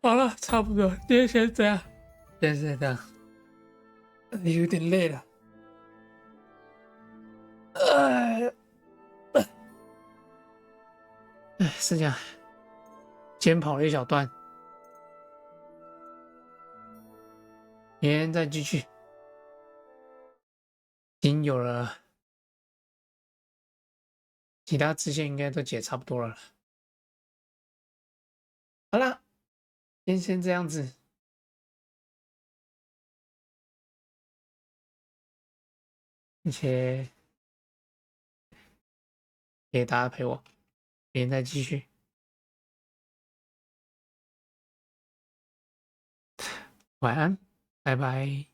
好了，差不多，今天先这样，先这样，有点累了。是这样，今天跑了一小段。明天再继续。已经有了，其他支线应该都解差不多了。好了，今天先这样子。谢谢，谢谢大家陪我，明天再继续。晚安，拜拜。